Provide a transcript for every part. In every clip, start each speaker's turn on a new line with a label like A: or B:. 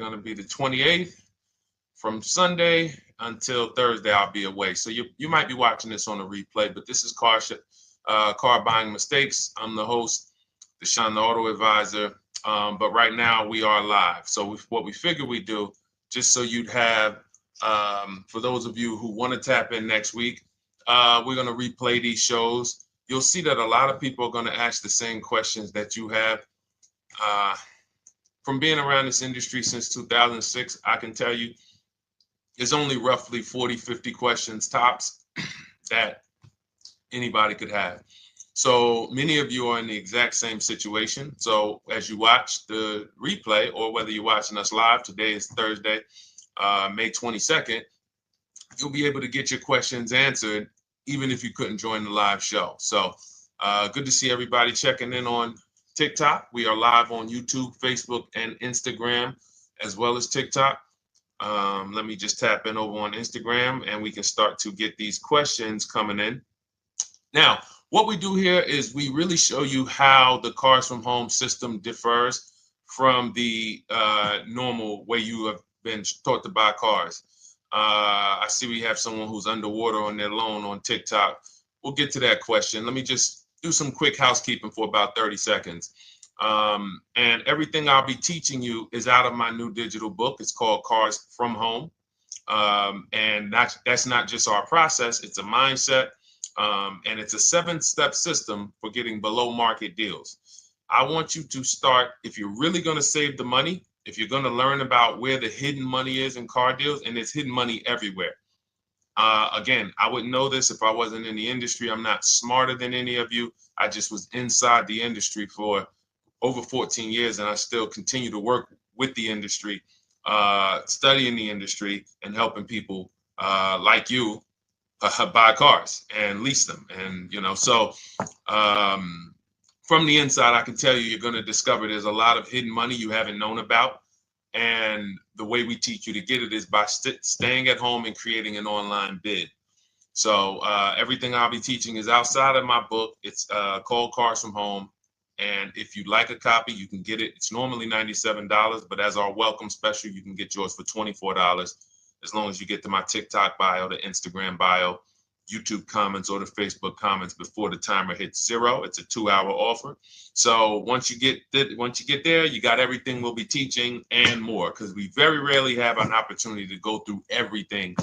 A: going to be the 28th. From Sunday until Thursday, I'll be away. So you might be watching this on a replay, but this is Car Buying Mistakes. I'm the host, Deshone the Auto Advisor. But right now we are live. So what we figure we do, just so you'd have, for those of you who want to tap in next week, we're going to replay these shows. You'll see that a lot of people are going to ask the same questions that you have. From being around this industry since 2006, I can tell you there's only roughly 40, 50 questions tops that anybody could have. So many of you are in the exact same situation. So as you watch the replay, or whether you're watching us live, today is Thursday, May 22nd, you'll be able to get your questions answered, even if you couldn't join the live show. So good to see everybody checking in on TikTok. We are live on YouTube, Facebook, and Instagram, as well as TikTok. Let me just tap in over on Instagram and we can start to get these questions coming in. Now, what we do here is we really show you how the Cars from Home system differs from the normal way you have been taught to buy cars. I see we have someone who's underwater on their loan on TikTok. We'll get to that question. Let me just do some quick housekeeping for about 30 seconds. And everything I'll be teaching you is out of my new digital book. It's called Cars from Home. And that's not just our process, it's a mindset. And it's a 7-step system for getting below market deals. I want you to start, if you're really going to save the money, if you're going to learn about where the hidden money is in car deals, and there's hidden money everywhere. Again, I wouldn't know this if I wasn't in the industry. I'm not smarter than any of you. I just was inside the industry for over 14 years, and I still continue to work with the industry, studying the industry and helping people like you buy cars and lease them. And, so from the inside, I can tell you, you're going to discover there's a lot of hidden money you haven't known about. And the way we teach you to get it is by staying at home and creating an online bid. So everything I'll be teaching is outside of my book. It's called Cars from Home. And if you'd like a copy, you can get it. It's normally $97, but as our welcome special, you can get yours for $24, as long as you get to my TikTok bio, the Instagram bio, YouTube comments, or the Facebook comments before the timer hits 0. It's a 2-hour offer. So once you get there, you got everything we'll be teaching and more, because we very rarely have an opportunity to go through everything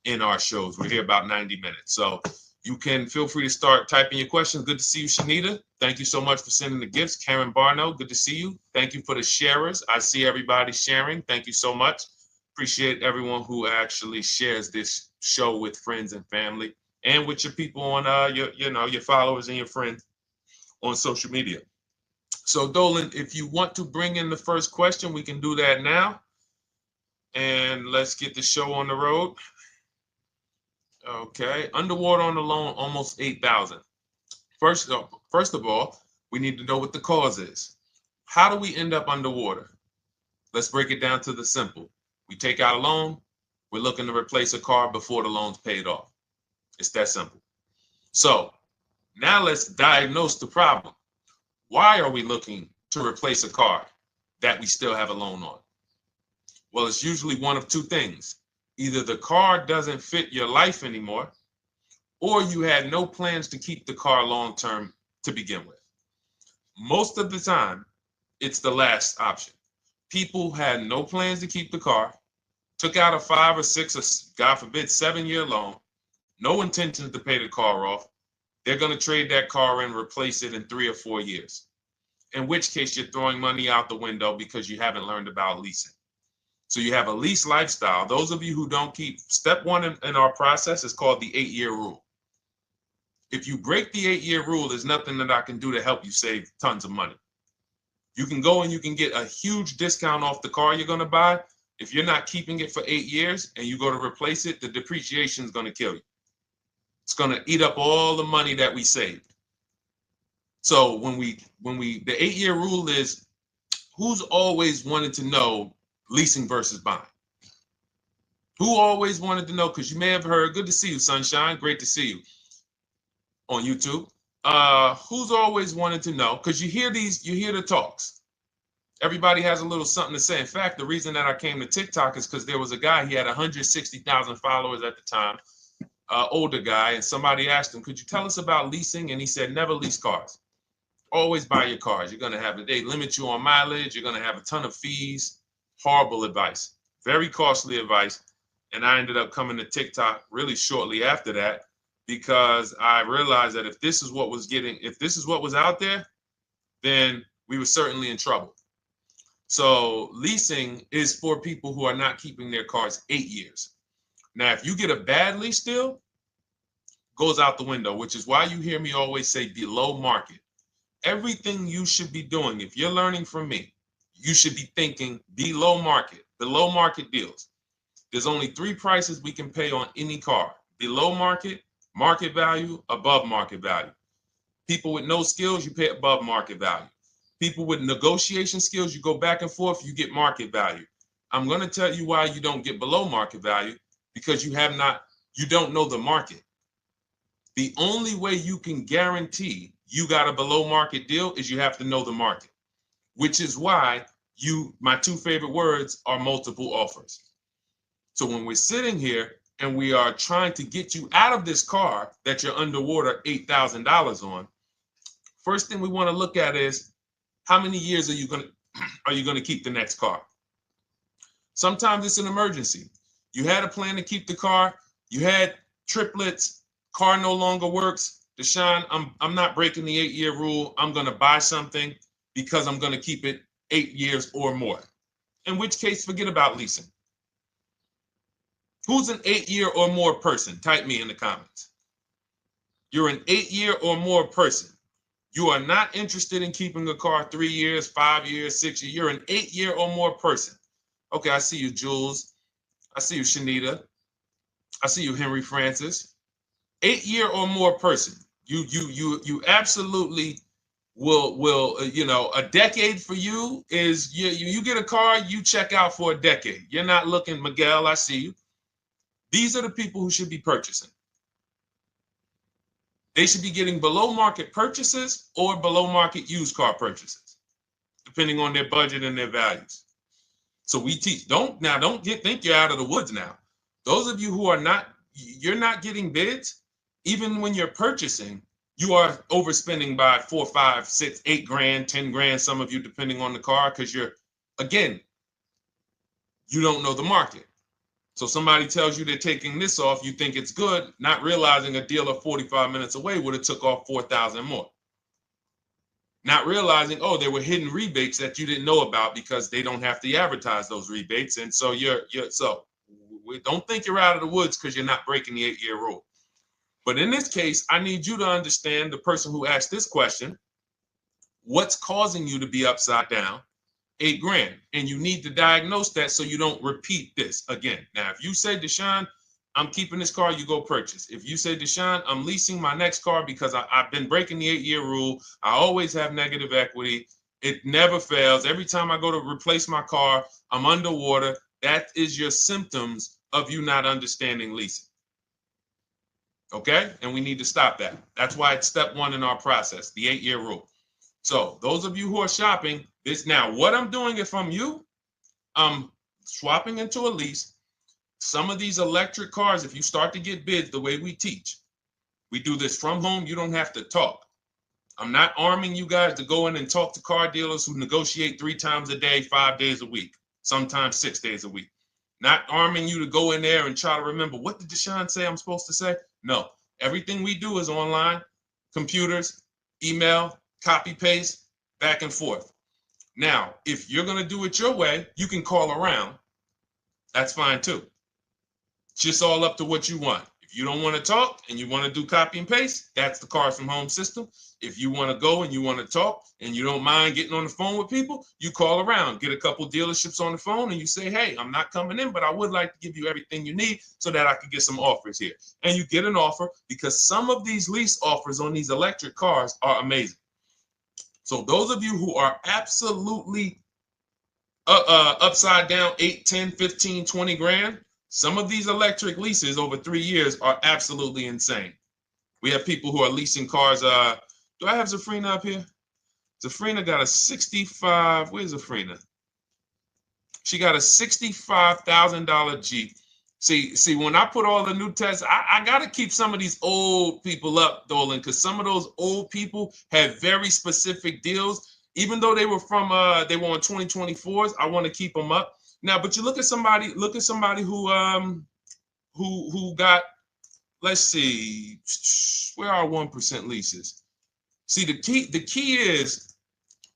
A: in our shows. We're here about 90 minutes. So you can feel free to start typing your questions. Good to see you, Shanita. Thank you so much for sending the gifts. Karen Barno, good to see you. Thank you for the sharers. I see everybody sharing. Thank you so much. Appreciate everyone who actually shares this show with friends and family, and with your people on your followers and your friends on social media. So Dolan, if you want to bring in the first question, we can do that now. And let's get the show on the road. Okay, underwater on the loan, almost 8,000. First of all, we need to know what the cause is. How do we end up underwater? Let's break it down to the simple. We take out a loan, we're looking to replace a car before the loan's paid off. It's that simple. So now let's diagnose the problem. Why are we looking to replace a car that we still have a loan on? Well, it's usually one of two things. Either the car doesn't fit your life anymore, or you had no plans to keep the car long-term to begin with. Most of the time, it's the last option. People had no plans to keep the car, took out a 5 or 6 or, God forbid, 7-year loan, no intention to pay the car off. They're going to trade that car and replace it in 3 or 4 years, in which case you're throwing money out the window because you haven't learned about leasing. So you have a lease lifestyle. Those of you who don't keep, step 1 in our process is called the 8-year rule. If you break the 8-year rule, there's nothing that I can do to help you save tons of money. You can go and you can get a huge discount off the car you're going to buy. If you're not keeping it for 8 years and you go to replace it, the depreciation is going to kill you. It's going to eat up all the money that we saved. So the 8-year rule is, who's always wanted to know leasing versus buying? Who always wanted to know? Because you may have heard, good to see you, Sunshine. Great to see you on YouTube. Who's always wanted to know? Because you hear the talks. Everybody has a little something to say. In fact, the reason that I came to TikTok is because there was a guy, he had 160,000 followers at the time, older guy, and somebody asked him, could you tell us about leasing? And he said, never lease cars. Always buy your cars. You're going to have, they limit you on mileage. You're going to have a ton of fees. Horrible advice. Very costly advice. And I ended up coming to TikTok really shortly after that because I realized that if this is what was out there, then we were certainly in trouble. So leasing is for people who are not keeping their cars 8 years. Now, if you get a bad lease deal, goes out the window, which is why you hear me always say below market. Everything you should be doing, if you're learning from me, you should be thinking below market deals. There's only 3 prices we can pay on any car: below market, market value, above market value. People with no skills, you pay above market value. People with negotiation skills, you go back and forth, you get market value. I'm going to tell you why you don't get below market value, because you don't know the market. The only way you can guarantee you got a below market deal is you have to know the market, which is why my 2 favorite words are multiple offers. So when we're sitting here and we are trying to get you out of this car that you're underwater $8,000 on, first thing we want to look at is how many years are you going to keep the next car? Sometimes it's an emergency. You had a plan to keep the car. You had triplets. Car no longer works. Deshone, I'm not breaking the 8-year rule. I'm going to buy something because I'm going to keep it 8 years or more. In which case, forget about leasing. Who's an 8-year or more person? Type me in the comments. You're an 8-year or more person. You are not interested in keeping a car 3 years, 5 years, 6 years. You're an 8-year or more person. Okay, I see you, Jules. I see you, Shanita. I see you, Henry Francis. 8-year or more person. You absolutely will a decade for you is you get a car, you check out for a decade. You're not looking, Miguel, I see you. These are the people who should be purchasing. They should be getting below market purchases or below market used car purchases, depending on their budget and their values. So we teach, think you're out of the woods now. Those of you who you're not getting bids, even when you're purchasing, you are overspending by 4, 5, 6, 8 grand, 10 grand, some of you, depending on the car, because you don't know the market. So somebody tells you they're taking this off, you think it's good, not realizing a dealer 45 minutes away would have took off 4,000 more. Not realizing, there were hidden rebates that you didn't know about because they don't have to advertise those rebates. And so don't think you're out of the woods because you're not breaking the 8-year rule. But in this case, I need you to understand, the person who asked this question, what's causing you to be upside down 8 grand? And you need to diagnose that so you don't repeat this again. Now, if you say, Deshone, I'm keeping this car, you go purchase. If you say, Deshone, I'm leasing my next car because I've been breaking the 8-year rule. I always have negative equity. It never fails. Every time I go to replace my car, I'm underwater. That is your symptoms of you not understanding leasing. Okay? And we need to stop that. That's why it's step 1 in our process, the 8-year rule. So those of you who are shopping this now, what I'm doing if I'm you, I'm swapping into a lease. Some of these electric cars, if you start to get bids the way we teach, we do this from home. You don't have to talk. I'm not arming you guys to go in and talk to car dealers who negotiate 3 times a day, 5 days a week, sometimes 6 days a week. Not arming you to go in there and try to remember, what did Deshone say I'm supposed to say? No, everything we do is online, computers, email, copy, paste, back and forth. Now, if you're going to do it your way, you can call around. That's fine too. It's just all up to what you want. If you don't want to talk and you want to do copy and paste, that's the Cars from Home system. If you want to go and you want to talk and you don't mind getting on the phone with people, you call around, get a couple dealerships on the phone and you say, hey, I'm not coming in, but I would like to give you everything you need so that I could get some offers here. And you get an offer, because some of these lease offers on these electric cars are amazing. So those of you who are absolutely upside down 8, 10, 15, 20 grand, some of these electric leases over 3 years are absolutely insane. We have people who are leasing cars. Do I have Zafrina up here? Zafrina got a 65. Where's Zafrina? She got a $65,000 Jeep. See, when I put all the new tests, I got to keep some of these old people up, Dolan, because some of those old people have very specific deals. Even though they were on 2024s, I want to keep them up. Now, but you look at somebody who got, let's see, where are 1% leases? See, the key is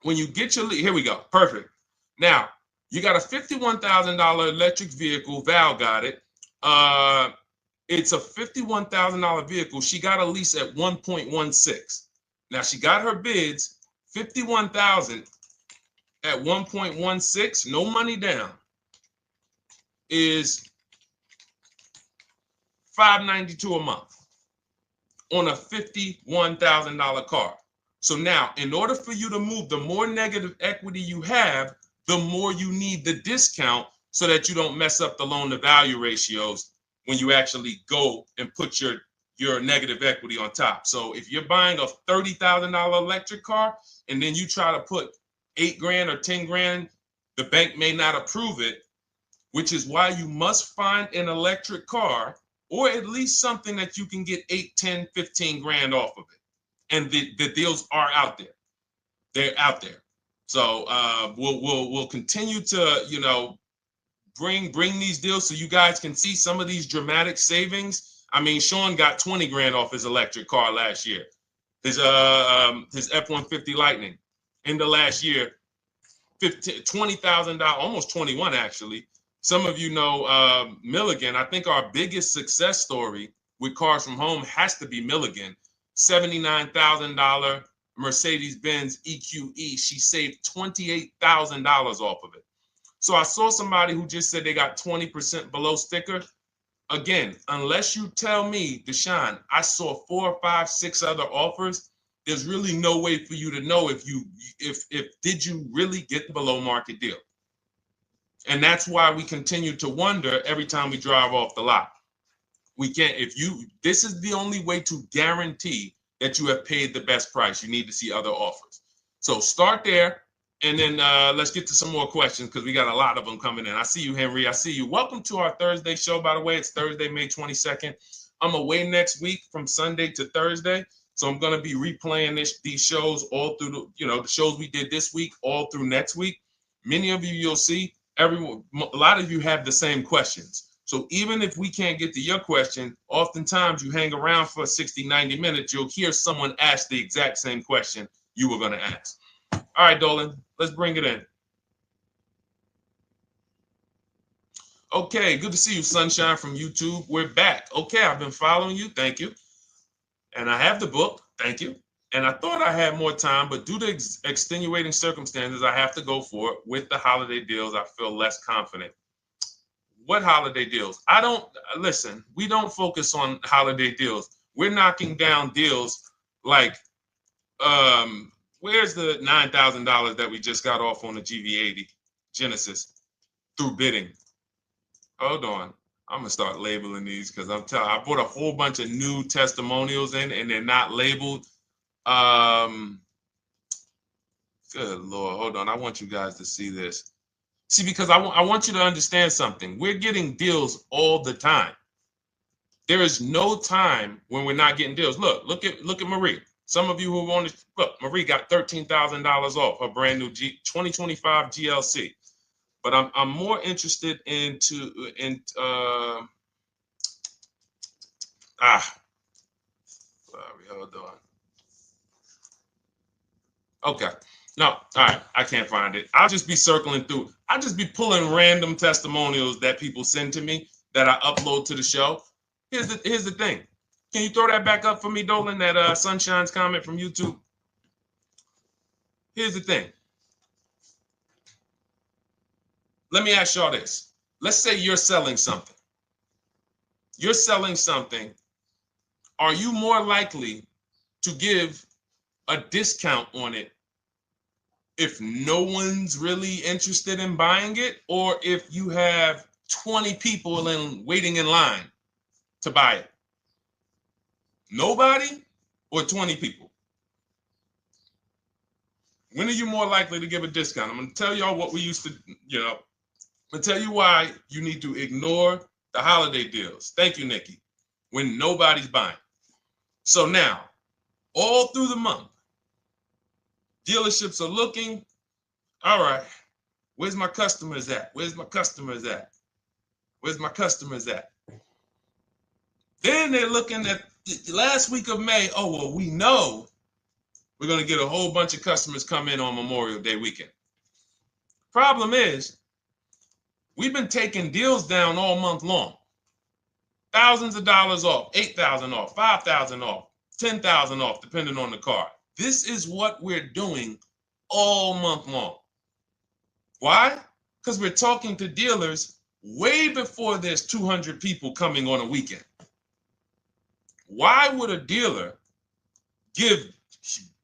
A: when you get your lease, here we go, perfect. Now, you got a $51,000 electric vehicle, Val got it. It's a $51,000 vehicle. She got a lease at 1.16. Now she got her bids, 51,000 at 1.16, no money down, is $592 a month on a $51,000 car. So now, in order for you to move, the more negative equity you have, the more you need the discount so that you don't mess up the loan to value ratios when you actually go and put your negative equity on top. So if you're buying a $30,000 electric car and then you try to put $8,000 or $10,000, the bank may not approve it, which is why you must find an electric car or at least something that you can get 8, 10, 15 grand off of it. And the deals are out there. They're out there. So we'll continue to, bring these deals so you guys can see some of these dramatic savings. I mean, Sean got 20 grand off his electric car last year. His F-150 Lightning in the last year, $20,000, almost 21 actually. Some of you know Milligan. I think our biggest success story with Cars from Home has to be Milligan. $79,000 Mercedes-Benz EQE. She saved $28,000 off of it. So I saw somebody who just said they got 20% below sticker. Again, unless you tell me, Deshone, I saw 4, 5, 6 other offers, there's really no way for you to know if did you really get the below market deal. And that's why we continue to wonder every time we drive off the lot. We can't, this is the only way to guarantee that you have paid the best price. You need to see other offers. So start there. And then let's get to some more questions because we got a lot of them coming in. I see you, Henry. I see you. Welcome to our Thursday show, by the way. It's Thursday, May 22nd. I'm away next week from Sunday to Thursday. So I'm going to be replaying these shows all through, the shows we did this week, all through next week. Many of you, you'll see, a lot of you have the same questions. So even if we can't get to your question, oftentimes you hang around for 60, 90 minutes, you'll hear someone ask the exact same question you were going to ask. All right, Dolan, let's bring it in. Okay, good to see you, Sunshine from YouTube. We're back. Okay, I've been following you. Thank you. And I have the book. Thank you. And I thought I had more time, but due to extenuating circumstances, I have to go for it. With the holiday deals, I feel less confident. What holiday deals? Listen, we don't focus on holiday deals. We're knocking down deals like, where's the $9,000 that we just got off on the GV80 Genesis through bidding? Hold on. I'm going to start labeling these because I bought a whole bunch of new testimonials in and they're not labeled. Good Lord. Hold on. I want you guys to see this. See, because I want you to understand something. We're getting deals all the time. There is no time when we're not getting deals. Look at Marie. Some of you who want to look, Marie got $13,000 off her brand new 2025 GLC. But I'm more interested sorry, hold on. Okay. No, all right. I can't find it. I'll just be circling through. I'll just be pulling random testimonials that people send to me that I upload to the show. Here's the thing. Can you throw that back up for me, Dolan, that Sunshine's comment from YouTube? Here's the thing. Let me ask y'all this. Let's say you're selling something. You're selling something. Are you more likely to give a discount on it if no one's really interested in buying it, or if you have 20 people waiting in line to buy it? Nobody or 20 people? When are you more likely to give a discount? I'm going to tell y'all what we used to, I'm going to tell you why you need to ignore the holiday deals. Thank you, Nikki. When nobody's buying. So now, all through the month, dealerships are looking, all right, where's my customers at? Where's my customers at? Where's my customers at? Then they're looking at the last week of May. Oh, well, we know we're going to get a whole bunch of customers come in on Memorial Day weekend. Problem is, we've been taking deals down all month long. Thousands of dollars off, 8,000 off, 5,000 off, 10,000 off, depending on the car. This is what we're doing all month long. Why? Because we're talking to dealers way before there's 200 people coming on a weekend. Why would a dealer give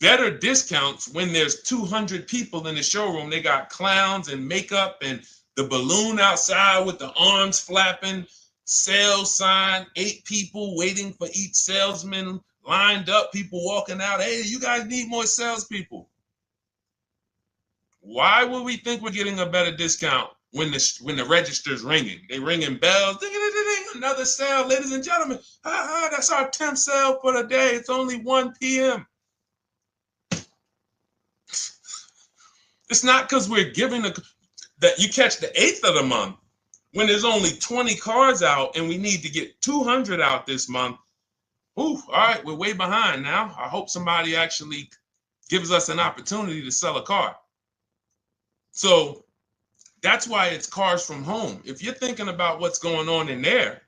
A: better discounts when there's 200 people in the showroom? They got clowns and makeup and the balloon outside with the arms flapping, sales sign, 8 people waiting for each salesman lined up, people walking out. Hey, you guys need more salespeople. Why would we think we're getting a better discount when the register's ringing? They ringing bells, ding, ding, ding, ding, another sale, ladies and gentlemen. That's our 10th sale for the day. It's only 1 p.m. It's not because we're giving that you catch the 8th of the month when there's only 20 cars out and we need to get 200 out this month. Ooh, all right, we're way behind now. I hope somebody actually gives us an opportunity to sell a car. So that's why it's cars from home. If you're thinking about what's going on in there,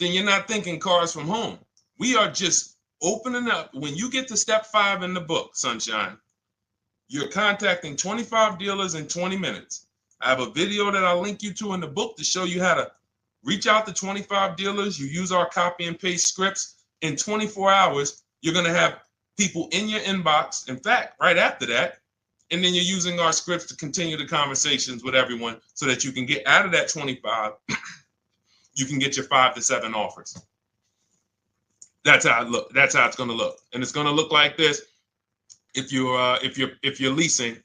A: then you're not thinking cars from home. We are just opening up. When you get to step 5 in the book, Sunshine, you're contacting 25 dealers in 20 minutes. I have a video that I'll link you to in the book to show you how to reach out to 25 dealers. You use our copy and paste scripts. In 24 hours, you're going to have people in your inbox. In fact, right after that, and then you're using our scripts to continue the conversations with everyone so that you can get out of that 25, you can get your 5 to 7 offers. That's how it look. That's how it's going to look. And it's going to look like this. If you're leasing,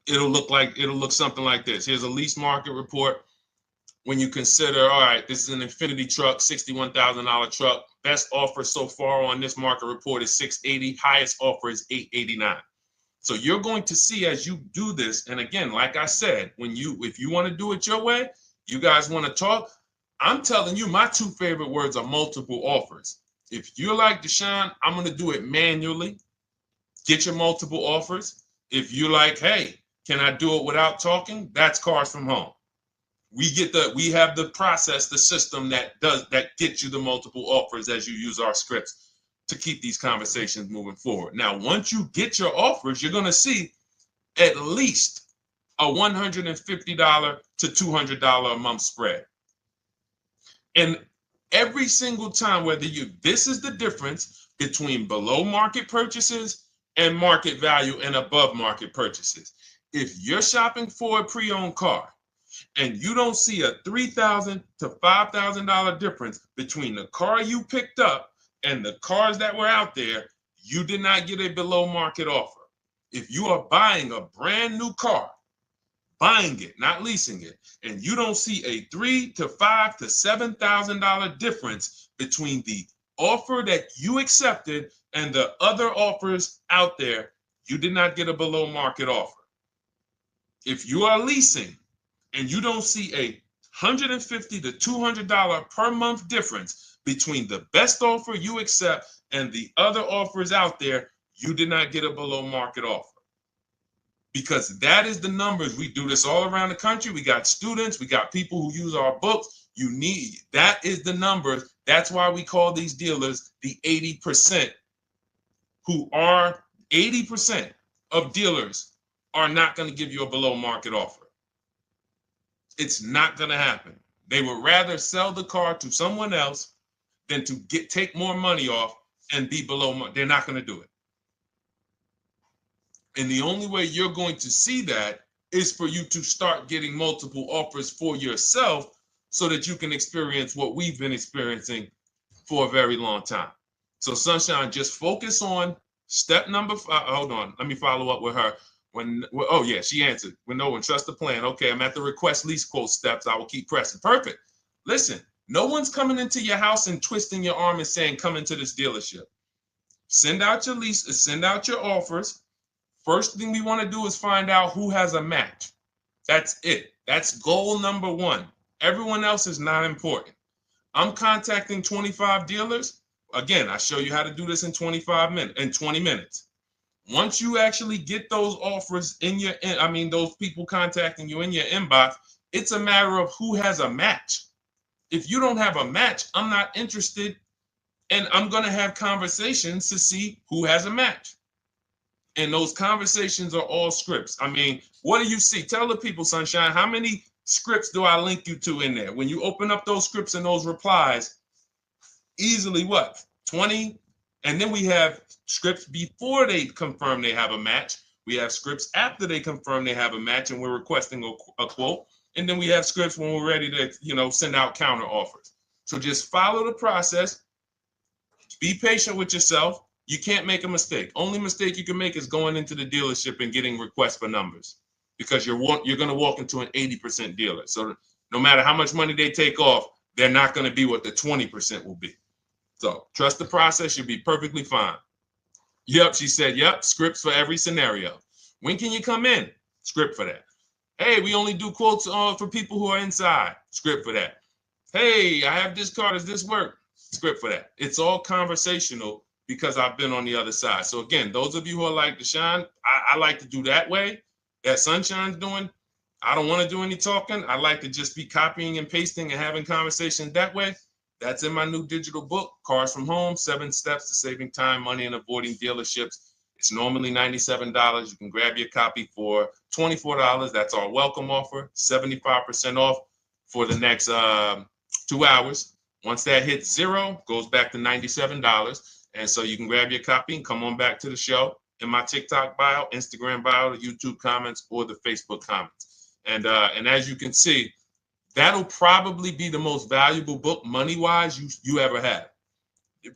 A: it'll look something like this. Here's a lease market report. When you consider, all right, this is an Infinity truck, $61,000 truck. Best offer so far on this market report is $680. Highest offer is $889. So you're going to see as you do this, and again, like I said, if you want to do it your way, you guys want to talk, I'm telling you, my 2 favorite words are multiple offers. If you're like Deshone, I'm going to do it manually. Get your multiple offers. If you're like, hey, can I do it without talking? That's cars from home. We have the process, the system that gets you the multiple offers as you use our scripts to keep these conversations moving forward. Now, once you get your offers, you're going to see at least a $150 to $200 a month spread. And every single time, this is the difference between below market purchases and market value and above market purchases. If you're shopping for a pre-owned car and you don't see a $3,000 to $5,000 difference between the car you picked up and the cars that were out there, you did not get a below market offer. If you are buying a brand new car, buying it, not leasing it, and you don't see a $3,000 to $5,000 to $7,000 difference between the offer that you accepted and the other offers out there, you did not get a below market offer. If you are leasing and you don't see a $150 to $200 per month difference between the best offer you accept and the other offers out there, you did not get a below market offer. Because that is the numbers. We do this all around the country. We got students, we got people who use our books. That is the numbers. That's why we call these dealers the 80%, who are 80% of dealers are not going to give you a below market offer. It's not going to happen. They would rather sell the car to someone else than to take more money off and be below market. They're not going to do it. And the only way you're going to see that is for you to start getting multiple offers for yourself so that you can experience what we've been experiencing for a very long time. So Sunshine, just focus on Step number five, hold on, let me follow up with her. Oh yeah, she answered. When no one trusts the plan. Okay, I'm at the request lease quote steps. I will keep pressing. Perfect. Listen, no one's coming into your house and twisting your arm and saying, come into this dealership. Send out your leases, send out your offers. First thing we want to do is find out who has a match. That's it. That's goal number one. Everyone else is not important. I'm contacting 25 dealers. Again, I show you how to do this in 20 minutes. Once you actually get those offers in your, those people contacting you in your inbox, it's a matter of who has a match. If you don't have a match, I'm not interested, and I'm going to have conversations to see who has a match. And those conversations are all scripts. I mean, what do you see? Tell the people, Sunshine, how many scripts do I link you to in there? When you open up those scripts and those replies, easily what? 20? And then we have scripts before they confirm they have a match. We have scripts after they confirm they have a match and we're requesting a quote. And then we have scripts when we're ready to, send out counter offers. So just follow the process. Be patient with yourself. You can't make a mistake. Only mistake you can make is going into the dealership and getting requests for numbers, because you're going to walk into an 80% dealer. So no matter how much money they take off, they're not going to be what the 20% will be. So trust the process. You'll be perfectly fine. Yep, she said, yep, scripts for every scenario. When can you come in? Script for that. Hey, we only do quotes for people who are inside. Script for that. Hey, I have this car. Does this work? Script for that. It's all conversational because I've been on the other side. So again, those of you who are like Deshone, I like to do that way, that Sunshine's doing. I don't want to do any talking. I like to just be copying and pasting and having conversations that way. That's in my new digital book, Cars from Home, 7 Steps to Saving Time, Money, and Avoiding Dealerships. It's normally $97. You can grab your copy for $24. That's our welcome offer, 75% off for the next 2 hours. Once that hits zero, goes back to $97. And so you can grab your copy and come on back to the show in my TikTok bio, Instagram bio, the YouTube comments, or the Facebook comments. And as you can see, that'll probably be the most valuable book money-wise you ever have.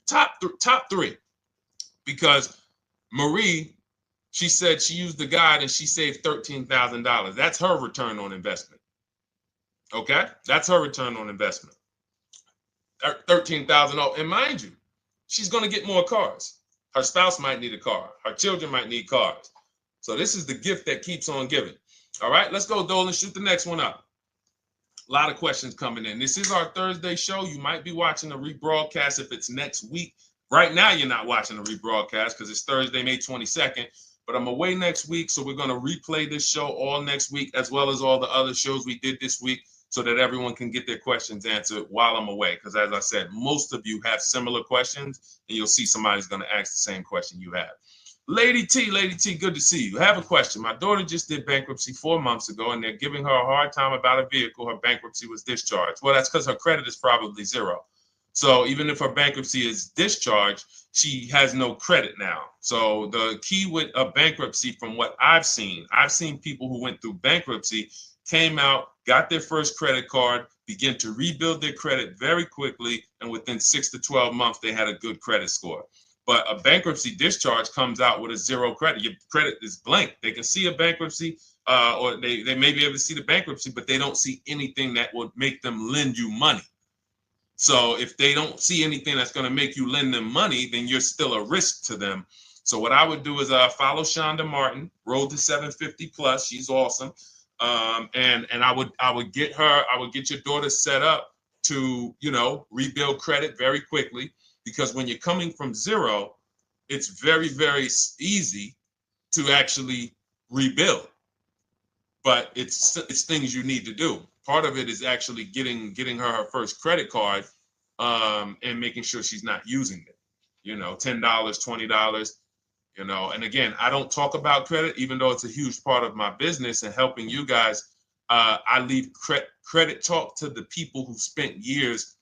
A: Top three. Because Marie, she said she used the guide and she saved $13,000. That's her return on investment. Okay? That's her return on investment. $13,000. And mind you, she's going to get more cars. Her spouse might need a car. Her children might need cars. So this is the gift that keeps on giving. All right, let's go, Dolan. Shoot the next one up. A lot of questions coming in. This is our Thursday show. You might be watching a rebroadcast if it's next week. Right now, you're not watching a rebroadcast because it's Thursday, May 22nd. But I'm away next week, so we're going to replay this show all next week, as well as all the other shows we did this week, so that everyone can get their questions answered while I'm away. Because as I said, most of you have similar questions, and you'll see somebody's going to ask the same question you have. Lady T, good to see you. I have a question. My daughter just did bankruptcy 4 months ago, and they're giving her a hard time about a vehicle. Her bankruptcy was discharged. Well, that's because her credit is probably zero. So even if her bankruptcy is discharged, she has no credit now. So the key with a bankruptcy, from what I've seen people who went through bankruptcy, came out, got their first credit card, began to rebuild their credit very quickly, and within 6 to 12 months, they had a good credit score. But a bankruptcy discharge comes out with a zero credit. Your credit is blank. They can see a bankruptcy, or they may be able to see the bankruptcy, but they don't see anything that would make them lend you money. So if they don't see anything that's going to make you lend them money, then you're still a risk to them. So what I would do is follow Shonda Martin, Road to 750 Plus. She's awesome. And I would get your daughter set up to, rebuild credit very quickly, because when you're coming from zero, it's very, very easy to actually rebuild. But it's things you need to do. Part of it is actually getting her first credit card, and making sure she's not using it. $10, $20. And again, I don't talk about credit, even though it's a huge part of my business and helping you guys. I leave credit talk to the people who spent years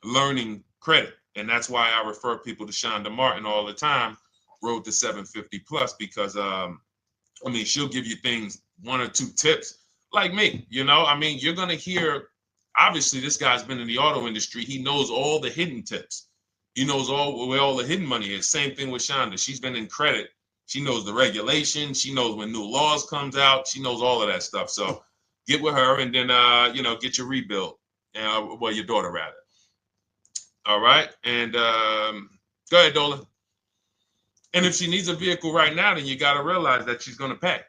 A: learning credit. And that's why I refer people to Shonda Martin all the time, Road to 750 Plus, because she'll give you things, 1 or 2 tips, like me. You're going to hear, obviously this guy's been in the auto industry. He knows all the hidden tips. He knows where all the hidden money is. Same thing with Shonda. She's been in credit. She knows the regulations. She knows when new laws comes out. She knows all of that stuff. So get with her and then, get your rebuild. Well, your daughter rather. All right. And go ahead, Dola. And if she needs a vehicle right now, then you got to realize that she's going to pay.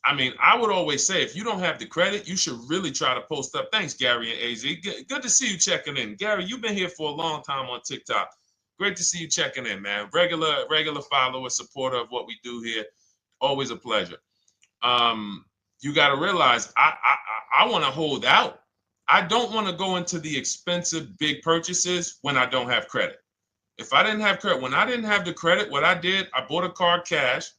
A: I mean, I would always say if you don't have the credit, you should really try to post up. Thanks, Gary and AZ. Good to see you checking in. Gary, you've been here for a long time on TikTok. Great to see you checking in, man. Regular follower, supporter of what we do here. Always a pleasure. You got to realize I want to hold out. I don't want to go into the expensive big purchases when I don't have credit. If I didn't have credit, when I didn't have the credit, what I did, I bought a car cash,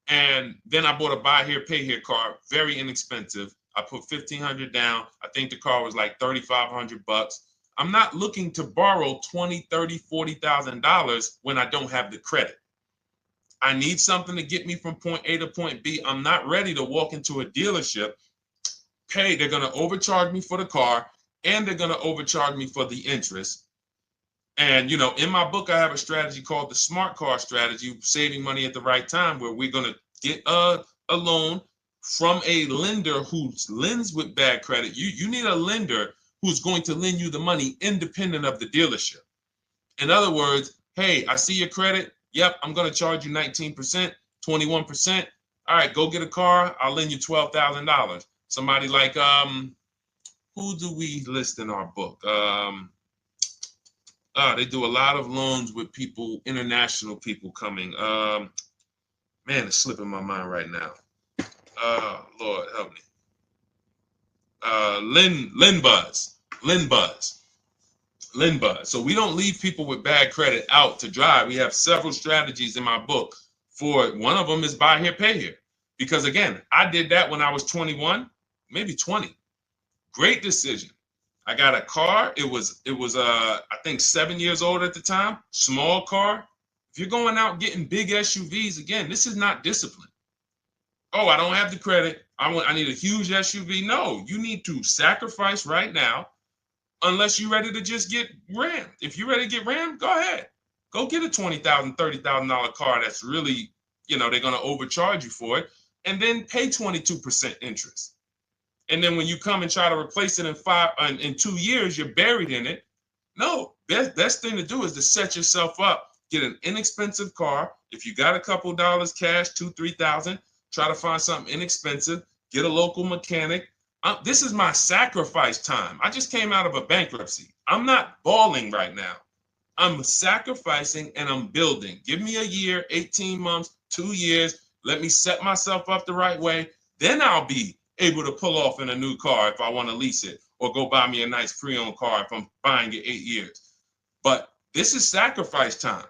A: and then I bought a buy here, pay here car, very inexpensive. I put $1,500 down. I think the car was like $3,500. I'm not looking to borrow $20,000, $30,000, $40,000 when I don't have the credit. I need something to get me from point A to point B. I'm not ready to walk into a dealership, pay. They're going to overcharge me for the car, and they're going to overcharge me for the interest. And, in my book, I have a strategy called the smart car strategy, saving money at the right time, where we're going to get a loan from a lender who lends with bad credit. You need a lender who's going to lend you the money independent of the dealership. In other words, hey, I see your credit. Yep, I'm going to charge you 19%, 21%. All right, go get a car. I'll lend you $12,000. Somebody like, who do we list in our book? They do a lot of loans with people, international people coming. Man, it's slipping my mind right now. Lord help me. LendBuzz. So we don't leave people with bad credit out to dry. We have several strategies in my book. For one of them is buy here, pay here. Because again, I did that when I was 21, maybe 20. Great decision. I got a car. It was I think 7 years old at the time. Small car. If you're going out getting big SUVs, again, this is not discipline. Oh, I don't have the credit. I need a huge SUV. No, you need to sacrifice right now, unless you're ready to just get rammed. If you're ready to get rammed, go ahead. Go get a $20,000, $30,000 car that's really, they're going to overcharge you for it, and then pay 22% interest. And then when you come and try to replace it in 2 years, you're buried in it. No, best thing to do is to set yourself up. Get an inexpensive car. If you got a couple dollars cash, $2,000, $3,000, try to find something inexpensive. Get a local mechanic. This is my sacrifice time. I just came out of a bankruptcy. I'm not balling right now. I'm sacrificing and I'm building. Give me a year, 18 months, 2 years. Let me set myself up the right way. Then I'll be able to pull off in a new car if I want to lease it, or go buy me a nice pre-owned car if I'm buying it 8 years. But this is sacrifice time.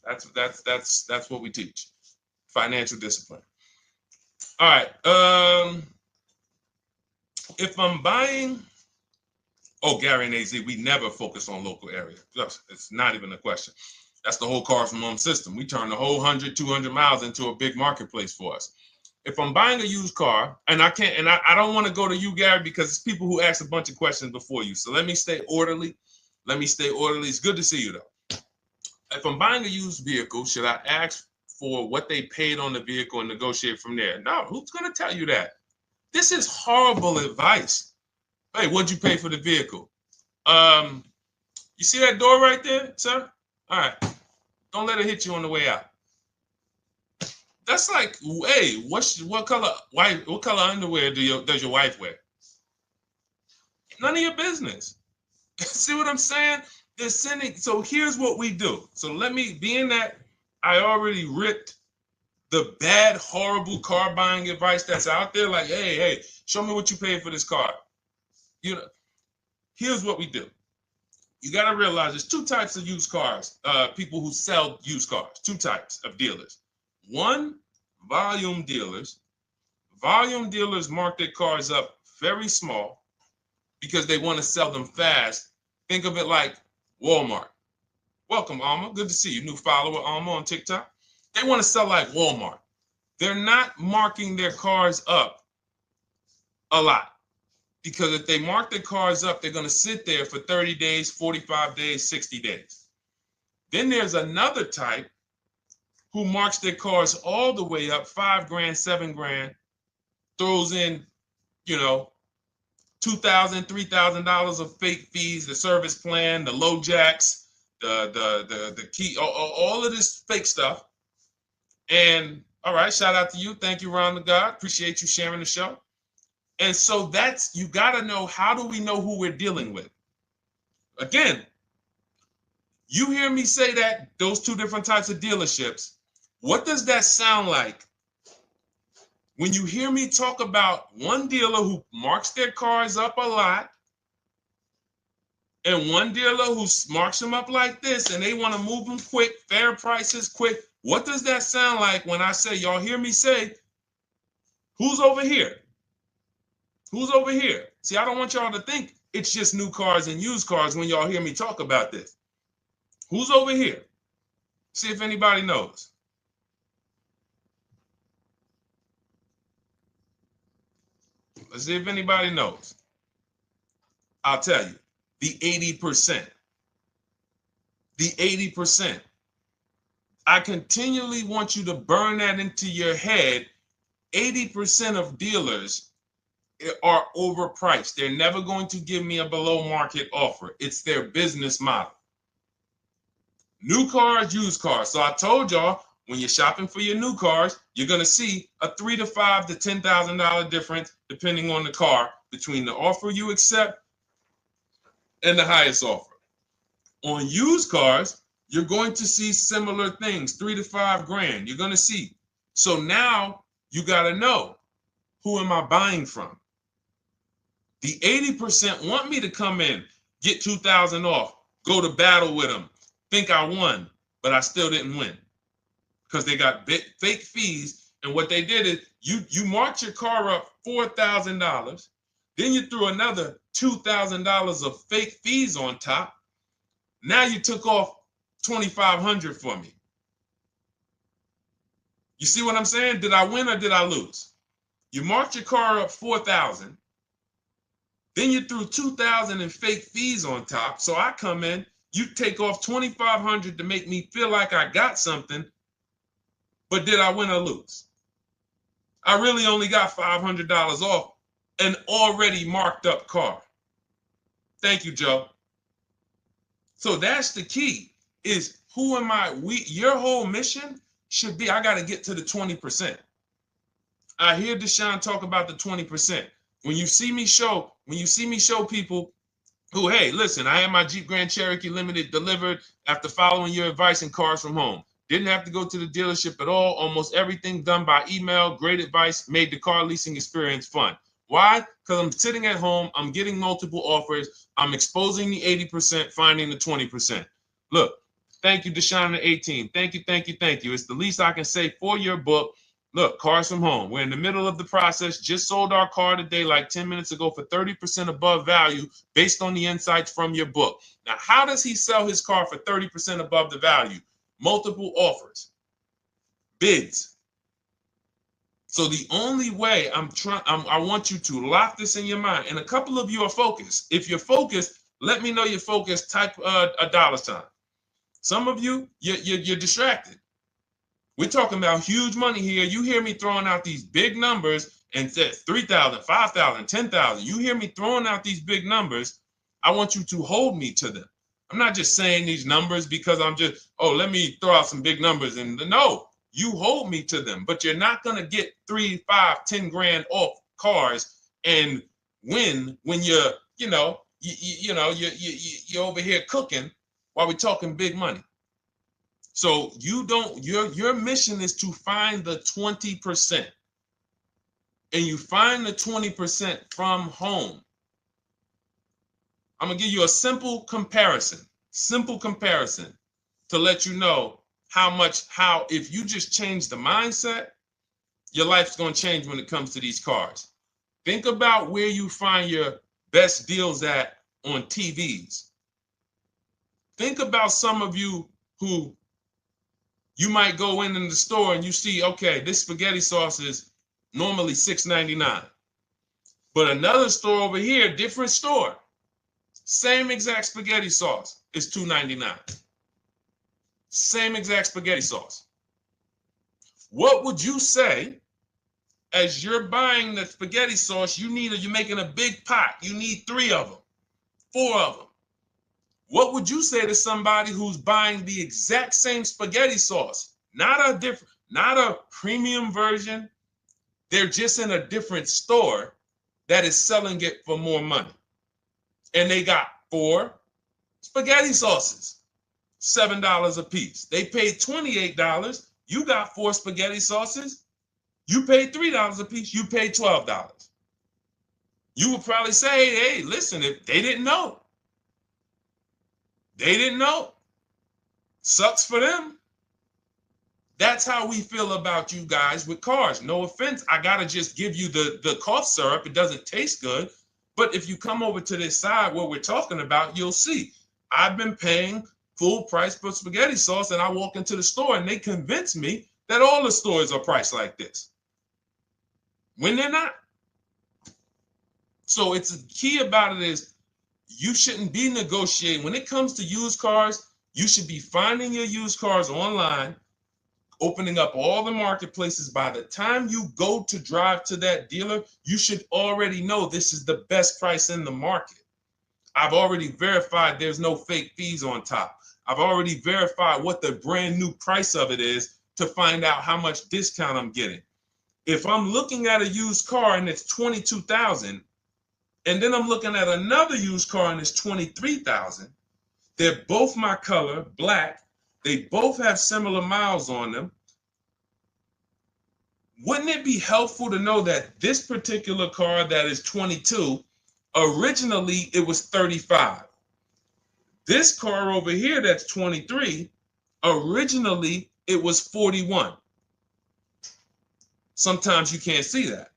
A: That's what we teach. Financial discipline. All right. If I'm buying, Gary and AZ, we never focus on local area. It's not even a question. That's the whole car from home system. We turn the whole 100, 200 miles into a big marketplace for us. If I'm buying a used car, and I don't want to go to you, Gary, because it's people who ask a bunch of questions before you. So let me stay orderly. It's good to see you, though. If I'm buying a used vehicle, should I ask for what they paid on the vehicle and negotiate from there? No, who's going to tell you that? This is horrible advice. Hey, what'd you pay for the vehicle? You see that door right there, sir? All right. Don't let it hit you on the way out. That's like, hey, what color underwear does your wife wear? None of your business. See what I'm saying? They're sending. So here's what we do. So being that I already ripped the bad, horrible car buying advice that's out there, like, hey, show me what you paid for this car. Here's what we do. You got to realize there's two types of used cars, people who sell used cars, two types of dealers. One, volume dealers. Volume dealers mark their cars up very small because they want to sell them fast. Think of it like Walmart. Welcome, Alma. Good to see you. New follower, Alma, on TikTok. They want to sell like Walmart. They're not marking their cars up a lot. Because if they mark their cars up, they're going to sit there for 30 days, 45 days, 60 days. Then there's another type who marks their cars all the way up, 5 grand, 7 grand, throws in, you know, $2,000, $3,000 of fake fees, the service plan, the low jacks, the key, all of this fake stuff. And all right, shout out to you. Thank you, Ron the God. Appreciate you sharing the show. And so that's, you got to know, how do we know who we're dealing with? Again, you hear me say that, those two different types of dealerships. What does that sound like when you hear me talk about one dealer who marks their cars up a lot and one dealer who marks them up like this and they want to move them quick, fair prices, quick? What does that sound like when I say, y'all hear me say, who's over here? Who's over here? See, I don't want y'all to think it's just new cars and used cars when y'all hear me talk about this. Who's over here? See if anybody knows. Let's see if anybody knows. I'll tell you, the 80%. The 80%. I continually want you to burn that into your head. 80% of dealers are overpriced. They're never going to give me a below market offer. It's their business model. New cars, used cars. So I told y'all, when you're shopping for your new cars, you're going to see a $3,000 to $5,000 to $10,000 difference, depending on the car, between the offer you accept and the highest offer. On used cars, you're going to see similar things, 3 to 5 grand. You're going to see. So now you got to know, who am I buying from? The 80% want me to come in, get 2,000 off, go to battle with them, think I won, but I still didn't win because they got fake fees. And what they did is you marked your car up $4,000, then you threw another $2,000 of fake fees on top. Now you took off $2,500 for me. You see what I'm saying? Did I win or did I lose? You marked your car up $4,000. Then you threw $2,000 in fake fees on top. So I come in, you take off $2,500 to make me feel like I got something. But did I win or lose? I really only got $500 off an already marked up car. Thank you, Joe. So that's the key, is who am I? Your whole mission should be, I got to get to the 20%. I hear Deshone talk about the 20%. When you see me show people who, hey, listen, I had my Jeep Grand Cherokee Limited delivered after following your advice and cars from home. Didn't have to go to the dealership at all. Almost everything done by email. Great advice. Made the car leasing experience fun. Why? Because I'm sitting at home. I'm getting multiple offers. I'm exposing the 80%, finding the 20%. Look, thank you, Deshone the 18. Thank you, thank you, thank you. It's the least I can say for your book. Look, cars from home. We're in the middle of the process. Just sold our car today, like 10 minutes ago, for 30% above value based on the insights from your book. Now, how does he sell his car for 30% above the value? Multiple offers, bids. So the only way I want you to lock this in your mind. And a couple of you are focused. If you're focused, let me know you're focused. Type a $. Some of you, you're distracted. We're talking about huge money here. You hear me throwing out these big numbers and said 3,000, 5,000, 10,000. You hear me throwing out these big numbers. I want you to hold me to them. I'm not just saying these numbers because I'm just, let me throw out some big numbers. And no, you hold me to them, but you're not going to get 3, 5, 10 grand off cars and win when you're over here cooking while we're talking big money. So your mission is to find the 20%. And you find the 20% from home. I'm going to give you a simple comparison to let you know how if you just change the mindset, your life's going to change when it comes to these cars. Think about where you find your best deals at on TVs. Think about some of you who you might go in the store and you see, okay, this spaghetti sauce is normally $6.99. But another store over here, different store, same exact spaghetti sauce is $2.99. Same exact spaghetti sauce. What would you say as you're buying the spaghetti sauce? You're making a big pot. You need 3 of them, 4 of them. What would you say to somebody who's buying the exact same spaghetti sauce? Not a premium version. They're just in a different store that is selling it for more money. And they got 4 spaghetti sauces, $7 a piece. They paid $28. You got 4 spaghetti sauces. You paid $3 a piece. You paid $12. You would probably say, hey, listen, if they didn't know. They didn't know. Sucks for them. That's how we feel about you guys with cars. No offense. I got to just give you the cough syrup. It doesn't taste good. But if you come over to this side where we're talking about, you'll see. I've been paying full price for spaghetti sauce, and I walk into the store and they convince me that all the stores are priced like this, when they're not. So it's the key about it is you shouldn't be negotiating. When it comes to used cars, you should be finding your used cars online, opening up all the marketplaces. By the time you go to drive to that dealer, you should already know this is the best price in the market. I've already verified there's no fake fees on top. I've already verified what the brand new price of it is to find out how much discount I'm getting. If I'm looking at a used car and it's $22,000, and then I'm looking at another used car and it's $23,000, they're both my color, black. They both have similar miles on them. Wouldn't it be helpful to know that this particular car that is 22, originally it was 35? This car over here that's 23, originally it was 41. Sometimes you can't see that.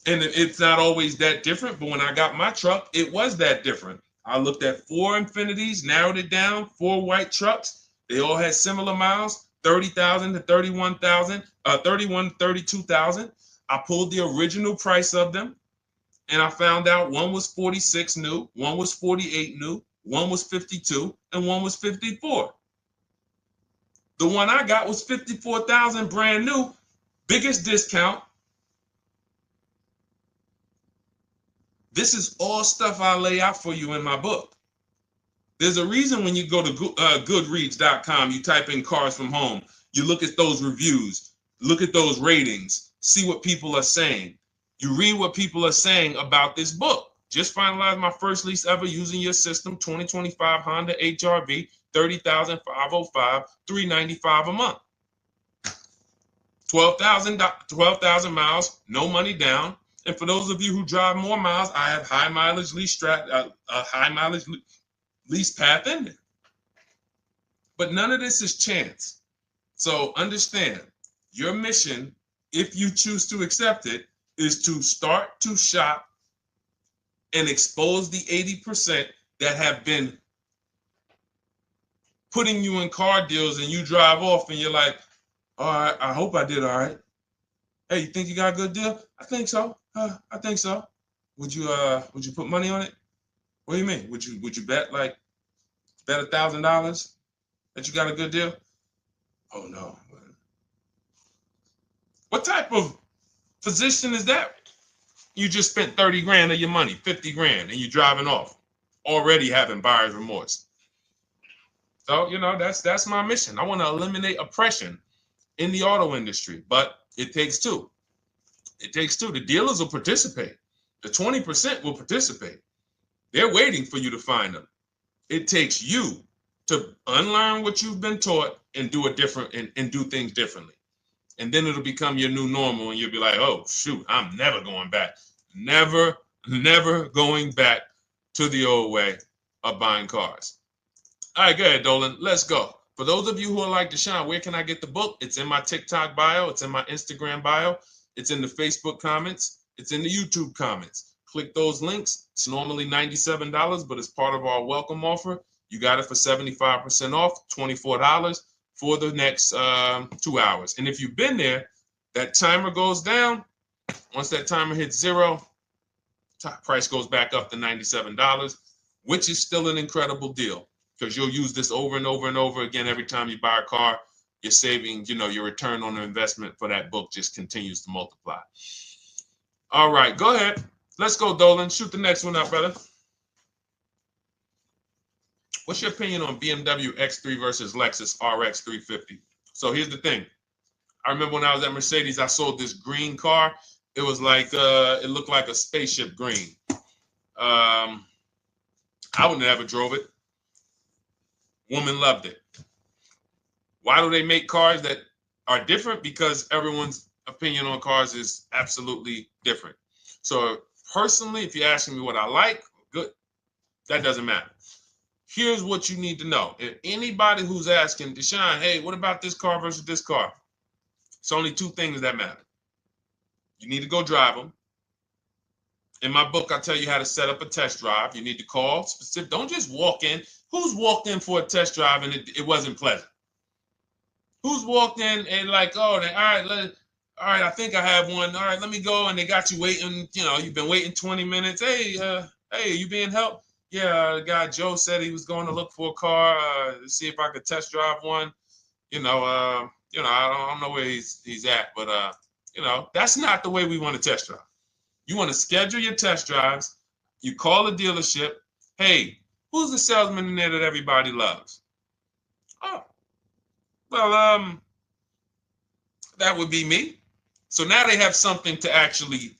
A: And it's not always that different, but when I got my truck, it was that different. I looked at 4 Infinities, narrowed it down, 4 white trucks. They all had similar miles, 30,000 to 31,000, 31, 32,000. I pulled the original price of them, and I found out one was 46 new, one was 48 new, one was 52, and one was 54. The one I got was 54,000 brand new, biggest discount. This is all stuff I lay out for you in my book. There's a reason when you go to Goodreads.com, you type in cars from home, you look at those reviews, look at those ratings, see what people are saying. You read what people are saying about this book. Just finalized my first lease ever using your system, 2025 Honda HRV, 30,505, $395 a month. 12,000 miles, no money down. And for those of you who drive more miles, I have high mileage lease lease path in there. But none of this is chance. So understand, your mission, if you choose to accept it, is to start to shop and expose the 80% that have been putting you in car deals, and you drive off and you're like, all right, I hope I did all right. Hey, you think you got a good deal? I think so. I think so. Would you put money on it? What do you mean? Would you bet $1,000 that you got a good deal? Oh no. What type of position is that? You just spent 30 grand of your money, 50 grand, and you're driving off, already having buyer's remorse. So, that's my mission. I want to eliminate oppression in the auto industry, but it takes two. It takes two. The dealers will participate. The 20% will participate. They're waiting for you to find them. It takes you to unlearn what you've been taught and do it different and do things differently. And then it'll become your new normal, and you'll be like, oh, shoot, I'm never going back. Never going back to the old way of buying cars. All right, go ahead, Dolan. Let's go. For those of you who are like Deshone, where can I get the book? It's in my TikTok bio. It's in my Instagram bio. It's in the Facebook comments. It's in the YouTube comments. Click those links. It's normally $97, but it's part of our welcome offer. You got it for 75% off, $24 for the next 2 hours. And if you've been there, that timer goes down. Once that timer hits 0, top price goes back up to $97, which is still an incredible deal because you'll use this over and over and over again every time you buy a car. You're saving, your return on the investment for that book just continues to multiply. All right, go ahead. Let's go, Dolan. Shoot the next one up, brother. What's your opinion on BMW X3 versus Lexus RX 350? So here's the thing. I remember when I was at Mercedes, I sold this green car. It was like, it looked like a spaceship green. I would never drove it. Woman loved it. Why do they make cars that are different? Because everyone's opinion on cars is absolutely different. So personally, if you're asking me what I like, good, that doesn't matter. Here's what you need to know. If anybody who's asking, Deshone, hey, what about this car versus this car? It's only two things that matter. You need to go drive them. In my book, I tell you how to set up a test drive. You need to call specific. Don't just walk in. Who's walked in for a test drive and it wasn't pleasant? Who's walked in and like, oh, all right, I think I have one. All right, let me go. And they got you waiting. You've been waiting 20 minutes. Hey, you being helped? Yeah, the guy Joe said he was going to look for a car to see if I could test drive one. I don't know where he's at, but that's not the way we want to test drive. You want to schedule your test drives. You call the dealership. Hey, who's the salesman in there that everybody loves? Oh, well, that would be me. So now they have something to actually,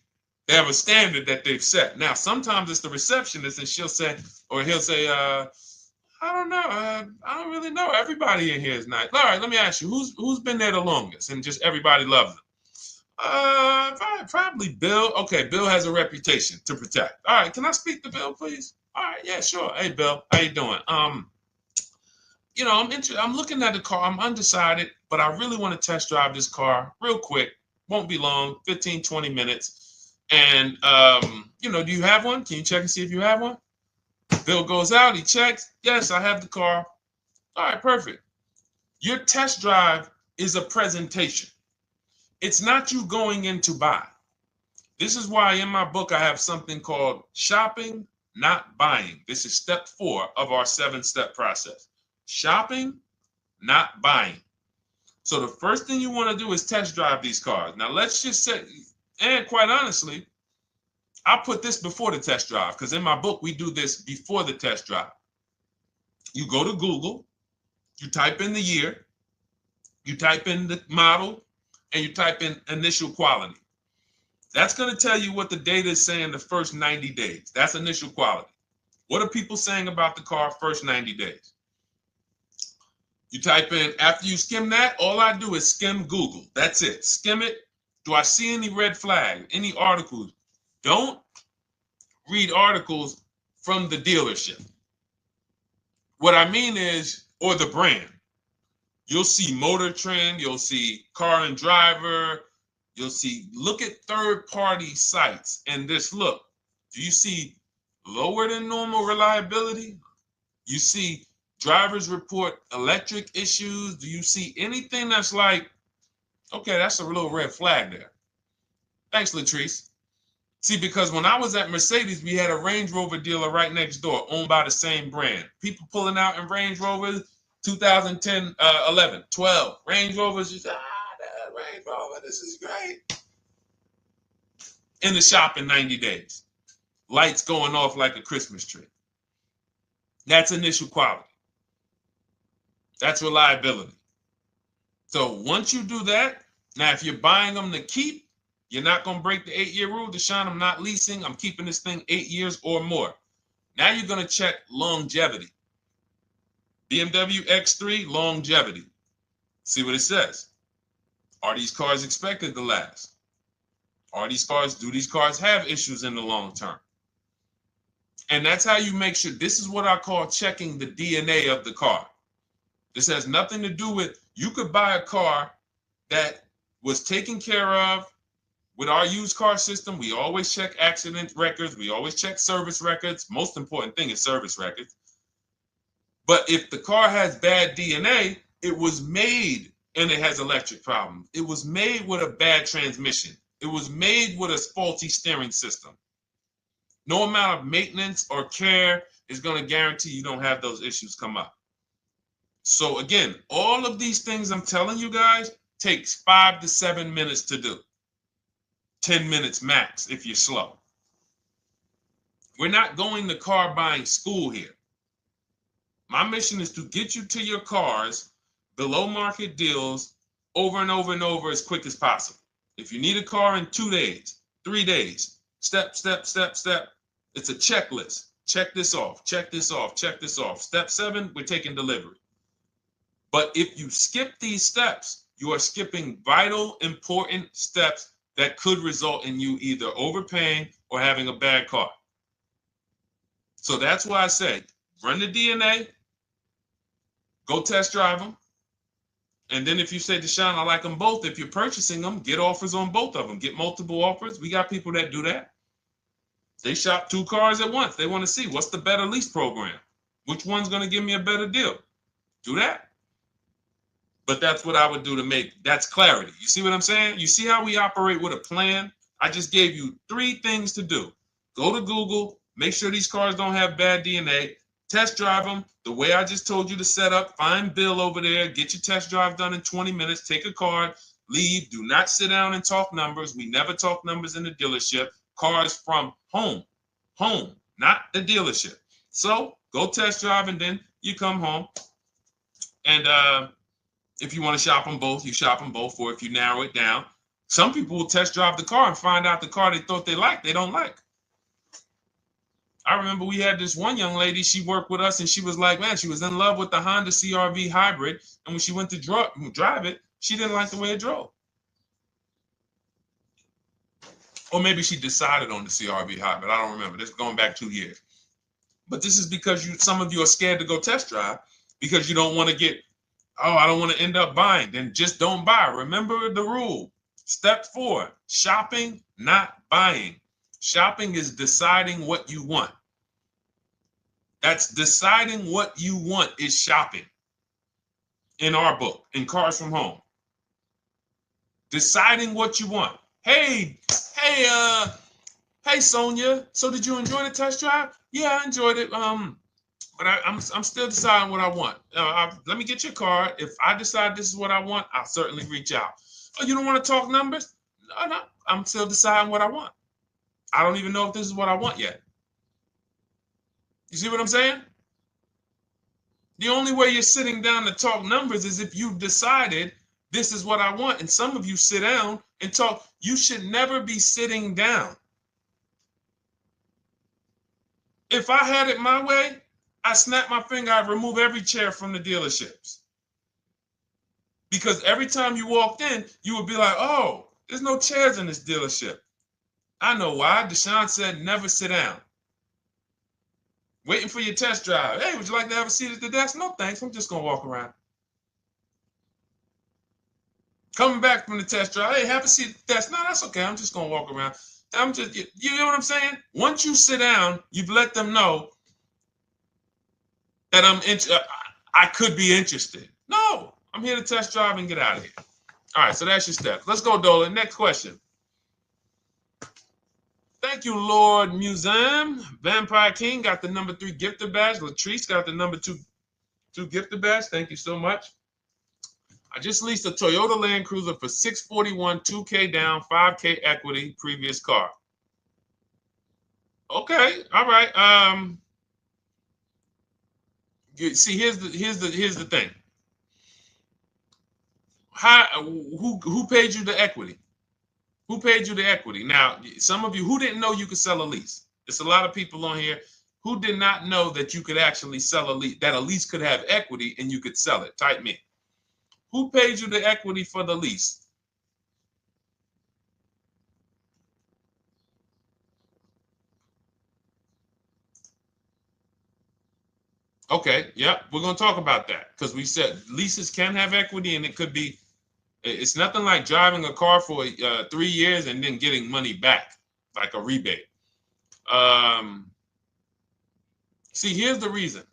A: they have a standard that they've set. Now, sometimes it's the receptionist and he'll say, I don't know. I don't really know. Everybody in here is nice. All right, let me ask you, who's been there the longest? And just everybody loves them. Probably Bill. Okay, Bill has a reputation to protect. All right, can I speak to Bill, please? All right, yeah, sure. Hey, Bill, how you doing? I'm looking at the car. I'm undecided, but I really want to test drive this car real quick. Won't be long, 15, 20 minutes. And, do you have one? Can you check and see if you have one? Bill goes out, he checks. Yes, I have the car. All right, perfect. Your test drive is a presentation. It's not you going in to buy. This is why in my book I have something called shopping, not buying. This is step 4 of our 7-step process. Shopping, not buying. So the first thing you want to do is test drive these cars. Now let's just say, and quite honestly, I put this before the test drive because in my book we do this before the test drive. You go to Google, you type in the year, you type in the model, and you type in initial quality. That's going to tell you what the data is saying the first 90 days. That's initial quality. What are people saying about the car first 90 days? You type in, after you skim that, all I do is skim Google. That's it. Skim it. Do I see any red flags, any articles? Don't read articles from the dealership. What I mean is, or the brand. You'll see Motor Trend, you'll see Car and Driver, look at third-party sites and just look. Do you see lower than normal reliability? You see drivers report electric issues? Do you see anything that's like, okay, that's a little red flag there? Thanks, Latrice. See, because when I was at Mercedes, we had a Range Rover dealer right next door owned by the same brand. People pulling out in Range Rovers, 2010, 11, 12. Range Rovers, that Range Rover, this is great. In the shop in 90 days. Lights going off like a Christmas tree. That's initial quality. That's reliability. So once you do that, now if you're buying them to keep, you're not going to break the 8-year rule. Deshone, I'm not leasing. I'm keeping this thing 8 years or more. Now you're going to check longevity. BMW X3, longevity. See what it says. Are these cars expected to last? Do these cars have issues in the long term? And that's how you make sure. This is what I call checking the DNA of the car. This has nothing to do with, you could buy a car that was taken care of. With our used car system, we always check accident records. We always check service records. Most important thing is service records. But if the car has bad DNA, it was made and it has electric problems. It was made with a bad transmission. It was made with a faulty steering system. No amount of maintenance or care is going to guarantee you don't have those issues come up. So again, all of these things I'm telling you guys takes 5 to 7 minutes to do. 10 minutes max if you're slow. We're not going to car buying school here. My mission is to get you to your cars below market deals over and over and over as quick as possible. If you need a car in 2 days, 3 days, step, step, step, step. It's a checklist. Check this off, check this off, check this off. Step 7, we're taking delivery. But if you skip these steps, you are skipping vital, important steps that could result in you either overpaying or having a bad car. So that's why I say, run the DNA, go test drive them. And then if you say, Deshone, I like them both, if you're purchasing them, get offers on both of them. Get multiple offers. We got people that do that. They shop 2 cars at once. They want to see what's the better lease program. Which one's going to give me a better deal? Do that. But that's what I would do to make, that's clarity. You see what I'm saying? You see how we operate with a plan? I just gave you 3 things to do. Go to Google, make sure these cars don't have bad DNA, test drive them the way I just told you to set up, find Bill over there, get your test drive done in 20 minutes, take a card, leave, do not sit down and talk numbers. We never talk numbers in the dealership. Cars from home, not the dealership. So go test drive and then you come home. And if you want to shop them both, you shop them both. Or if you narrow it down, some people will test drive the car and find out the car they thought they liked, they don't like. I remember we had this one young lady, she worked with us and she was like, man, she was in love with the Honda CR-V hybrid. And when she went to drive it, she didn't like the way it drove. Or maybe she decided on the CR-V hybrid. I don't remember. This is going back 2 years. But this is because some of you are scared to go test drive because you don't want to get, oh, I don't want to end up buying. Then just don't buy. Remember the rule. Step 4, shopping, not buying. Shopping is deciding what you want. That's deciding what you want is shopping. In our book, in Cars from Home. Deciding what you want. Hey, Sonia. So did you enjoy the test drive? Yeah, I enjoyed it. But I'm still deciding what I want. Let me get your card. If I decide this is what I want, I'll certainly reach out. Oh, you don't want to talk numbers? No. I'm still deciding what I want. I don't even know if this is what I want yet. You see what I'm saying? The only way you're sitting down to talk numbers is if you've decided this is what I want. And some of you sit down and talk. You should never be sitting down. If I had it my way, I snap my finger, I'd remove every chair from the dealerships. Because every time you walked in, you would be like, oh, there's no chairs in this dealership. I know why. Deshone said never sit down. Waiting for your test drive. Hey, would you like to have a seat at the desk? No, thanks. I'm just going to walk around. Coming back from the test drive. Hey, have a seat at the desk. No, that's okay. I'm just going to walk around. You know what I'm saying? Once you sit down, you've let them know that I could be interested. No, I'm here to test drive and get out of here. All right, so that's your steps. Let's go, Dolan. Next question. Thank you, Lord Museum. Vampire King got the number 3 gifter badge. Latrice got the number 2 gifter badge. Thank you so much. I just leased a Toyota Land Cruiser for $641, $2K down, $5K equity, previous car. Okay, all right. See, here's the thing. Who paid you the equity? Who paid you the equity? Now, some of you who didn't know you could sell a lease. There's a lot of people on here who did not know that you could actually sell a lease, that a lease could have equity and you could sell it. Type me. Who paid you the equity for the lease? Okay, yep, we're going to talk about that because we said leases can have equity and it could be, it's nothing like driving a car for 3 years and then getting money back, like a rebate. See, here's the reason.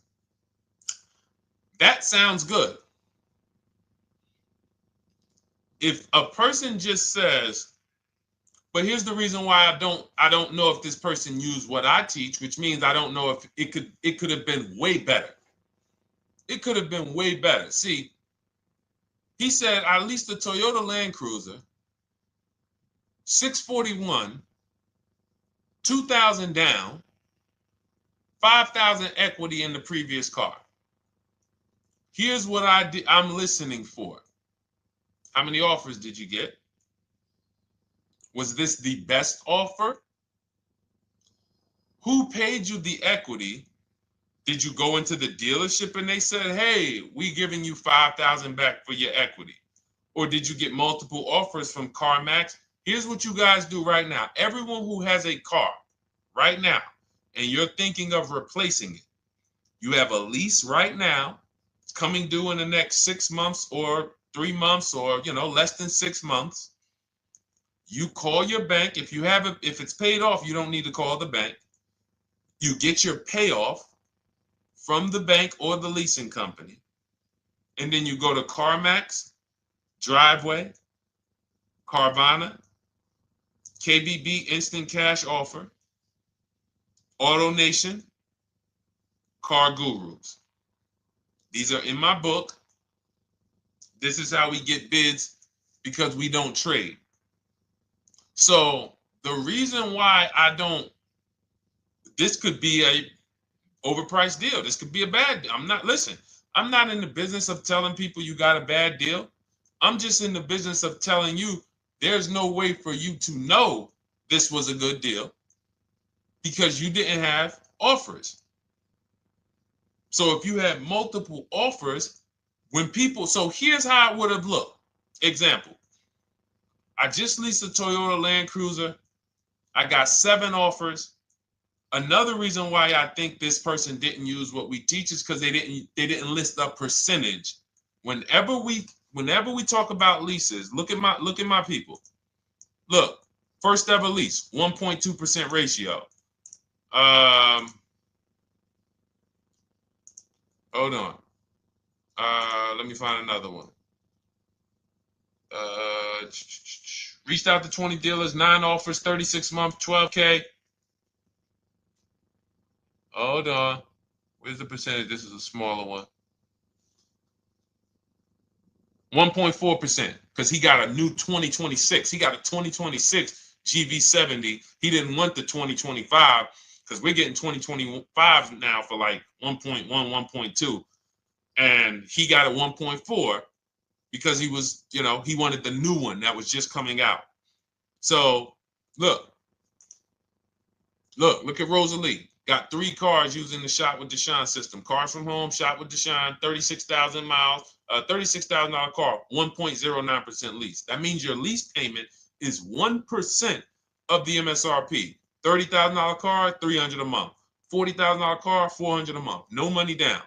A: That sounds good. If a person just says, But here's the reason why I don't know if this person used what I teach, which means I don't know if it could have been way better. It could have been way better. See, he said I leased a Toyota Land Cruiser, 641, 2,000 down, 5,000 equity in the previous car. Here's what I'm listening for. How many offers did you get? Was this the best offer? Who paid you the equity? Did you go into the dealership and they said, hey, we giving you 5,000 back for your equity? Or did you get multiple offers from CarMax? Here's what you guys do right now. Everyone who has a car right now, and you're thinking of replacing it, you have a lease right now. It's coming due in the next 6 months or 3 months or, less than 6 months. You call your bank. If it's paid off, you don't need to call the bank. You get your payoff from the bank or the leasing company. And then you go to CarMax, Driveway, Carvana, KBB Instant Cash Offer, AutoNation, Car Gurus. These are in my book. This is how we get bids because we don't trade. So the reason why this could be a overpriced deal. This could be a bad deal. I'm not in the business of telling people you got a bad deal. I'm just in the business of telling you there's no way for you to know this was a good deal because you didn't have offers. So if you had multiple offers, so here's how it would have looked. Example, I just leased a Toyota Land Cruiser. I got 7 offers. Another reason why I think this person didn't use what we teach is because they didn't list a percentage. Whenever we talk about leases, look at my people. Look, first ever lease, 1.2% ratio. Hold on. Let me find another one. Reached out to 20 dealers, 9 offers, 36 months, 12K. Hold on. Where's the percentage? This is a smaller one. 1.4%, because he got a new 2026. He got a 2026 GV70. He didn't want the 2025 because we're getting 2025 now for like 1.1, 1.2. And he got a 1.4 because he was, he wanted the new one that was just coming out. So look at Rosalie. Got 3 cars using the Shop with Deshone system. Cars from home, Shop with Deshone, 36,000 miles, $36,000 car, 1.09% lease. That means your lease payment is 1% of the MSRP. $30,000 car, $300 a month. $40,000 car, $400 a month. No money down.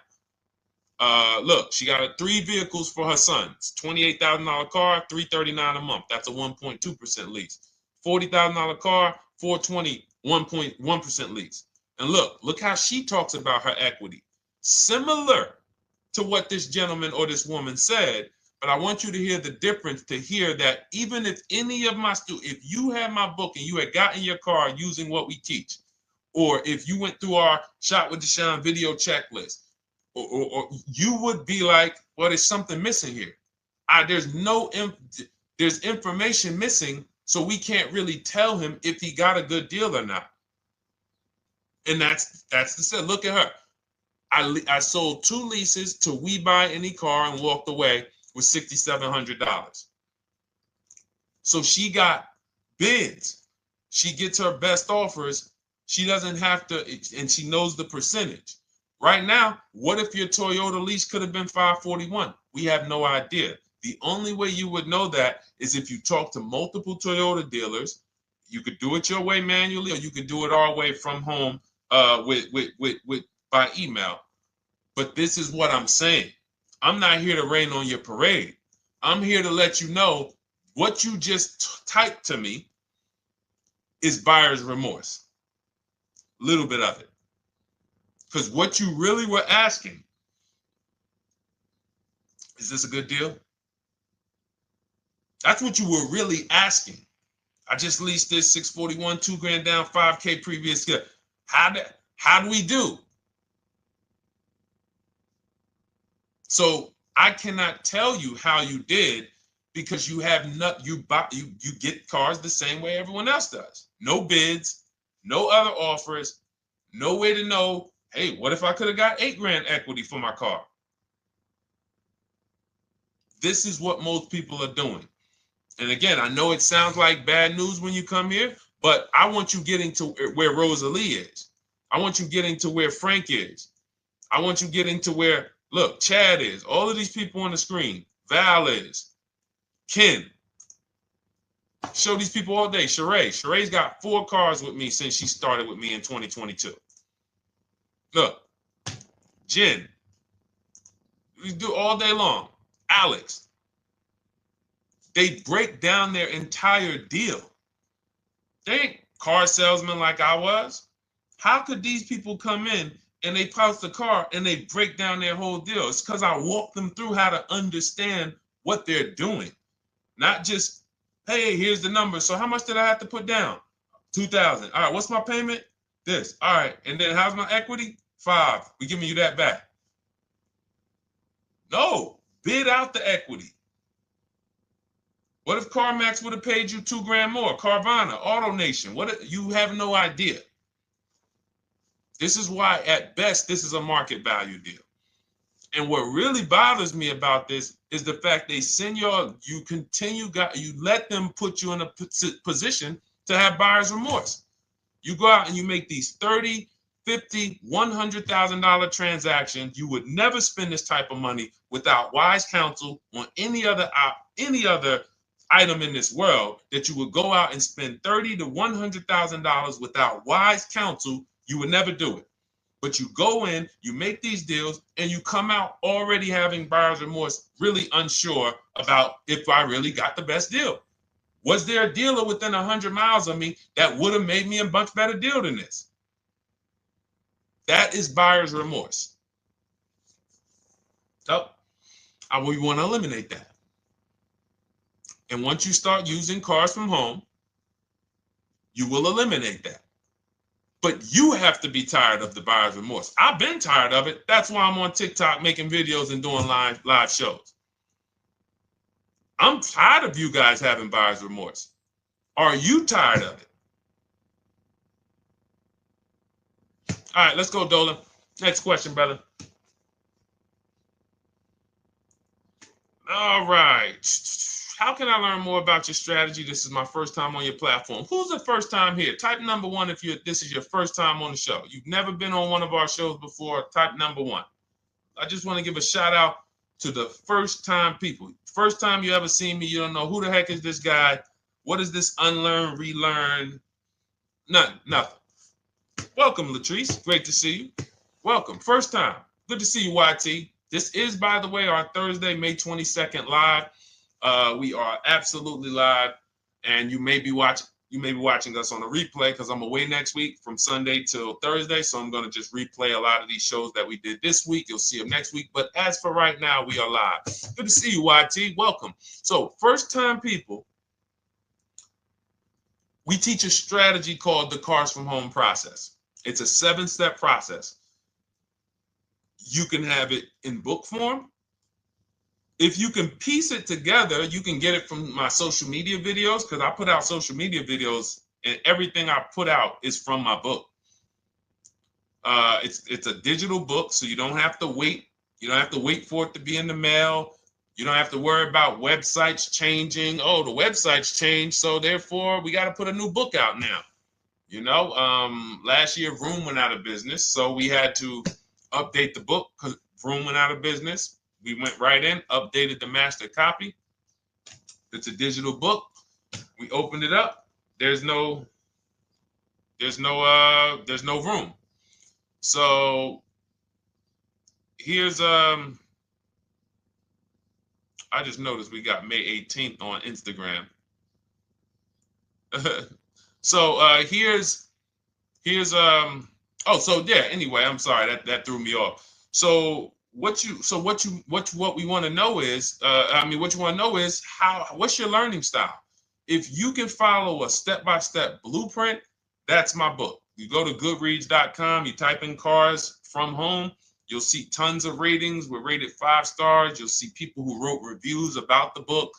A: Look, she got 3 vehicles for her sons. $28,000 car, $339 a month. That's a 1.2% lease. $40,000 car, $420, 1.1% lease. And look how she talks about her equity. Similar to what this gentleman or this woman said, but I want you to hear the difference, to hear that even if any of my students, if you had my book and you had gotten your car using what we teach, or if you went through our Shop with Deshone video checklist, or you would be like, well, there's something missing here. There's information missing, so we can't really tell him if he got a good deal or not. And that's the set. Look at her. I sold 2 leases to We Buy Any Car and walked away with $6,700. So she got bids. She gets her best offers. She doesn't have to, and she knows the percentage. Right now, what if your Toyota lease could have been 541? We have no idea. The only way you would know that is if you talk to multiple Toyota dealers. You could do it your way manually, or you could do it our way from home by email. But this is what I'm saying. I'm not here to rain on your parade. I'm here to let you know what you just typed to me is buyer's remorse. A little bit of it. Because what you really were asking, is this a good deal? That's what you were really asking. I just leased this 641, 2 grand down, 5K previous. How do we do? So I cannot tell you how you did because you have not you get cars the same way everyone else does. No bids, no other offers, no way to know, hey, what if I could have got 8 grand equity for my car? This is what most people are doing. And again, I know it sounds like bad news when you come here, but I want you getting to where Rosalie is. I want you getting to where Frank is. I want you getting to where, look, Chad is. All of these people on the screen. Val is. Ken. Show these people all day. Sheree. Sheree's got 4 cars with me since she started with me in 2022. Look. Jen. We do all day long. Alex. They break down their entire deal. They ain't car salesmen like I was. How could these people come in and they post the car and they break down their whole deal? It's because I walk them through how to understand what they're doing. Not just, hey, here's the number. So how much did I have to put down? 2,000. All right, what's my payment? This. All right, and then how's my equity? 5. We giving you that back. No, bid out the equity. What if CarMax would have paid you 2 grand more? Carvana, AutoNation, what? You have no idea. This is why, at best, this is a market value deal. And what really bothers me about this is the fact they send you let them put you in a position to have buyer's remorse. You go out and you make these $30,000, $50,000, $100,000 transactions. You would never spend this type of money without wise counsel on any other item in this world, that you would go out and spend $30,000 to $100,000 without wise counsel. You would never do it. But you go in, you make these deals, and you come out already having buyer's remorse, really unsure about if I really got the best deal. Was there a dealer within 100 miles of me that would have made me a much better deal than this? That is buyer's remorse. So we want to eliminate that. And once you start using cars from home, you will eliminate that. But you have to be tired of the buyer's remorse. I've been tired of it. That's why I'm on TikTok making videos and doing live shows. I'm tired of you guys having buyer's remorse. Are you tired of it? All right, let's go, Dolan. Next question, brother. All right. How can I learn more about your strategy? This is my first time on your platform. Who's the first time here? Type number 1 if this is your first time on the show. You've never been on one of our shows before. Type number 1. I just want to give a shout out to the first time people. First time you ever seen me, you don't know who the heck is this guy. What is this unlearn, relearn? Nothing. Welcome, Latrice. Great to see you. Welcome. First time. Good to see you, YT. This is, by the way, our Thursday, May 22nd live. We are absolutely live, and you may be watching us on a replay because I'm away next week from Sunday till Thursday, so I'm going to just replay a lot of these shows that we did this week. You'll see them next week, but as for right now, we are live. Good to see you, YT. Welcome. So, first-time people, we teach a strategy called the Cars from Home process. It's a 7-step process. You can have it in book form. If you can piece it together, you can get it from my social media videos, because I put out social media videos and everything I put out is from my book. It's a digital book, so you don't have to wait. You don't have to wait for it to be in the mail. You don't have to worry about websites changing. Oh, the website's changed, so therefore we got to put a new book out now. You know, last year Vroom went out of business, so we had to update the book because Vroom went out of business. We went right in, updated the master copy. It's a digital book. We opened it up. There's no room. So here's I just noticed we got May 18th on Instagram. So here's anyway, I'm sorry, that threw me off. So what we want to know is, what's your learning style? If you can follow a step-by-step blueprint, that's my book. You go to goodreads.com, you type in cars from home, you'll see tons of ratings. We're rated 5 stars. You'll see people who wrote reviews about the book,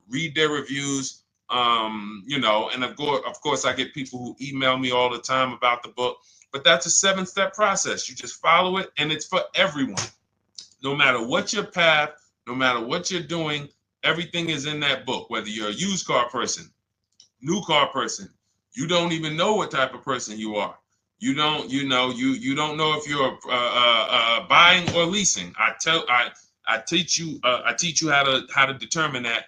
A: read their reviews. And of course, I get people who email me all the time about the book. But that's a 7-step process. You just follow it, and it's for everyone. No matter what your path, no matter what you're doing, everything is in that book. Whether you're a used car person, new car person, you don't even know what type of person you are. You don't know if you're buying or leasing. I teach you how to determine that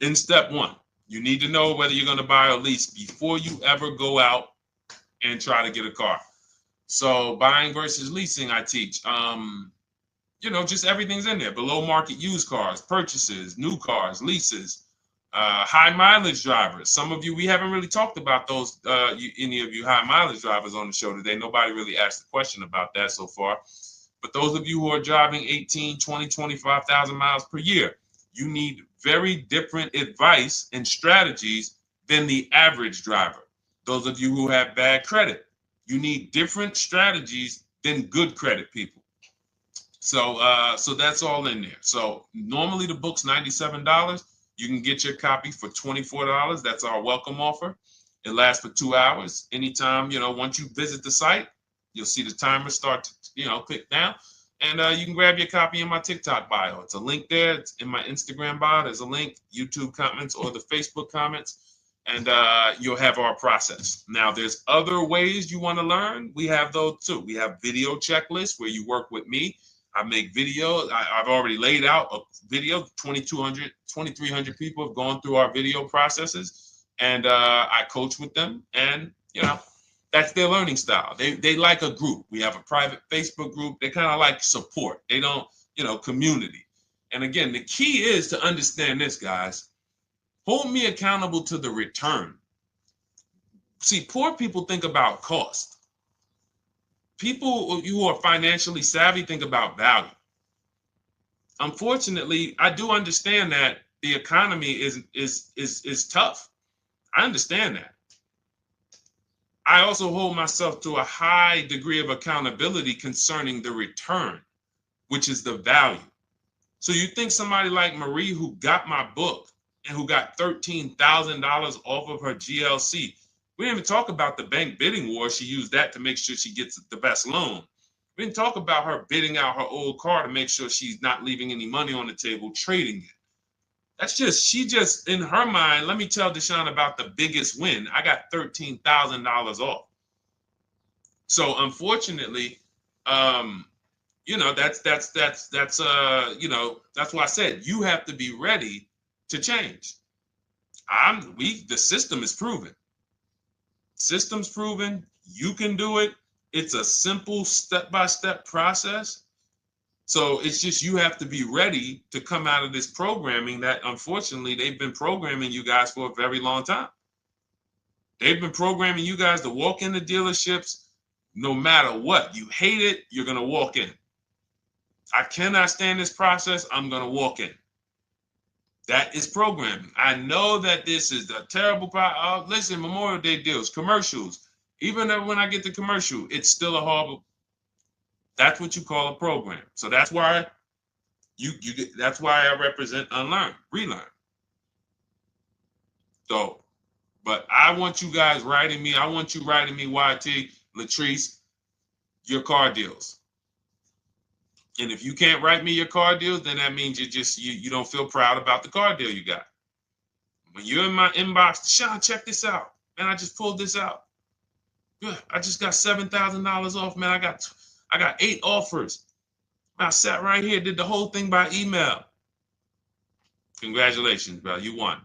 A: in step 1. You need to know whether you're going to buy or lease before you ever go out and try to get a car. So buying versus leasing, I teach. Just everything's in there. Below market used cars, purchases, new cars, leases, high mileage drivers. Some of you, we haven't really talked about those, any of you high mileage drivers on the show today. Nobody really asked a question about that so far. But those of you who are driving 18, 20, 25,000 miles per year, you need very different advice and strategies than the average driver. Those of you who have bad credit, you need different strategies than good credit people. So that's all in there. So normally the book's $97. You can get your copy for $24. That's our welcome offer. It lasts for 2 hours. Anytime, once you visit the site, you'll see the timer start to, click down. And you can grab your copy in my TikTok bio. It's a link there. It's in my Instagram bio. There's a link, YouTube comments or the Facebook comments. And you'll have our process. Now, there's other ways you want to learn. We have those too. We have video checklists where you work with me. I make videos. I've already laid out a video. 2,300 people have gone through our video processes, and I coach with them. And that's their learning style. They like a group. We have a private Facebook group. They kind of like support. They don't, community. And again, the key is to understand this, guys. Hold me accountable to the return. See, poor people think about cost. People who are financially savvy think about value. Unfortunately, I do understand that the economy is tough. I understand that. I also hold myself to a high degree of accountability concerning the return, which is the value. So you think somebody like Marie, who got my book and who got $13,000 off of her GLC, we didn't even talk about the bank bidding war. She used that to make sure she gets the best loan. We didn't talk about her bidding out her old car to make sure she's not leaving any money on the table, trading it. She just, in her mind, let me tell Deshone about the biggest win. I got $13,000 off. So unfortunately, that's why I said you have to be ready to change. The system is proven. System's proven. You can do it. It's a simple step-by-step process. So it's just you have to be ready to come out of this programming that, unfortunately, they've been programming you guys for a very long time. They've been programming you guys to walk into dealerships no matter what. You hate it, you're going to walk in. I cannot stand this process, I'm going to walk in. That is programming. I know that this is a terrible problem. Listen, Memorial Day deals, commercials. Even when I get the commercial, it's still a horrible. That's what you call a program. So that's why that's why I represent unlearn, relearn. So, but I want you guys writing me. I want you writing me, YT, Latrice, your car deals. And if you can't write me your car deals, then that means you don't feel proud about the car deal you got. When you're in my inbox, Deshone, check this out. Man, I just pulled this out. Yeah, I just got $7,000 off, man. I got 8 offers. I sat right here, did the whole thing by email. Congratulations, bro. You won.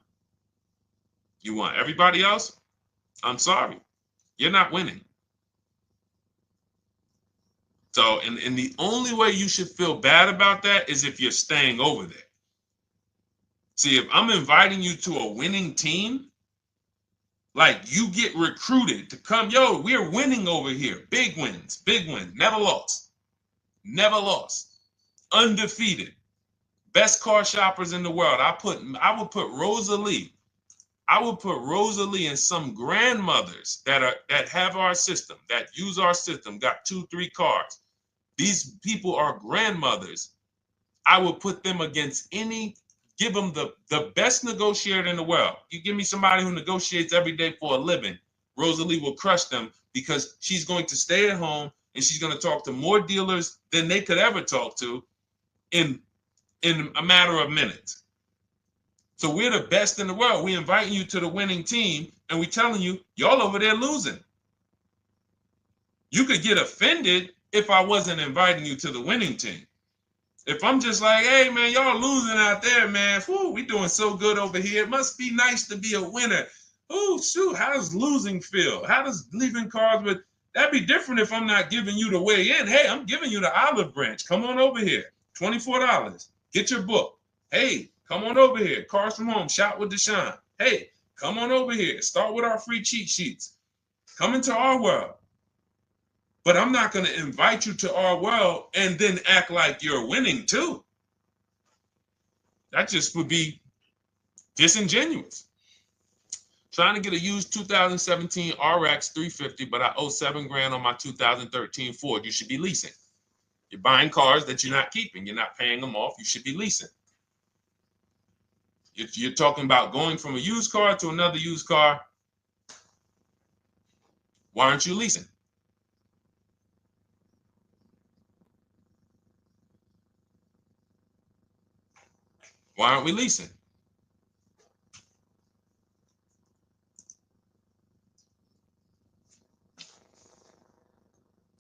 A: You won. Everybody else, I'm sorry. You're not winning. So, and the only way you should feel bad about that is if you're staying over there. See, if I'm inviting you to a winning team, like you get recruited to come, yo, we're winning over here. Big wins, never lost. Never lost. Undefeated. Best car shoppers in the world. I would put Rosalie I will put Rosalie and some grandmothers that have our system, that use our system, got 2-3 cars. These people are grandmothers. I will put them against give them the best negotiator in the world. You give me somebody who negotiates every day for a living, Rosalie will crush them because she's going to stay at home and she's going to talk to more dealers than they could ever talk to in a matter of minutes. So we're the best in the world. We inviting you to the winning team and we telling you, y'all over there losing. You could get offended if I wasn't inviting you to the winning team. If I'm just like, hey, man, y'all losing out there, man. Whew, we doing so good over here. It must be nice to be a winner. Oh, shoot, how does losing feel? How does leaving cars with... That'd be different if I'm not giving you the way in. Hey, I'm giving you the olive branch. Come on over here. $24. Get your book. Hey, come on over here. Cars from Home. Shop with Deshone. Hey, come on over here. Start with our free cheat sheets. Come into our world. But I'm not going to invite you to our world and then act like you're winning too. That just would be disingenuous. Trying to get a used 2017 RX 350, but I owe $7,000 on my 2013 Ford. You should be leasing. You're buying cars that you're not keeping. You're not paying them off. You should be leasing. If you're talking about going from a used car to another used car, why aren't you leasing? Why aren't we leasing?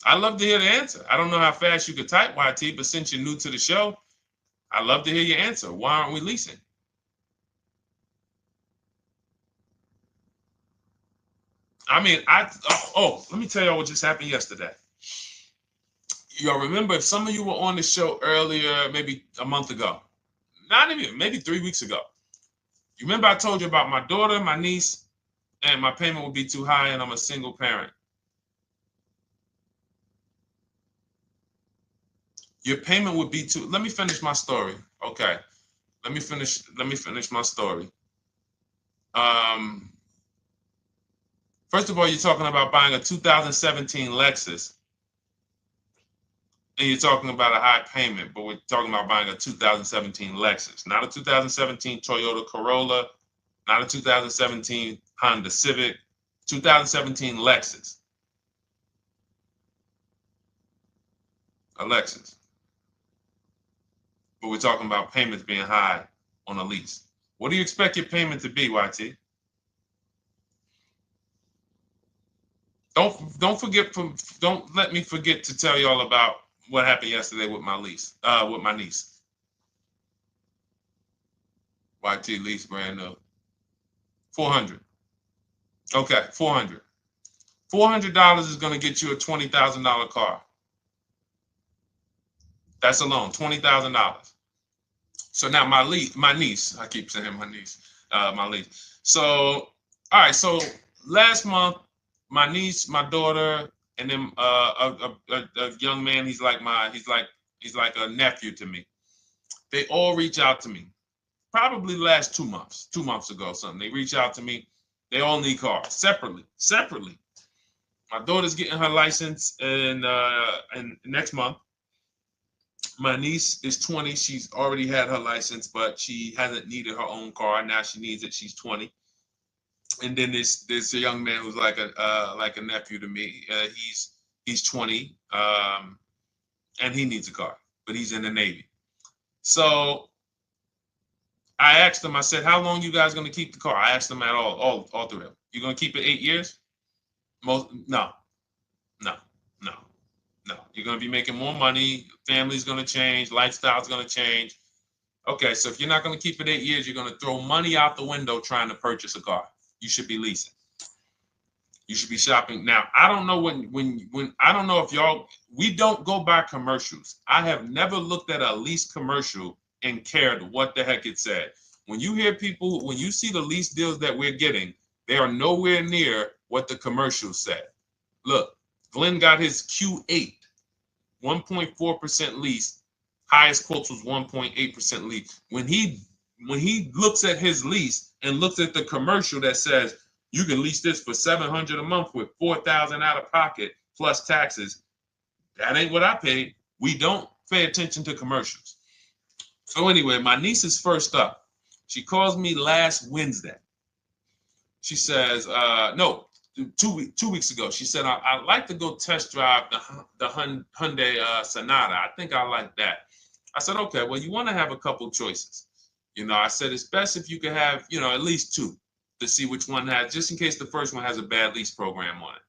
A: I'd love to hear the answer. I don't know how fast you could type, YT, but since you're new to the show, I'd love to hear your answer. Why aren't we leasing? I mean, let me tell y'all what just happened yesterday. Y'all remember, if some of you were on the show earlier, maybe a month ago, not even, maybe 3 weeks ago. You remember I told you about my daughter, my niece, and my payment would be too high and I'm a single parent. Your payment would be too, let me finish my story. Okay. Let me finish my story. First of all, you're talking about buying a 2017 Lexus. And you're talking about a high payment, but we're talking about buying a 2017 Lexus, not a 2017 Toyota Corolla, not a 2017 Honda Civic, 2017 Lexus. A Lexus. But we're talking about payments being high on a lease. What do you expect your payment to be, YT? Don't let me forget to tell y'all about what happened yesterday with my niece. YT lease brand new. $400. Okay, $400. $400 is going to get you a $20,000 car. That's alone, $20,000. So now my niece, I keep saying my niece, my niece. So, all right, so last month, my niece, my daughter, and then a young man, he's like a nephew to me. They all reach out to me. Probably the last 2 months ago, something. They reach out to me. They all need cars separately. My daughter's getting her license in next month. My niece is 20. She's already had her license, but she hasn't needed her own car. Now she needs it. She's 20. And then there's a young man who's like a nephew to me. He's 20, and he needs a car, but he's in the Navy. So I asked them. I said, "How long you guys gonna keep the car?" I asked them at all three of them. You gonna keep it 8 years? No. You're gonna be making more money. Family's gonna change. Lifestyle's gonna change. Okay, so if you're not gonna keep it 8 years, you're gonna throw money out the window trying to purchase a car. You should be leasing. You should be shopping. Now, I don't know when I don't know if y'all, we don't go by commercials. I have never looked at a lease commercial and cared what the heck it said. When you hear people, when you see the lease deals that we're getting, they are nowhere near what the commercial said. Look, Glenn got his Q8, 1.4% lease. Highest quotes was 1.8% lease. When he looks at his lease, and looks at the commercial that says you can lease this for $700 a month with $4,000 out of pocket plus taxes, that ain't what I paid. We don't pay attention to commercials. So anyway, my niece is first up. She calls me last Wednesday. She says, no, 2 weeks ago. She said, I'd like to go test drive the Hyundai Sonata. I think I like that. I said, okay, well, you want to have a couple choices. I said, it's best if you could have, at least two to see which one has, just in case the first one has a bad lease program on it.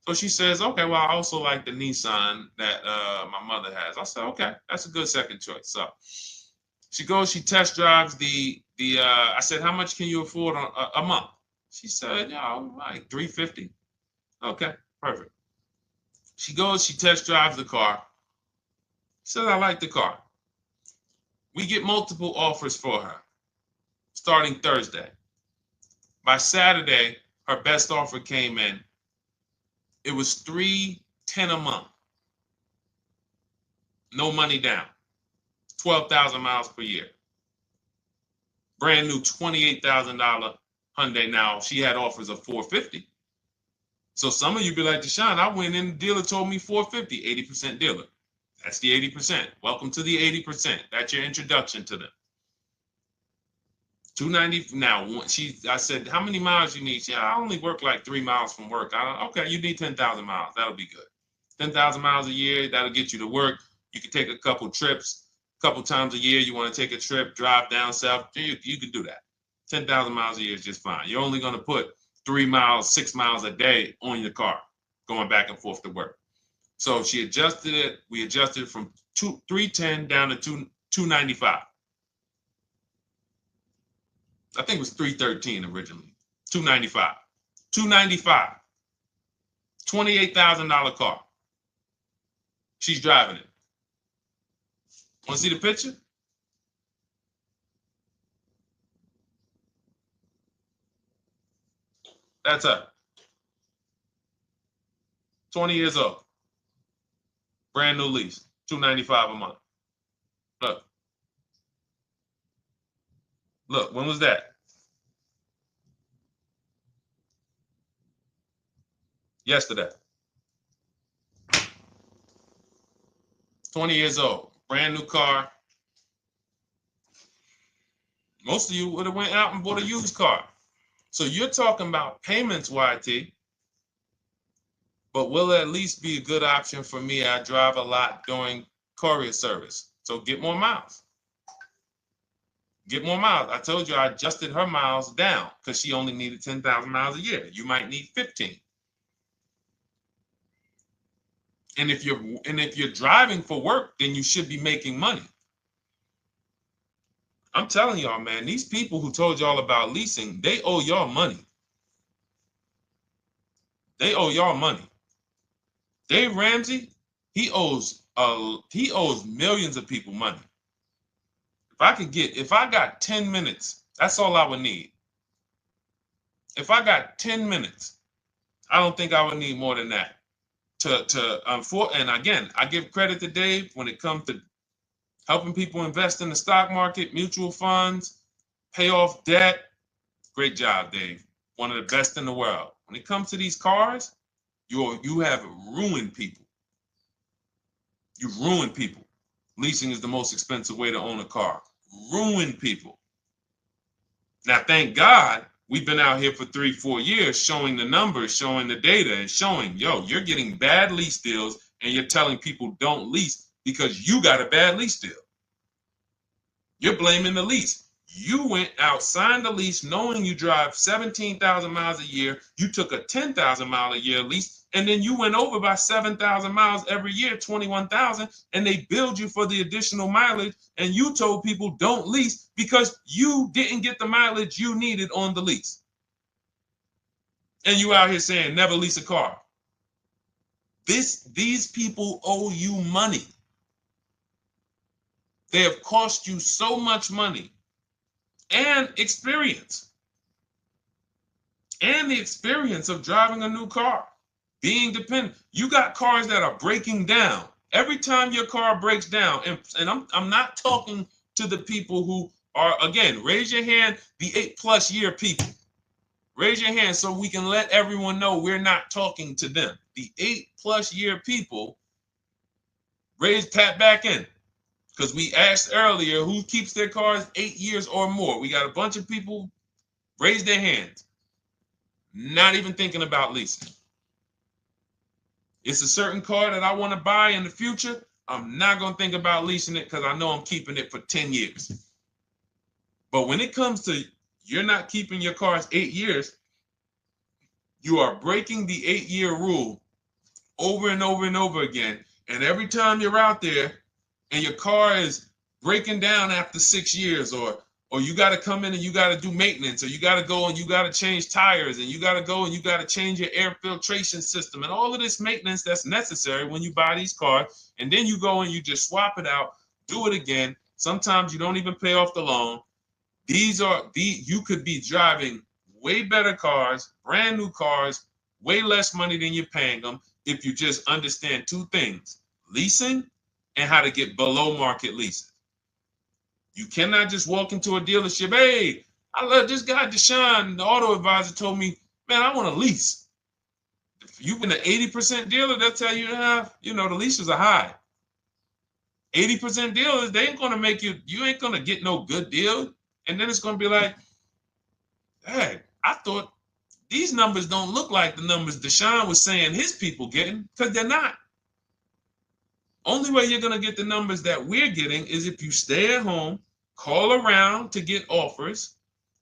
A: So she says, okay, well, I also like the Nissan that my mother has. I said, okay, that's a good second choice. So she goes, she test drives I said, how much can you afford a month? She said, like $350. Okay, perfect. She goes, she test drives the car. She says, I like the car. We get multiple offers for her starting Thursday. By Saturday, her best offer came in. It was $310 a month. No money down. 12,000 miles per year. Brand new $28,000 Hyundai. Now, she had offers of $450. So some of you be like, Deshone, I went in, the dealer told me $450, 80% dealer. That's the 80%. Welcome to the 80%. That's your introduction to them. $290. Now, I said, how many miles you need? She said, I only work like 3 miles from work. Okay, you need 10,000 miles. That'll be good. 10,000 miles a year, that'll get you to work. You can take a couple trips, a couple times a year. You want to take a trip, drive down south. You can do that. 10,000 miles a year is just fine. You're only going to put 3 miles, 6 miles a day on your car, going back and forth to work. So she adjusted it. We adjusted it from $310 down to $295. I think it was $313 originally. $295. $295. $28,000 car. She's driving it. Want to see the picture? That's her. 20 years old. Brand new lease. $295 a month. Look. Look, when was that? Yesterday. 20 years old. Brand new car. Most of you would have went out and bought a used car. So you're talking about payments, YT. But will it at least be a good option for me? I drive a lot during courier service. So get more miles. Get more miles. I told you I adjusted her miles down because she only needed 10,000 miles a year. You might need 15. And if you're driving for work, then you should be making money. I'm telling y'all, man, these people who told y'all about leasing, they owe y'all money. They owe y'all money. Dave Ramsey, he owes millions of people money. If I got 10 minutes, that's all I would need. If I got 10 minutes, I don't think I would need more than that. And again, I give credit to Dave when it comes to helping people invest in the stock market, mutual funds, pay off debt. Great job, Dave. One of the best in the world. When it comes to these cars, you have ruined people. You've ruined people. Leasing is the most expensive way to own a car. Ruined people. Now, thank God, we've been out here for 3-4 years showing the numbers, showing the data, and showing, you're getting bad lease deals, and you're telling people don't lease because you got a bad lease deal. You're blaming the lease. You went out, signed the lease, knowing you drive 17,000 miles a year. You took a 10,000 mile a year lease, and then you went over by 7,000 miles every year, 21,000, and they billed you for the additional mileage, and you told people don't lease because you didn't get the mileage you needed on the lease. And you out here saying never lease a car. These people owe you money. They have cost you so much money and experience. And the experience of driving a new car, being dependent. You got cars that are breaking down. Every time your car breaks down, and I'm not talking to the people who Or again, raise your hand, the 8+ year people. Raise your hand so we can let everyone know we're not talking to them. The 8+ year people, tap back in. Because we asked earlier who keeps their cars 8 years or more. We got a bunch of people raise their hands, not even thinking about leasing. It's a certain car that I want to buy in the future. I'm not going to think about leasing it because I know I'm keeping it for 10 years. But when it comes to you're not keeping your cars 8 years, you are breaking the 8-year rule over and over and over again. And every time you're out there and your car is breaking down after 6 years, or you got to come in and you got to do maintenance, or you got to go and you got to change tires, and you got to go and you got to change your air filtration system, and all of this maintenance that's necessary when you buy these cars, and then you go and you just swap it out, do it again. Sometimes you don't even pay off the loan. You could be driving way better cars, brand new cars, way less money than you're paying them if you just understand 2 things: leasing and how to get below market leases. You cannot just walk into a dealership. Hey, I love this guy, Deshone, the auto advisor, told me, man, I want to lease. If you've been an 80% dealer, they'll tell you, the leases are high. 80% dealers, they ain't going to make you ain't going to get no good deal. And then it's going to be like, hey, I thought these numbers don't look like the numbers Deshone was saying his people getting, because they're not. Only way you're going to get the numbers that we're getting is if you stay at home, call around to get offers,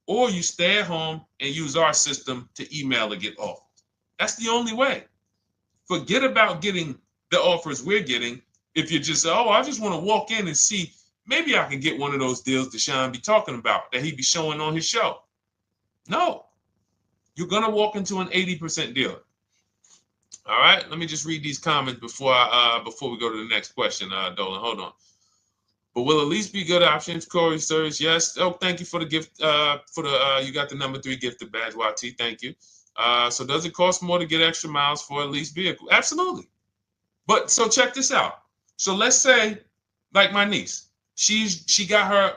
A: or you stay at home and use our system to email to get offers. That's the only way. Forget about getting the offers we're getting. If you just say, oh, I just want to walk in and see, maybe I can get one of those deals Deshone be talking about that he be showing on his show. No, you're going to walk into an 80% dealer. All right, let me just read these comments before we go to the next question, Dolan. Hold on. But will a lease be good options? Corey Sirs, yes. Oh, thank you for the gift. You got the number 3 gifted badge, YT. Thank you. So does it cost more to get extra miles for a leased vehicle? Absolutely. But so check this out. So let's say, like my niece, she got her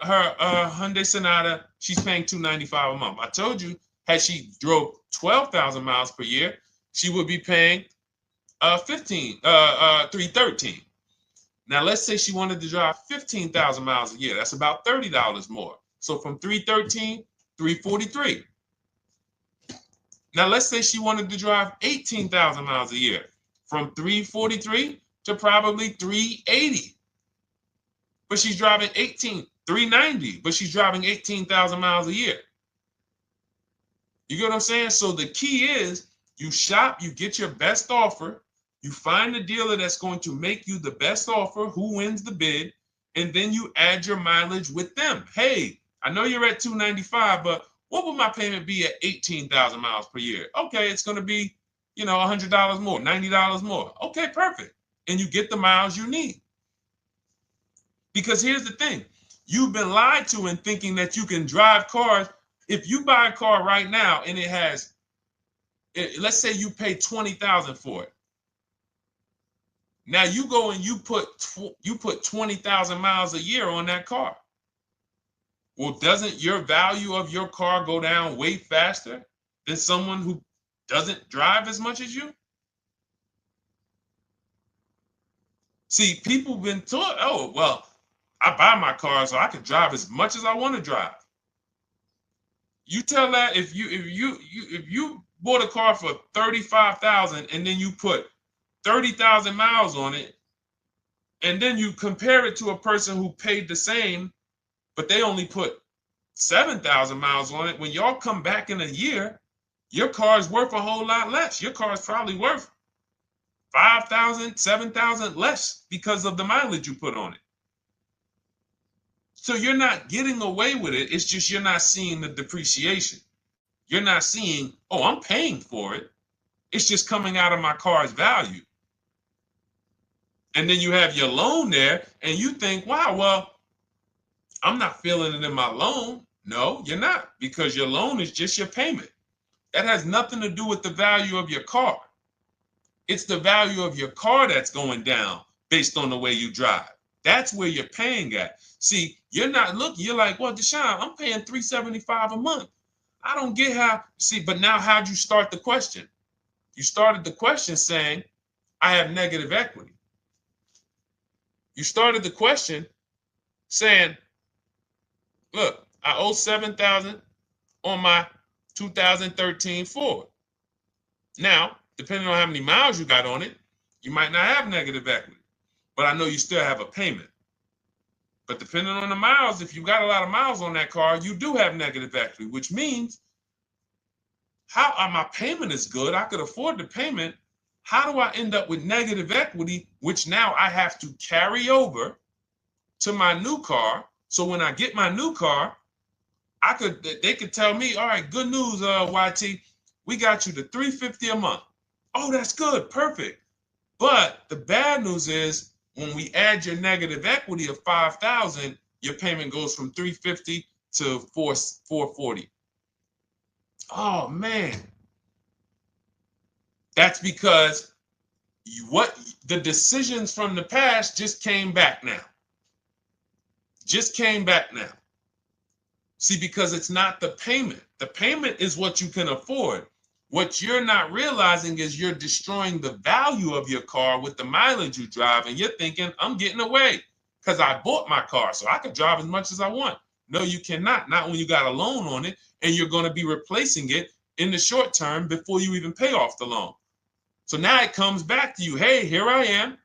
A: Hyundai Sonata. She's paying $295 a month. I told you, had she drove 12,000 miles per year, she would be paying $313. Now let's say she wanted to drive 15,000 miles a year. That's about $30 more. So from $313, $343. Now let's say she wanted to drive 18,000 miles a year, from $343 to probably $380. But she's driving $390, but she's driving 18,000 miles a year. You get what I'm saying? So the key is you shop, you get your best offer, you find the dealer that's going to make you the best offer, who wins the bid, and then you add your mileage with them. Hey, I know you're at $295, but what would my payment be at 18,000 miles per year? Okay, it's going to be, $100 more, $90 more. Okay, perfect. And you get the miles you need. Because here's the thing. You've been lied to in thinking that you can drive cars. If you buy a car right now and it has, let's say you pay $20,000 for it. Now you go and you put 20,000 miles a year on that car. Well, doesn't your value of your car go down way faster than someone who doesn't drive as much as you? See, people have been taught, oh, well, I buy my car so I can drive as much as I want to drive. You tell that if you bought a car for $35,000 and then you put 30,000 miles on it, and then you compare it to a person who paid the same, but they only put 7,000 miles on it. When y'all come back in a year, your car is worth a whole lot less. Your car is probably worth 5,000, 7,000 less because of the mileage you put on it. So you're not getting away with it. It's just you're not seeing the depreciation. You're not seeing, oh, I'm paying for it. It's just coming out of my car's value. And then you have your loan there and you think, wow, well, I'm not feeling it in my loan. No, you're not, because your loan is just your payment. That has nothing to do with the value of your car. It's the value of your car that's going down based on the way you drive. That's where you're paying at. See, You're not looking, you're like, well, Deshone, I'm paying $375 a month. I don't get how, see, but now how'd you start the question? You started the question saying, I have negative equity. You started the question saying, look, I owe $7,000 on my 2013 Ford. Now, depending on how many miles you got on it, you might not have negative equity, but I know you still have a payment. But depending on the miles, if you got a lot of miles on that car, you do have negative equity, which means my payment is good. I could afford the payment. How do I end up with negative equity, which now I have to carry over to my new car? So when I get my new car, they could tell me, all right, good news, YT, we got you to $350 a month. Oh, that's good, perfect. But the bad news is when we add your negative equity of $5,000, your payment goes from $350 to $440. Oh man, that's because the decisions from the past just came back now. Just came back now. See, because it's not the payment. The payment is what you can afford. What you're not realizing is you're destroying the value of your car with the mileage you drive, and you're thinking, I'm getting away because I bought my car, so I can drive as much as I want. No, you cannot. Not when you got a loan on it, and you're going to be replacing it in the short term before you even pay off the loan. So now it comes back to you. Hey, here I am.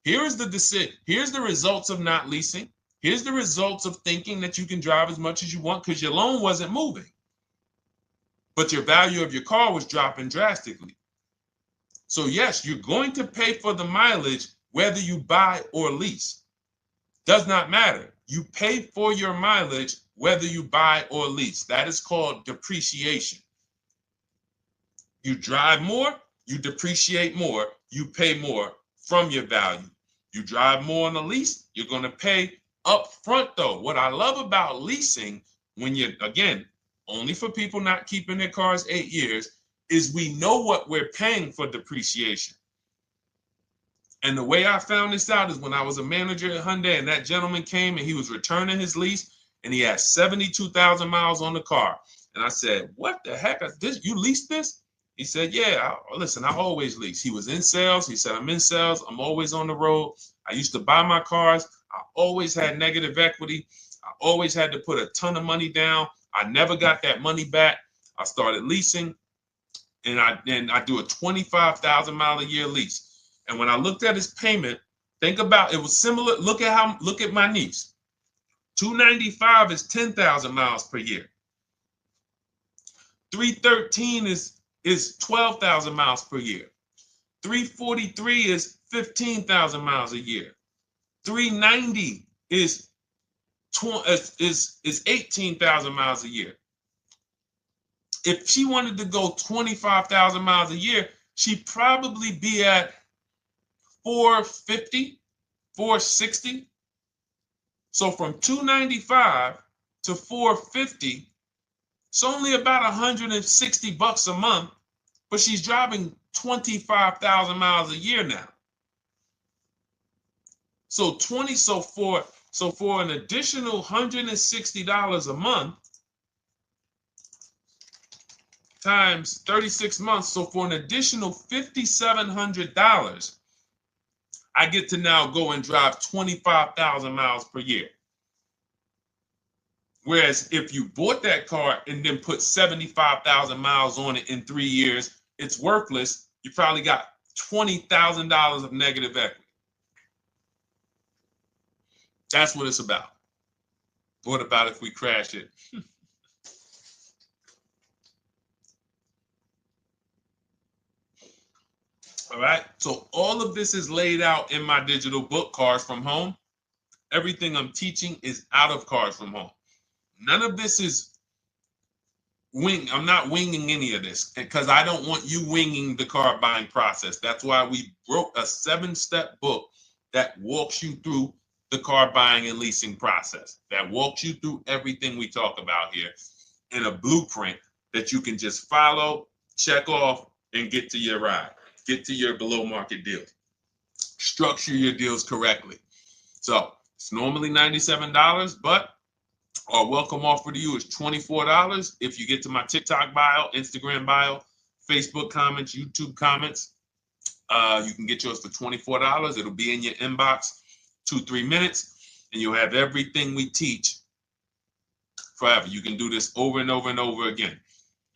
A: Here's the decision. Here's the results of not leasing. Here's the results of thinking that you can drive as much as you want because your loan wasn't moving. But your value of your car was dropping drastically. So yes, you're going to pay for the mileage whether you buy or lease. Does not matter. You pay for your mileage whether you buy or lease. That is called depreciation. You drive more, you depreciate more, you pay more from your value. You drive more on a lease, you're going to pay up front though. What I love about leasing, when you're, again, only for people not keeping their cars 8 years, is we know what we're paying for depreciation. And the way I found this out is when I was a manager at Hyundai and that gentleman came and he was returning his lease and he had 72,000 miles on the car. And I said, what the heck? You leased this? He said, yeah, listen, I always lease. He was in sales. He said, I'm in sales. I'm always on the road. I used to buy my cars. I always had negative equity. I always had to put a ton of money down. I never got that money back. I started leasing, and I do a 25,000 mile a year lease. And when I looked at his payment, think about it was similar. Look at my niece. 295 is 10,000 miles per year. 313 is 12,000 miles per year. 343 is 15,000 miles a year. 390 is 18,000 miles a year. If she wanted to go 25,000 miles a year, she'd probably be at 450, 460. So from 295 to 450, it's only about 160 bucks a month, but she's driving 25,000 miles a year now. So for an additional $160 a month times 36 months, so for an additional $5,700, I get to now go and drive 25,000 miles per year. Whereas if you bought that car and then put 75,000 miles on it in 3 years, it's worthless. You probably got $20,000 of negative equity. That's what it's about. What about if we crash it? All right. So all of this is laid out in my digital book, Cars from Home. Everything I'm teaching is out of Cars from Home. None of this is I'm not winging any of this because I don't want you winging the car buying process. That's why we wrote a 7-step book that walks you through the car buying and leasing process, that walks you through everything we talk about here in a blueprint that you can just follow, check off, and get to your ride, get to your below market deals, structure your deals correctly. So It's normally $97, but our welcome offer to you is $24 if you get to my TikTok bio, Instagram bio, Facebook comments, YouTube comments. You can get yours for $24. It'll be in your inbox 2-3 minutes, and you'll have everything we teach forever. You can do this over and over and over again.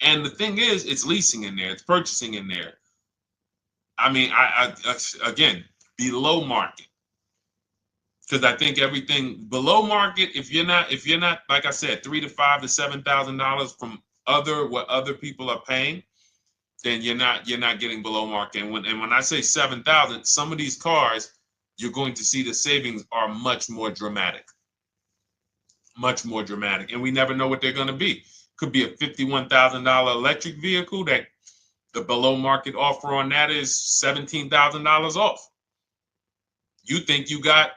A: And the thing is, it's leasing in there, it's purchasing in there. I mean, I again, below market. Because I think everything below market, if you're not, like I said, $3,000 to $5,000 to $7,000 from what other people are paying, then you're not getting below market. And when I say 7,000, some of these cars, you're going to see the savings are much more dramatic, and we never know what they're going to be. Could be a $51,000 electric vehicle that the below market offer on that is $17,000 off. You think you got,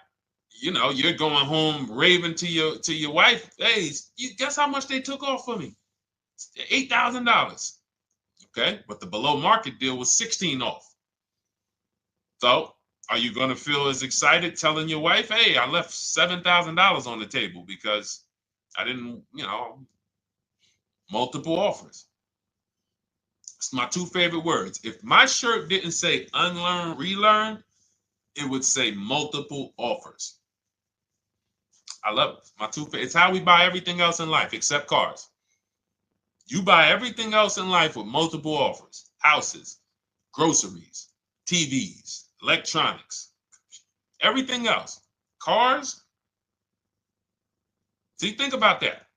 A: you're going home raving to your wife. Hey, you guess how much they took off for me? $8,000. Okay, but the below market deal was 16 off. So are you going to feel as excited telling your wife, hey, I left $7,000 on the table because I didn't, multiple offers? It's my two favorite words. If my shirt didn't say unlearn, relearn, it would say multiple offers. I love it. My two favorite. It's how we buy everything else in life except cars. You buy everything else in life with multiple offers: houses, groceries, TVs, electronics, everything else. Cars. See, think about that.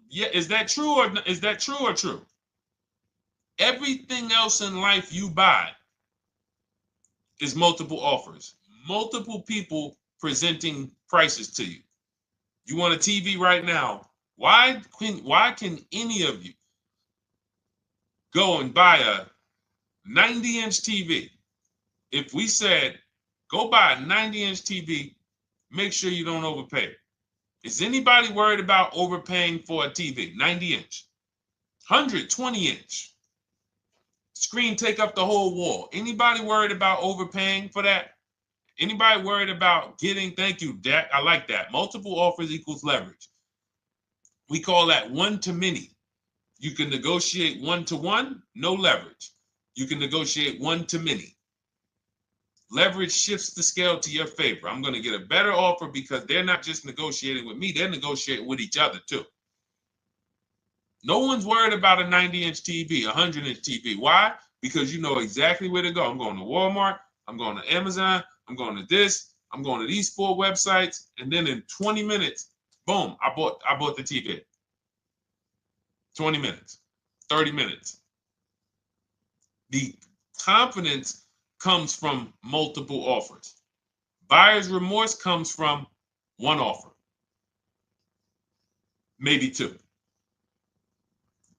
A: Yeah, is that true or true? Everything else in life you buy is multiple offers, multiple people presenting prices to you. You want a TV right now? Why can any of you go and buy a 90-inch TV? If we said, go buy a 90-inch TV, make sure you don't overpay. Is anybody worried about overpaying for a TV? 90-inch, 120-inch. Screen take up the whole wall. Anybody worried about overpaying for that? Anybody worried about getting, thank you, Dak, I like that. Multiple offers equals leverage. We call that one to many. You can negotiate 1-to-1, no leverage. You can negotiate 1 to many. Leverage shifts the scale to your favor. I'm going to get a better offer because they're not just negotiating with me, they're negotiating with each other too. No one's worried about a 90-inch TV, a 100-inch TV. Why? Because you know exactly where to go. I'm going to Walmart, I'm going to Amazon, I'm going to this, I'm going to these 4 websites, and then in 20 minutes, boom, I bought the TV. 20 minutes, 30 minutes. The confidence comes from multiple offers. Buyer's remorse comes from one offer, maybe 2.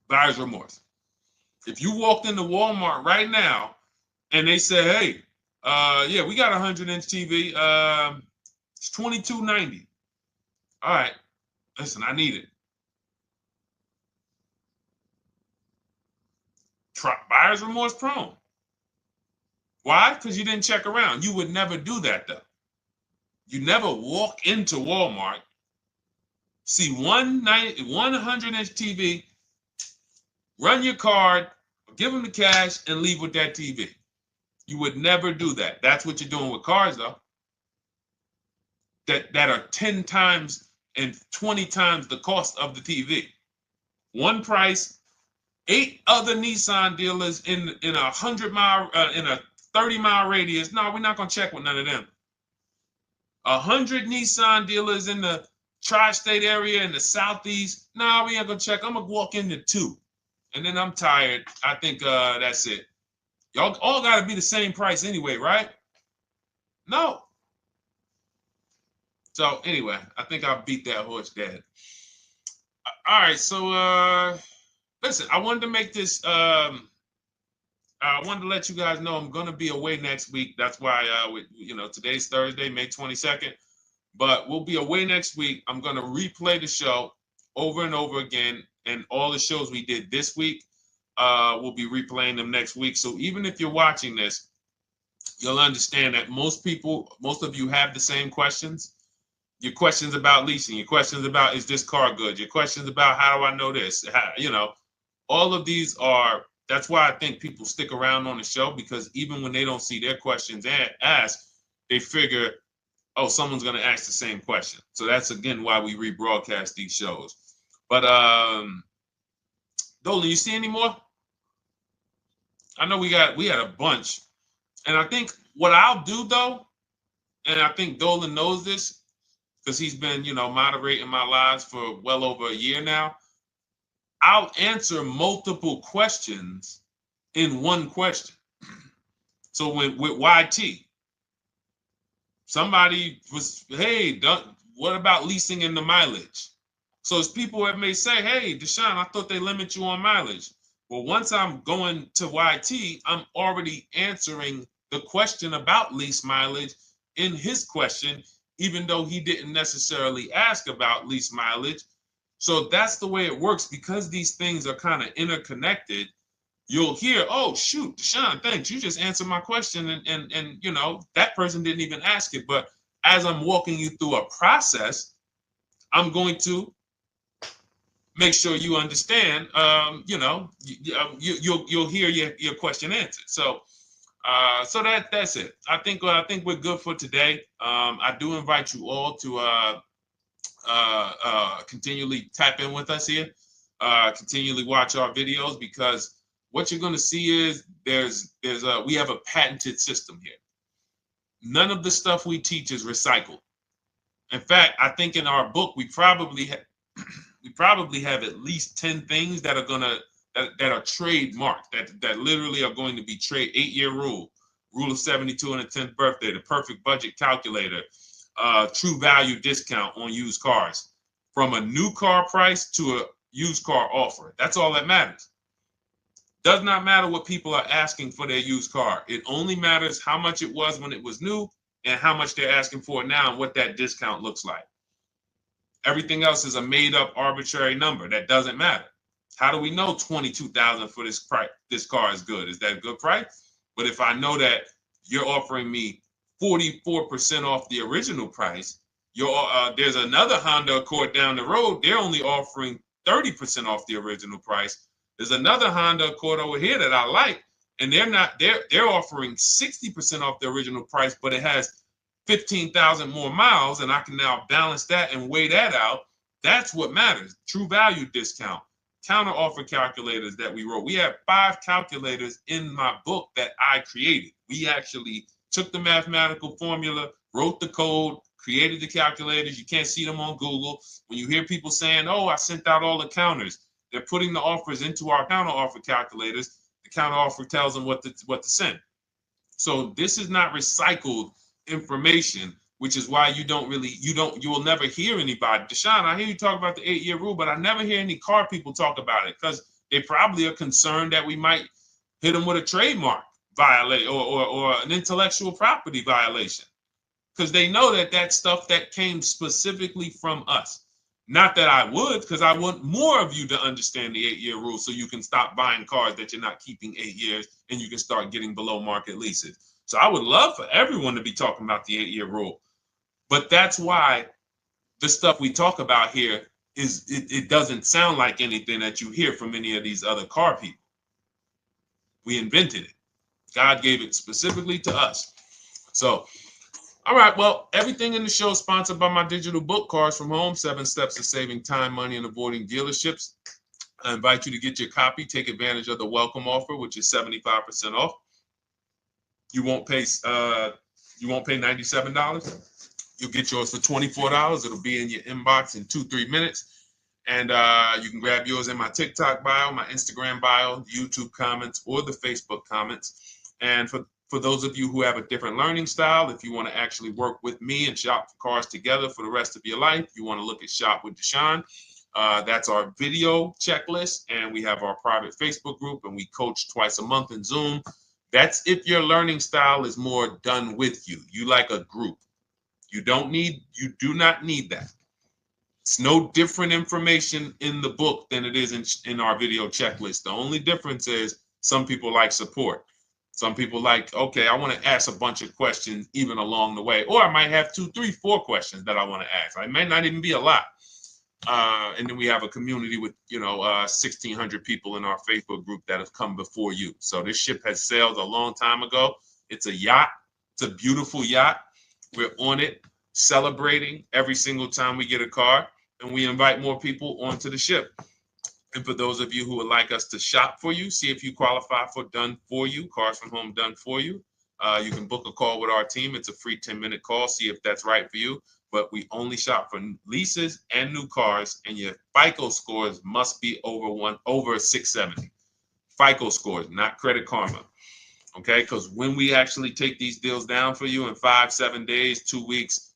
A: Buyer's remorse. If you walked into Walmart right now and they say, hey, yeah, we got a 100-inch TV. It's $22.90. All right, listen, I need it. Buyer's remorse prone. Why? Because you didn't check around. You would never do that, though. You never walk into Walmart, see one 100-inch TV, run your card, give them the cash, and leave with that TV. You would never do that. That's what you're doing with cars, though. That are 10 times and 20 times the cost of the TV. One price, 8 other Nissan dealers in a 100-mile, in a 30-mile radius. No, we're not gonna check with none of them. 100 Nissan dealers in the tri-state area in the southeast. No, we ain't gonna check. I'm gonna walk into 2, and then I'm tired. I think that's it. Y'all all gotta be the same price anyway, right? No. So anyway, I think I beat that horse dead. All right, so listen, I wanted to make this. I wanted to let you guys know I'm gonna be away next week. That's why today's Thursday, May 22nd, but we'll be away next week. I'm gonna replay the show over and over again, and all the shows we did this week, we'll be replaying them next week. So even if you're watching this you'll understand that most of you have the same questions. Your questions about leasing, your questions about, is this car good? Your questions about, how do I know this? All of these are, that's why I think people stick around on the show, because even when they don't see their questions asked, they figure, oh, someone's going to ask the same question. So that's, again, why we rebroadcast these shows. But Dolan, you see any more? I know we had a bunch. And I think what I'll do, though, and I think Dolan knows this because he's been, moderating my lives for well over a year now, I'll answer multiple questions in one question. So with YT, somebody was, hey, what about leasing in the mileage? So as people that may say, hey, Deshone, I thought they limit you on mileage. Well, once I'm going to YT, I'm already answering the question about lease mileage in his question, even though he didn't necessarily ask about lease mileage. So that's the way it works. Because these things are kind of interconnected, you'll hear, oh, shoot, Deshone, thanks. You just answered my question. And that person didn't even ask it. But as I'm walking you through a process, I'm going to make sure you understand, you'll hear your question answered. So that's it. I think we're good for today. I do invite you all to continually tap in with us here, continually watch our videos, because what you're going to see is we have a patented system here. None of the stuff we teach is recycled. In fact, I think in our book we probably have at least 10 things that are trademarked, that literally are going to be 8-year rule of 72 on the 10th birthday, the perfect budget calculator, true value discount on used cars, from a new car price to a used car offer. That's all that matters. Does not matter what people are asking for their used car. It only matters how much it was when it was new and how much they're asking for it now and what that discount looks like. Everything else is a made-up arbitrary number that doesn't matter. How do we know $22,000 for this price? This car is good. Is that a good price? But if I know that you're offering me 44% off the original price, there's another Honda Accord down the road. They're only offering 30% off the original price. There's another Honda Accord over here that I like, and they're offering 60% off the original price, but it has 15,000 more miles, and I can now balance that and weigh that out. That's what matters. True value discount, counter offer calculators that we wrote. We have 5 calculators in my book that I created. We actually took the mathematical formula, wrote the code, created the calculators. You can't see them on Google. When you hear people saying, oh, I sent out all the counters, they're putting the offers into our counter offer calculators. The counter offer tells them what to send. So this is not recycled information, which is why you will never hear anybody. Deshone, I hear you talk about the 8-year rule, but I never hear any car people talk about it, because they probably are concerned that we might hit them with a trademark violation or an intellectual property violation, because they know that stuff that came specifically from us. Not that I would, because I want more of you to understand the 8-year rule, so you can stop buying cars that you're not keeping 8 years and you can start getting below market leases. So I would love for everyone to be talking about the 8-year rule. But that's why the stuff we talk about here it doesn't sound like anything that you hear from any of these other car people. We invented it. God gave it specifically to us. So, all right, well, everything in the show is sponsored by my digital book, Cars from Home, 7 Steps to Saving Time, Money, and Avoiding Dealerships. I invite you to get your copy. Take advantage of the welcome offer, which is 75% off. You won't pay $97. You'll get yours for $24. It'll be in your inbox in 2-3 minutes. And you can grab yours in my TikTok bio, my Instagram bio, YouTube comments, or the Facebook comments. And for those of you who have a different learning style, if you want to actually work with me and shop for cars together for the rest of your life, you want to look at Shop with Deshone. That's our video checklist. And we have our private Facebook group, and we coach twice a month in Zoom. That's if your learning style is more done with you. You like a group. You do not need that. It's no different information in the book than it is in our video checklist. The only difference is some people like support. Some people like, okay, I want to ask a bunch of questions even along the way, or I might have 2, 3, 4 questions that I want to ask. It might not even be a lot. And then we have a community with, 1,600 people in our Facebook group that have come before you. So this ship has sailed a long time ago. It's a yacht. It's a beautiful yacht. We're on it, celebrating every single time we get a car, and we invite more people onto the ship. And for those of you who would like us to shop for you, see if you qualify for Done For You, Cars from Home Done For You. You can book a call with our team. It's a free 10-minute call. See if that's right for you. But we only shop for leases and new cars, and your FICO scores must be over 670. FICO scores, not Credit Karma. Okay, because when we actually take these deals down for you in 5, 7 days, 2 weeks,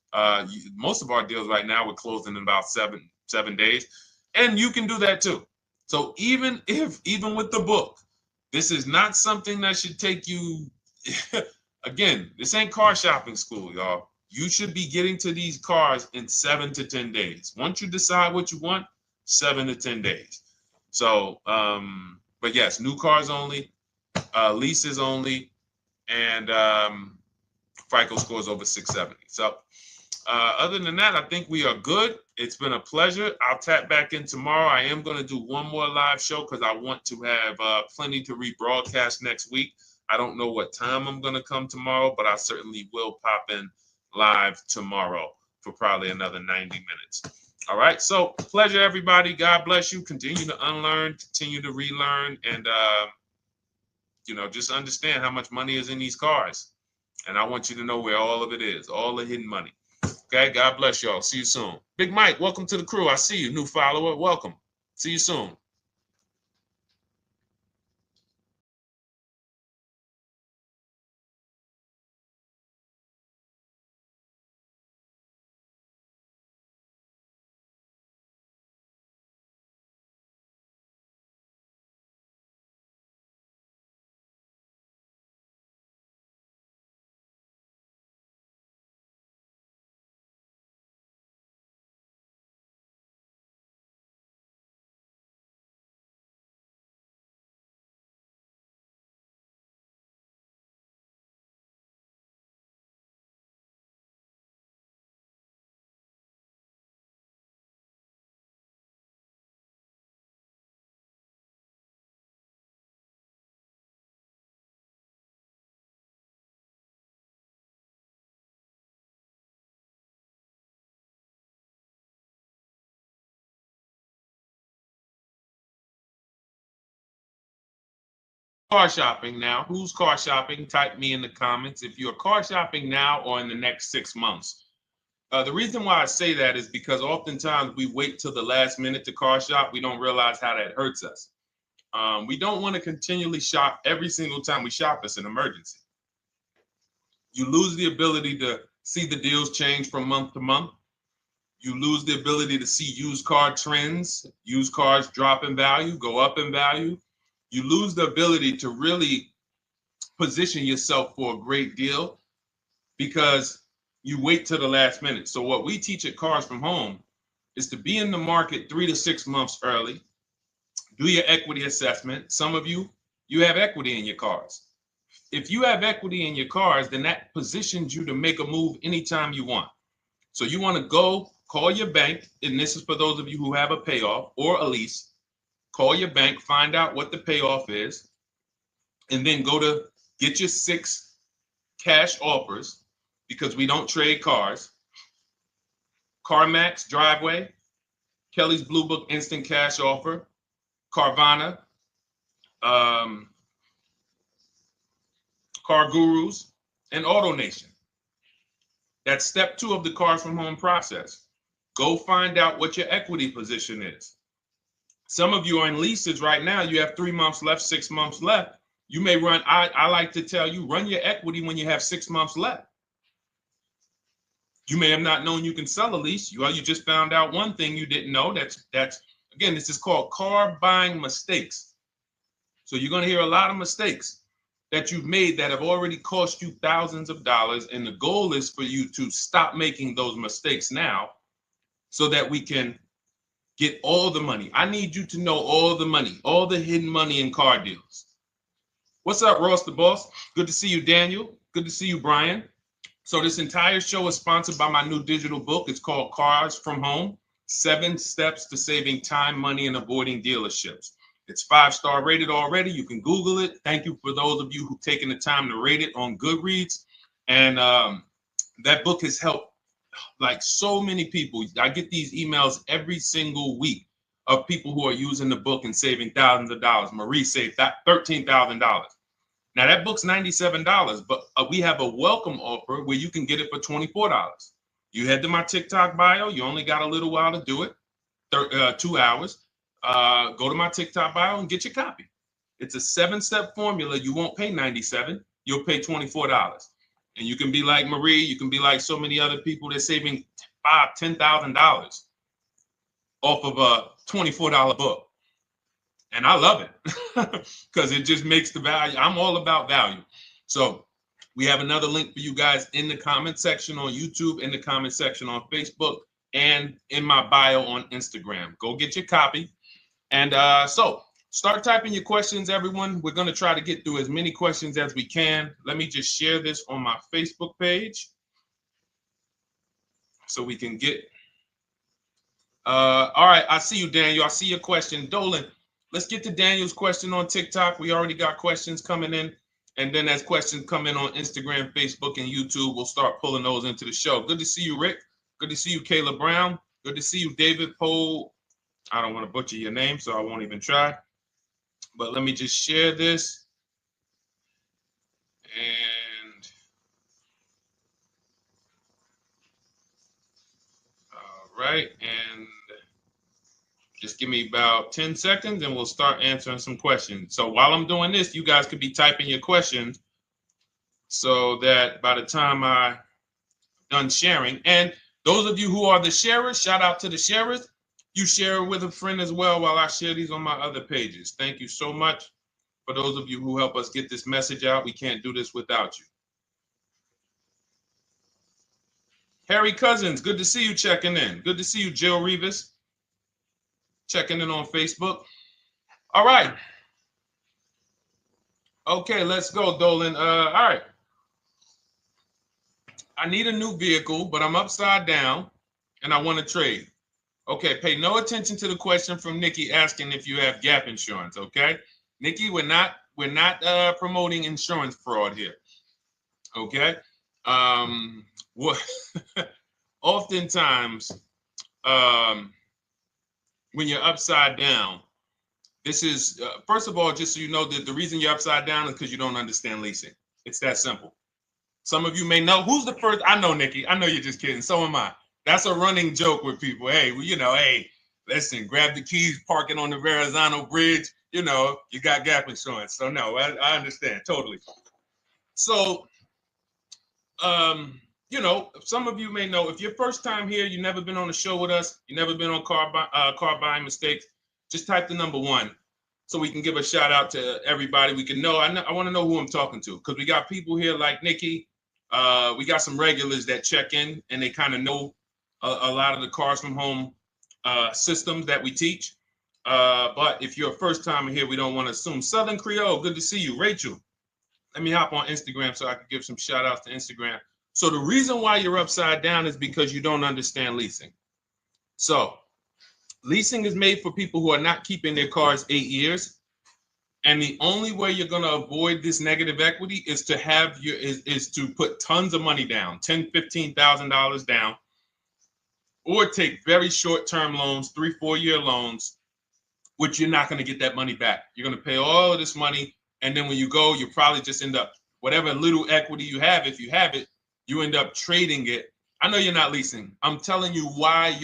A: most of our deals right now we're closing in about seven days, and you can do that too. So even with the book, this is not something that should take you. Again, this ain't car shopping school, y'all. You should be getting to these cars in 7 to 10 days. Once you decide what you want, 7 to 10 days. So, but yes, new cars only, leases only, and FICO scores over 670. So other than that, I think we are good. It's been a pleasure. I'll tap back in tomorrow. I am going to do one more live show because I want to have plenty to rebroadcast next week. I don't know what time I'm going to come tomorrow, but I certainly will pop in live tomorrow for probably another 90 minutes. All right. So pleasure, everybody. God bless you. Continue to unlearn, continue to relearn, and, just understand how much money is in these cars. And I want you to know where all of it is, all the hidden money. Okay. God bless y'all. See you soon. Big Mike, welcome to the crew. I see you. New follower. Welcome. See you soon. Car shopping now. Who's car shopping? Type me in the comments if you're car shopping now or in the next 6 months. The reason why I say that is because oftentimes we wait till the last minute to car shop. We don't realize how that hurts us. We don't want to continually shop every single time we shop. It's an emergency. You lose the ability to see the deals change from month to month. You lose the ability to see used car trends, used cars drop in value, go up in value. You lose the ability to really position yourself for a great deal because you wait till the last minute. So what we teach at Cars from Home is to be in the market 3 to 6 months early. Do your equity assessment. Some of you have equity in your cars. If you have equity in your cars, then that positions you to make a move anytime you want. So you want to go call your bank, and this is for those of you who have a payoff or a lease. Call your bank, find out what the payoff is, and then go to get your 6 cash offers, because we don't trade cars. CarMax Driveway, Kelly's Blue Book Instant Cash Offer, Carvana, Car Gurus, and AutoNation. That's step 2 of the Cars from Home process. Go find out what your equity position is. Some of you are in leases right now. You have 3 months left, 6 months left. You may run, I like to tell you, run your equity when you have 6 months left. You may have not known you can sell a lease. You just found out one thing you didn't know. That's again, this is called car buying mistakes. So you're going to hear a lot of mistakes that you've made that have already cost you thousands of dollars. And the goal is for you to stop making those mistakes now so that we can get all the money. I need you to know all the money, all the hidden money in car deals. What's up, Ross the Boss? Good to see you, Daniel. Good to see you, Brian. So this entire show is sponsored by my new digital book. It's called Cars from Home, 7 Steps to Saving Time, Money, and Avoiding Dealerships. It's 5-star rated already. You can Google it. Thank you for those of you who've taken the time to rate it on Goodreads. And that book has helped like so many people. I get these emails every single week of people who are using the book and saving thousands of dollars. Marie saved $13,000. Now that book's $97, but we have a welcome offer where you can get it for $24. You head to my TikTok bio. You only got a little while to do it, 2 hours. Go to my TikTok bio and get your copy. It's a 7-step formula. You won't pay $97. You'll pay $24. And you can be like Marie. You can be like so many other people. They're saving $5,000, $10,000 off of a $24 book. And I love it because it just makes the value. I'm all about value. So we have another link for you guys in the comment section on YouTube, in the comment section on Facebook, and in my bio on Instagram. Go get your copy. And so start typing your questions, everyone. We're going to try to get through as many questions as we can. Let me just share this on my Facebook page so we can get. All right. I see you, Daniel. I see your question. Dolan, let's get to Daniel's question on TikTok. We already got questions coming in. And then as questions come in on Instagram, Facebook, and YouTube, we'll start pulling those into the show. Good to see you, Rick. Good to see you, Kayla Brown. Good to see you, David Poe. I don't want to butcher your name, so I won't even try. But let me just share this. And all right. And just give me about 10 seconds and we'll start answering some questions. So while I'm doing this, you guys could be typing your questions so that by the time I'm done sharing, and those of you who are the sharers, shout out to the sharers. You share it with a friend as well while I share these on my other pages. Thank you so much for those of you who help us get this message out. We can't do this without you. Harry Cousins, good to see you checking in. Good to see you, Jill Rivas, checking in on Facebook. All right. Okay, let's go, Dolan. All right. I need a new vehicle, but I'm upside down and I want to trade. Okay, pay no attention to the question from Nikki asking if you have gap insurance, okay? Nikki, we're not promoting insurance fraud here, okay? Oftentimes, when you're upside down, this is, first of all, just so you know that the reason you're upside down is because you don't understand leasing. It's that simple. Some of you may know, who's the first? I know, Nikki. I know you're just kidding. So am I. That's a running joke with people. Hey, well, you know, hey, listen, grab the keys, park it on the Verrazano Bridge. You know, you got gap insurance. So no, I understand totally. So, you know, some of you may know, if you're first time here, you've never been on a show with us, you've never been on car buying mistakes, just type the number 1 so we can give a shout out to everybody. We can know. I want to know who I'm talking to because we got people here like Nikki. We got some regulars that check in and they kind of know a lot of the Cars from Home systems that we teach. But if you're a first timer here, we don't want to assume. Southern Creole, good to see you. Rachel, let me hop on Instagram so I can give some shout outs to Instagram. So the reason why you're upside down is because you don't understand leasing. So leasing is made for people who are not keeping their cars 8 years. And the only way you're going to avoid this negative equity is to have is to put tons of money down, $10,000, $15,000 down, or take very short-term loans, 3-4 year loans, which you're not going to get that money back. You're going to pay all of this money. And then when you go, you probably just end up, whatever little equity you have, if you have it, you end up trading it. I know you're not leasing. I'm telling you why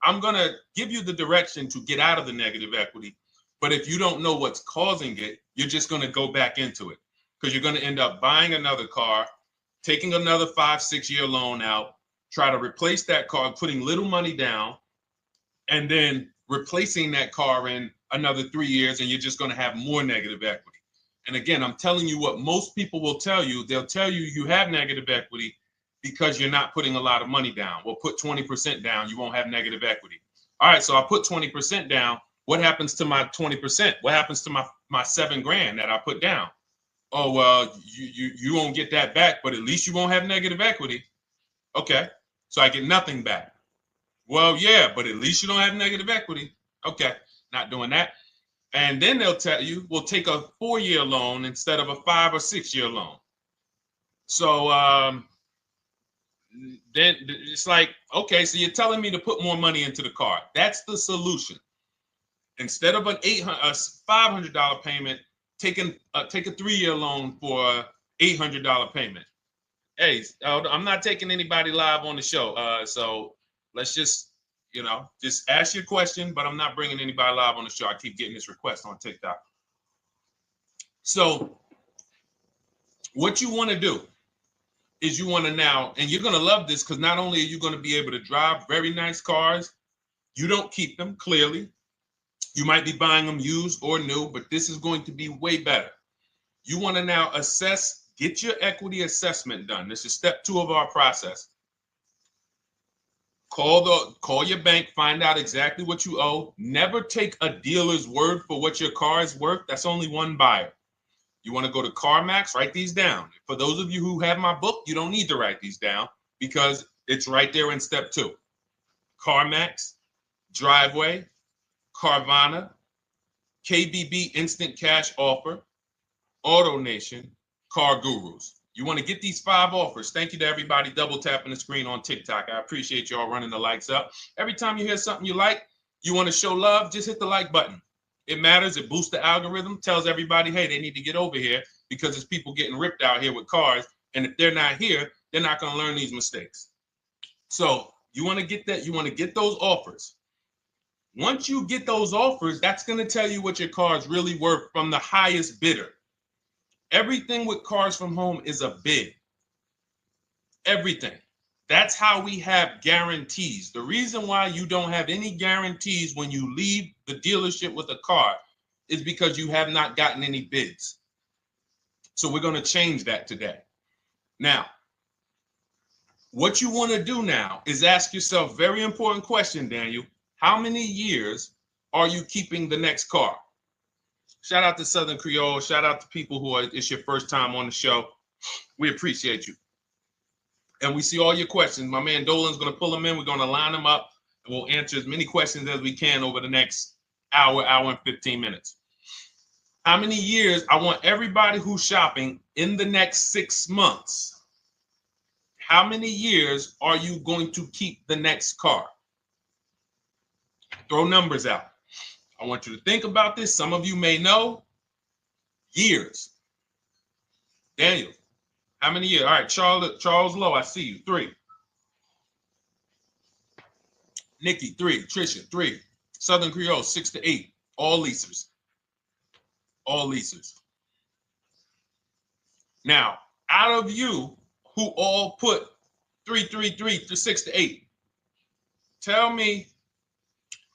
A: I'm going to give you the direction to get out of the negative equity. But if you don't know what's causing it, you're just going to go back into it because you're going to end up buying another car, taking another 5-6 year loan out, try to replace that car, putting little money down, and then replacing that car in another 3 years, and you're just going to have more negative equity. And again, I'm telling you what most people will tell you. They'll tell you you have negative equity because you're not putting a lot of money down. Well, put 20% down, you won't have negative equity. All right, so I put 20% down. What happens to my 20%? What happens to my my $7,000 that I put down. Oh, well, you won't get that back, but at least you won't have negative equity. Okay, so I get nothing back. Well, yeah, but at least you don't have negative equity. Okay, not doing that. And then they'll tell you, we'll take a 4-year loan instead of a 5 or 6-year loan. So then it's like, okay, so you're telling me to put more money into the car. That's the solution. Instead of a $500 payment, take a 3-year loan for a $800 payment. Hey, I'm not taking anybody live on the show. So let's just, just ask your question, but I'm not bringing anybody live on the show. I keep getting this request on TikTok. So what you want to do is you want to now, and you're going to love this because not only are you going to be able to drive very nice cars, you don't keep them, clearly. You might be buying them used or new, but this is going to be way better. You want to now assess, get your equity assessment done. This is step 2 of our process. Call your bank, find out exactly what you owe. Never take a dealer's word for what your car is worth. That's only one buyer. You want to go to CarMax, write these down. For those of you who have my book, you don't need to write these down because it's right there in step 2. CarMax, Driveway, Carvana, KBB Instant Cash Offer, AutoNation, Car Gurus. You want to get these 5 offers. Thank you to everybody double tapping the screen on TikTok. I appreciate y'all running the likes up. Every time you hear something you like, you want to show love, just hit the like button. It matters. It boosts the algorithm, tells everybody, hey, they need to get over here because there's people getting ripped out here with cars. And if they're not here, they're not going to learn these mistakes. So you want to get that. You want to get those offers. Once you get those offers, that's going to tell you what your car is really worth from the highest bidder. Everything with Cars from Home is a bid. Everything. That's how we have guarantees. The reason why you don't have any guarantees when you leave the dealership with a car is because you have not gotten any bids. So we're going to change that today. Now, what you want to do now is ask yourself, very important question, Daniel. How many years are you keeping the next car? Shout out to Southern Creole. Shout out to people who it's your first time on the show. We appreciate you. And we see all your questions. My man Dolan's going to pull them in. We're going to line them up. And we'll answer as many questions as we can over the next hour and 15 minutes. How many years? I want everybody who's shopping in the next 6 months. How many years are you going to keep the next car? Throw numbers out. I want you to think about this. Some of you may know. Years. Daniel, how many years? All right, Charles Lowe, I see you. 3. Nikki, 3. Trisha, 3. Southern Creole, 6 to 8. All leasers. All leasers. Now, out of you who all put 3 to 6 to 8, tell me.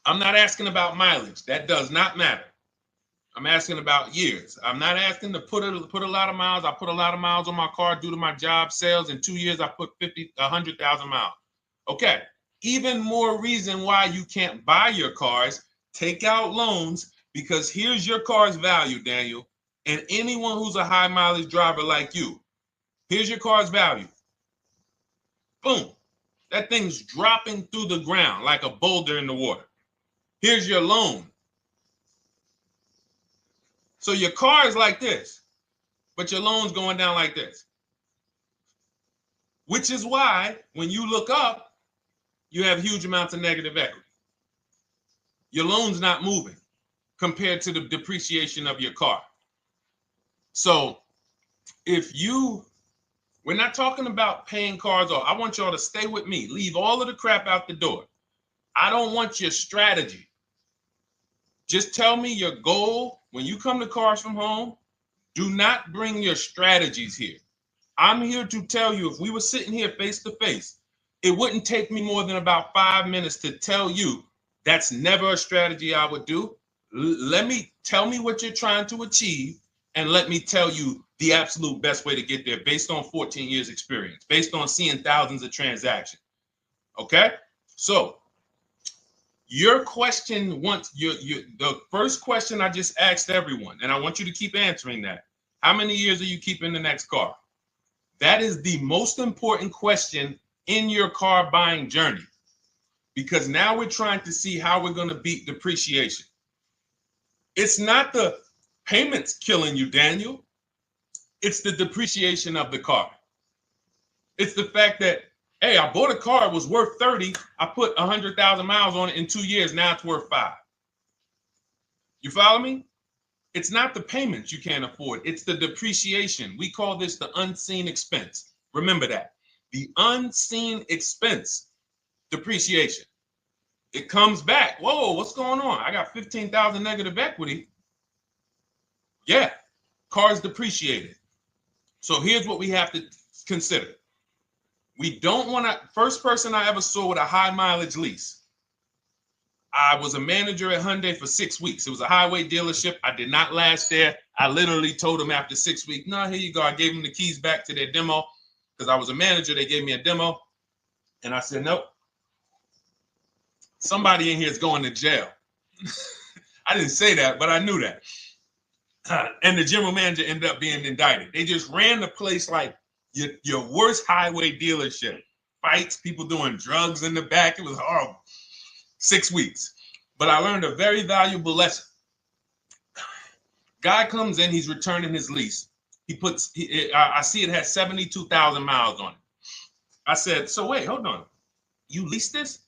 A: I'm not asking about mileage. That does not matter. I'm asking about years. I'm not asking to put a lot of miles. I put a lot of miles on my car due to my job sales. In 2 years, I put 100,000 miles. Okay. Even more reason why you can't buy your cars. Take out loans because here's your car's value, Daniel. And anyone who's a high mileage driver like you, here's your car's value. Boom. That thing's dropping through the ground like a boulder in the water. Here's your loan. So your car is like this, but your loan's going down like this. Which is why when you look up, you have huge amounts of negative equity. Your loan's not moving compared to the depreciation of your car. So we're not talking about paying cars off. I want y'all to stay with me. Leave all of the crap out the door. I don't want your strategy. Just tell me your goal. When you come to Cars from Home, do not bring your strategies here. I'm here to tell you, if we were sitting here face to face, it wouldn't take me more than about 5 minutes to tell you that's never a strategy I would do. Tell me what you're trying to achieve, and let me tell you the absolute best way to get there based on 14 years experience, based on seeing thousands of transactions. Okay? So Your question the first question I just asked everyone, and I want you to keep answering that. How many years are you keeping the next car? That is the most important question in your car buying journey, because now we're trying to see how we're going to beat depreciation. It's not the payments killing you, Daniel. It's the depreciation of the car. It's the fact that, hey, I bought a car, it was worth 30. I put 100,000 miles on it in 2 years. Now it's worth 5. You follow me? It's not the payments you can't afford. It's the depreciation. We call this the unseen expense. Remember that. The unseen expense, depreciation. It comes back. Whoa, what's going on? I got 15,000 negative equity. Yeah, car's depreciated. So here's what we have to consider. We don't want to, first person I ever saw with a high mileage lease. I was a manager at Hyundai for 6 weeks. It was a highway dealership. I did not last there. I literally told them after 6 weeks, no, here you go. I gave them the keys back to their demo because I was a manager. They gave me a demo. And I said, nope. Somebody in here is going to jail. I didn't say that, but I knew that. And the general manager ended up being indicted. They just ran the place like your worst highway dealership. Fights, people doing drugs in the back. It was horrible. 6 weeks. But I learned a very valuable lesson. Guy comes in, he's returning his lease. I see it has 72,000 miles on it. I said, so wait, hold on. You leased this?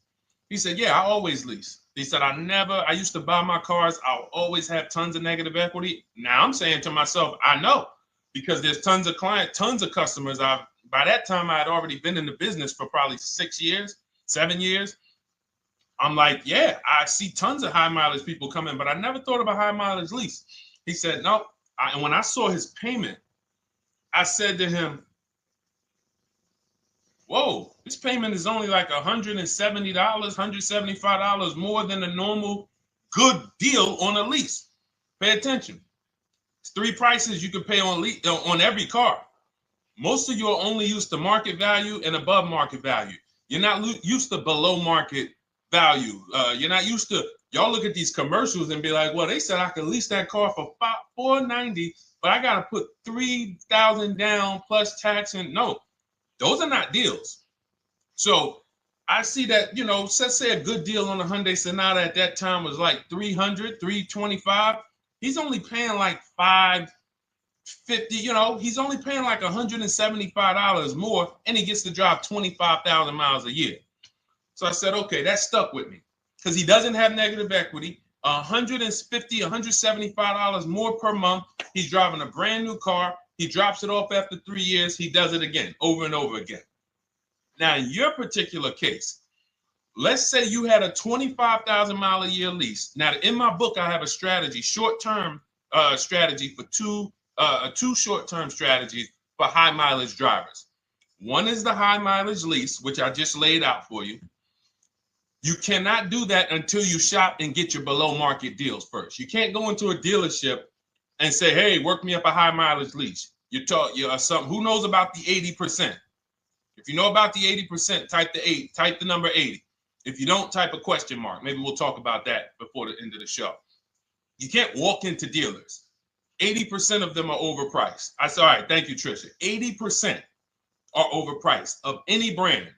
A: He said, yeah, I always lease. He said, I used to buy my cars. I'll always have tons of negative equity. Now I'm saying to myself, I know, because there's tons of clients, tons of customers. By that time, I had already been in the business for probably 6 years, 7 years. I'm like, yeah, I see tons of high mileage people coming, but I never thought about high mileage lease. He said, no. And when I saw his payment, I said to him, whoa, this payment is only like $170, $175 more than a normal good deal on a lease. Pay attention. It's 3 prices you can pay on every car. Most of you are only used to market value and above market value. You're not used to below market value. You're not used to, y'all look at these commercials and be like, well, they said I could lease that car for $490, but I got to put $3,000 down plus tax. And no, those are not deals. So I see that, let's say a good deal on a Hyundai Sonata at that time was like $300, $325. He's only paying like $550, he's only paying like $175 more, and he gets to drive 25,000 miles a year. So I said, okay, that stuck with me because he doesn't have negative equity. $150, $175 more per month. He's driving a brand new car. He drops it off after 3 years. He does it again, over and over again. Now, in your particular case, let's say you had a 25,000 mile a year lease. Now, in my book, I have a strategy, short-term strategy for two short-term strategies for high mileage drivers. One is the high mileage lease, which I just laid out for you. You cannot do that until you shop and get your below market deals first. You can't go into a dealership and say, hey, work me up a high mileage lease. You're something. Who knows about the 80%? If you know about the 80%, type the number 80. If you don't, type a question mark. Maybe we'll talk about that before the end of the show. You can't walk into dealers. 80% of them are overpriced. I said, all right, thank you, Trisha. 80% are overpriced of any brand.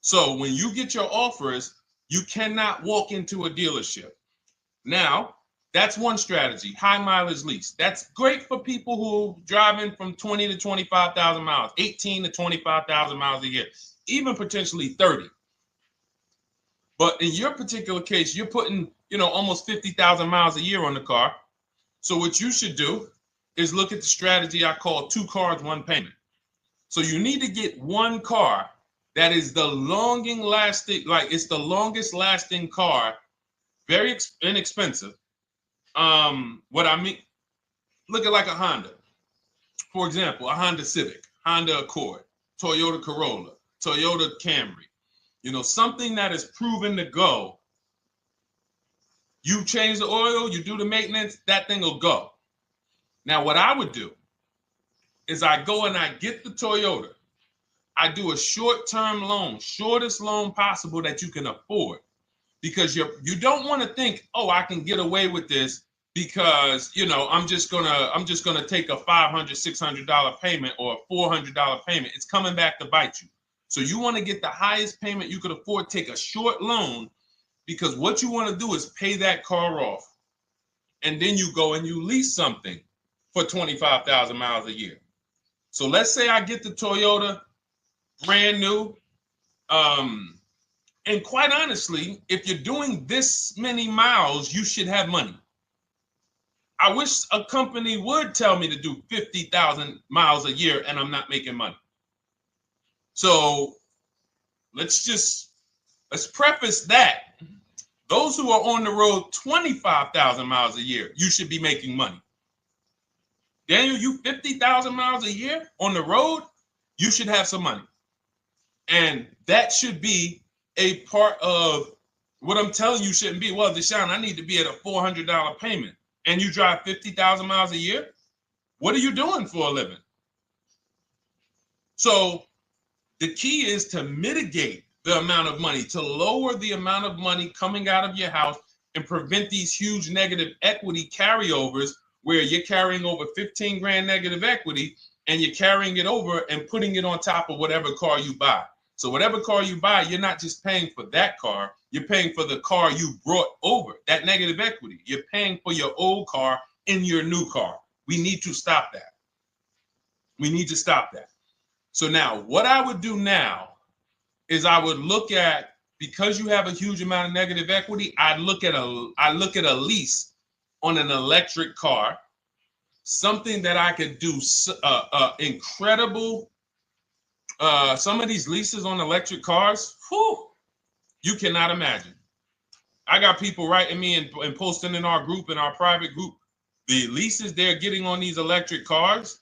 A: So when you get your offers, you cannot walk into a dealership. Now, that's one strategy, high mileage lease. That's great for people who are driving from 20 to 25,000 miles, 18 to 25,000 miles a year, even potentially 30. But in your particular case, you're putting, almost 50,000 miles a year on the car. So what you should do is look at the strategy I call 2 cars, 1 payment. So you need to get one car that is the longest lasting car, very inexpensive. What I mean, look at like a Honda. For example, a Honda Civic, Honda Accord, Toyota Corolla, Toyota Camry. Something that is proven to go. You change the oil, you do the maintenance, that thing will go. Now, what I would do is I go and I get the Toyota. I do a short-term loan, shortest loan possible that you can afford. because you don't want to think, oh, I can get away with this because, you know, I'm just gonna take a $500, $600 payment or a $400 payment. It's coming back to bite you. So you want to get the highest payment you could afford, take a short loan, because what you want to do is pay that car off. And then you go and you lease something for 25,000 miles a year. So let's say I get the Toyota brand new. And quite honestly, if you're doing this many miles, you should have money. I wish a company would tell me to do 50,000 miles a year and I'm not making money. So let's preface that. Those who are on the road 25,000 miles a year, you should be making money. Daniel, you 50,000 miles a year on the road, you should have some money. And that should be a part of what I'm telling you shouldn't be. Well, Deshone, I need to be at a $400 payment. And you drive 50,000 miles a year? What are you doing for a living? So the key is to mitigate the amount of money, to lower the amount of money coming out of your house and prevent these huge negative equity carryovers where you're carrying over 15 grand negative equity and you're carrying it over and putting it on top of whatever car you buy. So whatever car you buy, you're not just paying for that car, you're paying for the car you brought over, that negative equity. You're paying for your old car in your new car. We need to stop that. We need to stop that. So now what I would do now is I would look at, because you have a huge amount of negative equity, I look at a lease on an electric car, something that I could do incredible. Some of these leases on electric cars, whew, you cannot imagine. I got people writing me and posting in our group, in our private group, the leases they're getting on these electric cars.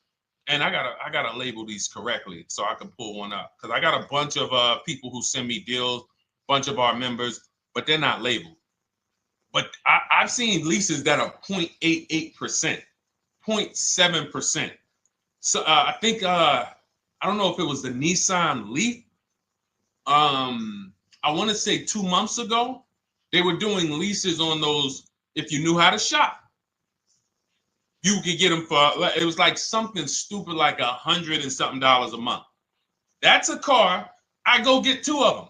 A: And I gotta label these correctly so I can pull one up, because I got a bunch of people who send me deals, bunch of our members, but they're not labeled. But I've seen leases that are 0.88%, 0.7%. So I think I don't know if it was the Nissan Leaf. I want to say 2 months ago, they were doing leases on those. If you knew how to shop, you could get them for, it was like something stupid like $100 and something a month. That's a car. I go get 2 of them.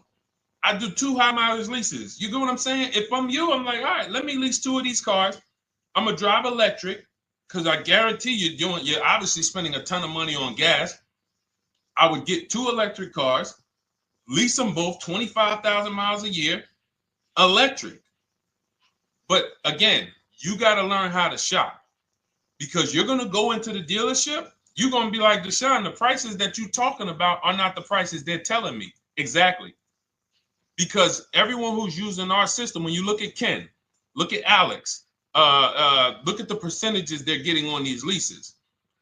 A: I do 2 high mileage leases. You get what I'm saying? If I'm you, I'm like, all right, let me lease 2 of these cars. I'm gonna drive electric, because I guarantee you're obviously spending a ton of money on gas. I would get 2 electric cars, lease them both 25,000 miles a year, electric. But again, you got to learn how to shop, because you're going to go into the dealership. You're going to be like, Deshone, the prices that you're talking about are not the prices they're telling me. Exactly. Because everyone who's using our system, when you look at Ken, look at Alex, look at the percentages they're getting on these leases.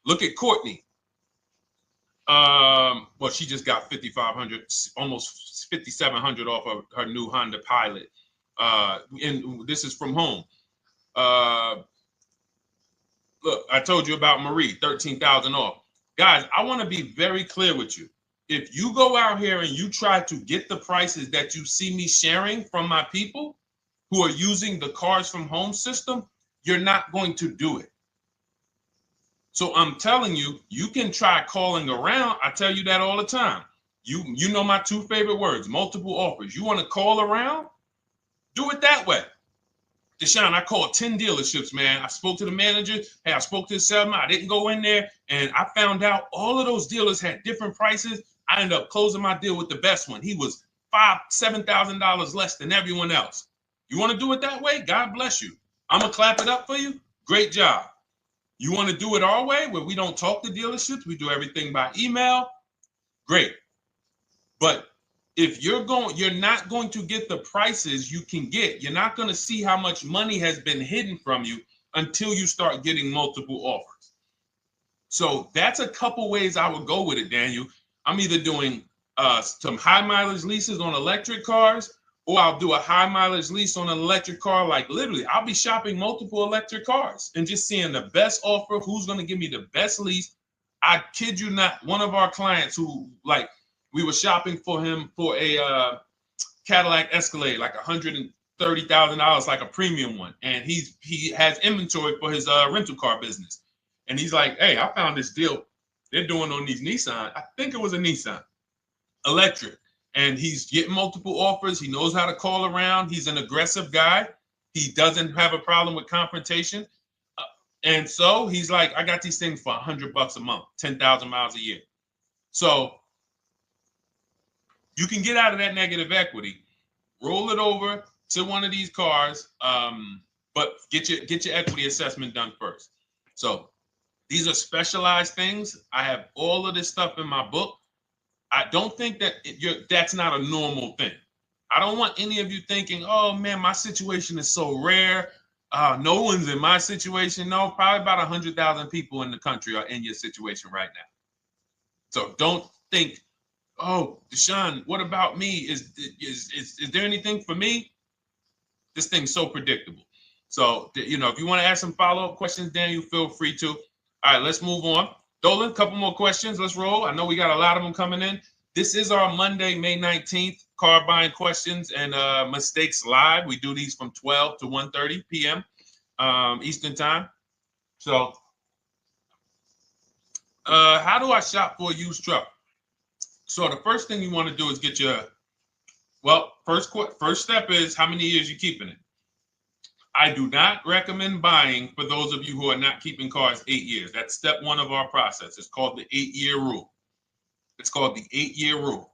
A: Look at Courtney. Well, she just got 5,500, almost 5,700 off of her new Honda Pilot. And this is from home. Look, I told you about Marie, 13,000 off. Guys, I want to be very clear with you. If you go out here and you try to get the prices that you see me sharing from my people who are using the Cars from Home system, you're not going to do it. So I'm telling you, you can try calling around. I tell you that all the time. You know my 2 favorite words, multiple offers. You want to call around? Do it that way. Deshone, I called 10 dealerships, man. I spoke to the manager. Hey, I spoke to the salesman. I didn't go in there, and I found out all of those dealers had different prices. I ended up closing my deal with the best one. He was $5,000, $7,000 less than everyone else. You want to do it that way? God bless you. I'm going to clap it up for you. Great job. You want to do it our way, where we don't talk to dealerships, we do everything by email? Great. But if you're not going to get the prices you can get. You're not going to see how much money has been hidden from you until you start getting multiple offers. So that's a couple ways I would go with it, Daniel. I'm either doing some high mileage leases on electric cars, or I'll do a high mileage lease on an electric car. Like literally, I'll be shopping multiple electric cars and just seeing the best offer, who's going to give me the best lease. I kid you not, one of our clients who, like, we were shopping for him for a Cadillac Escalade, like $30,000, like a premium one, and he has inventory for his rental car business, and he's like, hey, I found this deal they're doing on these Nissan. I think it was a Nissan electric, and he's getting multiple offers. He knows how to call around. He's an aggressive guy. He doesn't have a problem with confrontation, and so he's like, I got these things for $100 a month, 10,000 miles a year. So you can get out of that negative equity, roll it over to one of these cars, but get your equity assessment done first. So these are specialized things. I have all of this stuff in my book. I don't think that that's not a normal thing. I don't want any of you thinking, oh man, my situation is so rare. No one's in my situation. No, probably about 100,000 people in the country are in your situation right now. So don't think, oh, Deshone, what about me? Is there anything for me? This thing's so predictable. So, if you want to ask some follow-up questions, Daniel, feel free to. All right, let's move on. Dolan, a couple more questions. Let's roll. I know we got a lot of them coming in. This is our Monday, May 19th, car buying questions and mistakes live. We do these from 12 to 1:30 p.m. Eastern time. So, how do I shop for a used truck? So the first thing you want to do is get your, first step is how many years you keeping it. I do not recommend buying for those of you who are not keeping cars 8 years. That's step one of our process. It's called the 8-year rule. It's called the 8-year rule.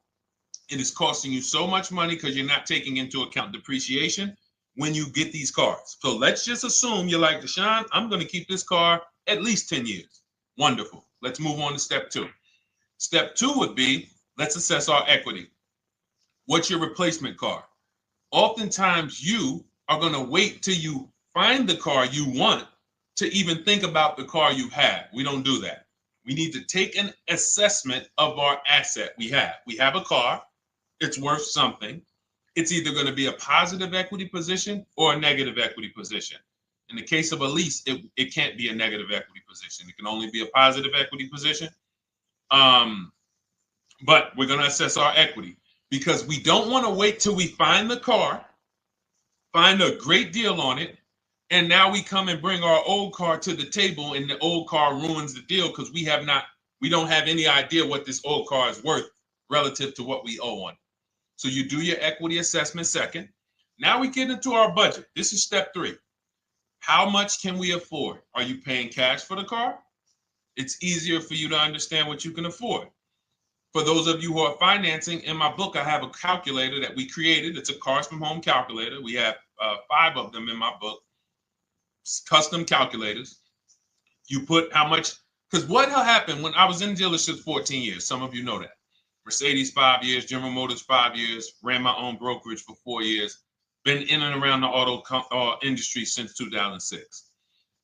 A: It is costing you so much money because you're not taking into account depreciation when you get these cars. So let's just assume you're like, Deshone, I'm going to keep this car at least 10 years. Wonderful. Let's move on to step two. Step two would be, let's assess our equity. What's your replacement car? Oftentimes you are going to wait till you find the car you want to even think about the car you have. We don't do that. We need to take an assessment of our asset we have. We have a car. It's worth something. It's either going to be a positive equity position or a negative equity position. In the case of a lease, it can't be a negative equity position. It can only be a positive equity position. But we're going to assess our equity because we don't want to wait till we find the car, find a great deal on it, and now we come and bring our old car to the table and the old car ruins the deal because we don't have any idea what this old car is worth relative to what we owe on it. So you do your equity assessment second. Now we get into our budget. This is step three. How much can we afford? Are you paying cash for the car? It's easier for you to understand what you can afford. For those of you who are financing, in my book, I have a calculator that we created. It's a Cars from Home calculator. We have 5 of them in my book, custom calculators. You put how much, because what happened when I was in dealerships 14 years, some of you know that. Mercedes 5 years, General Motors 5 years, ran my own brokerage for 4 years, been in and around the auto industry since 2006.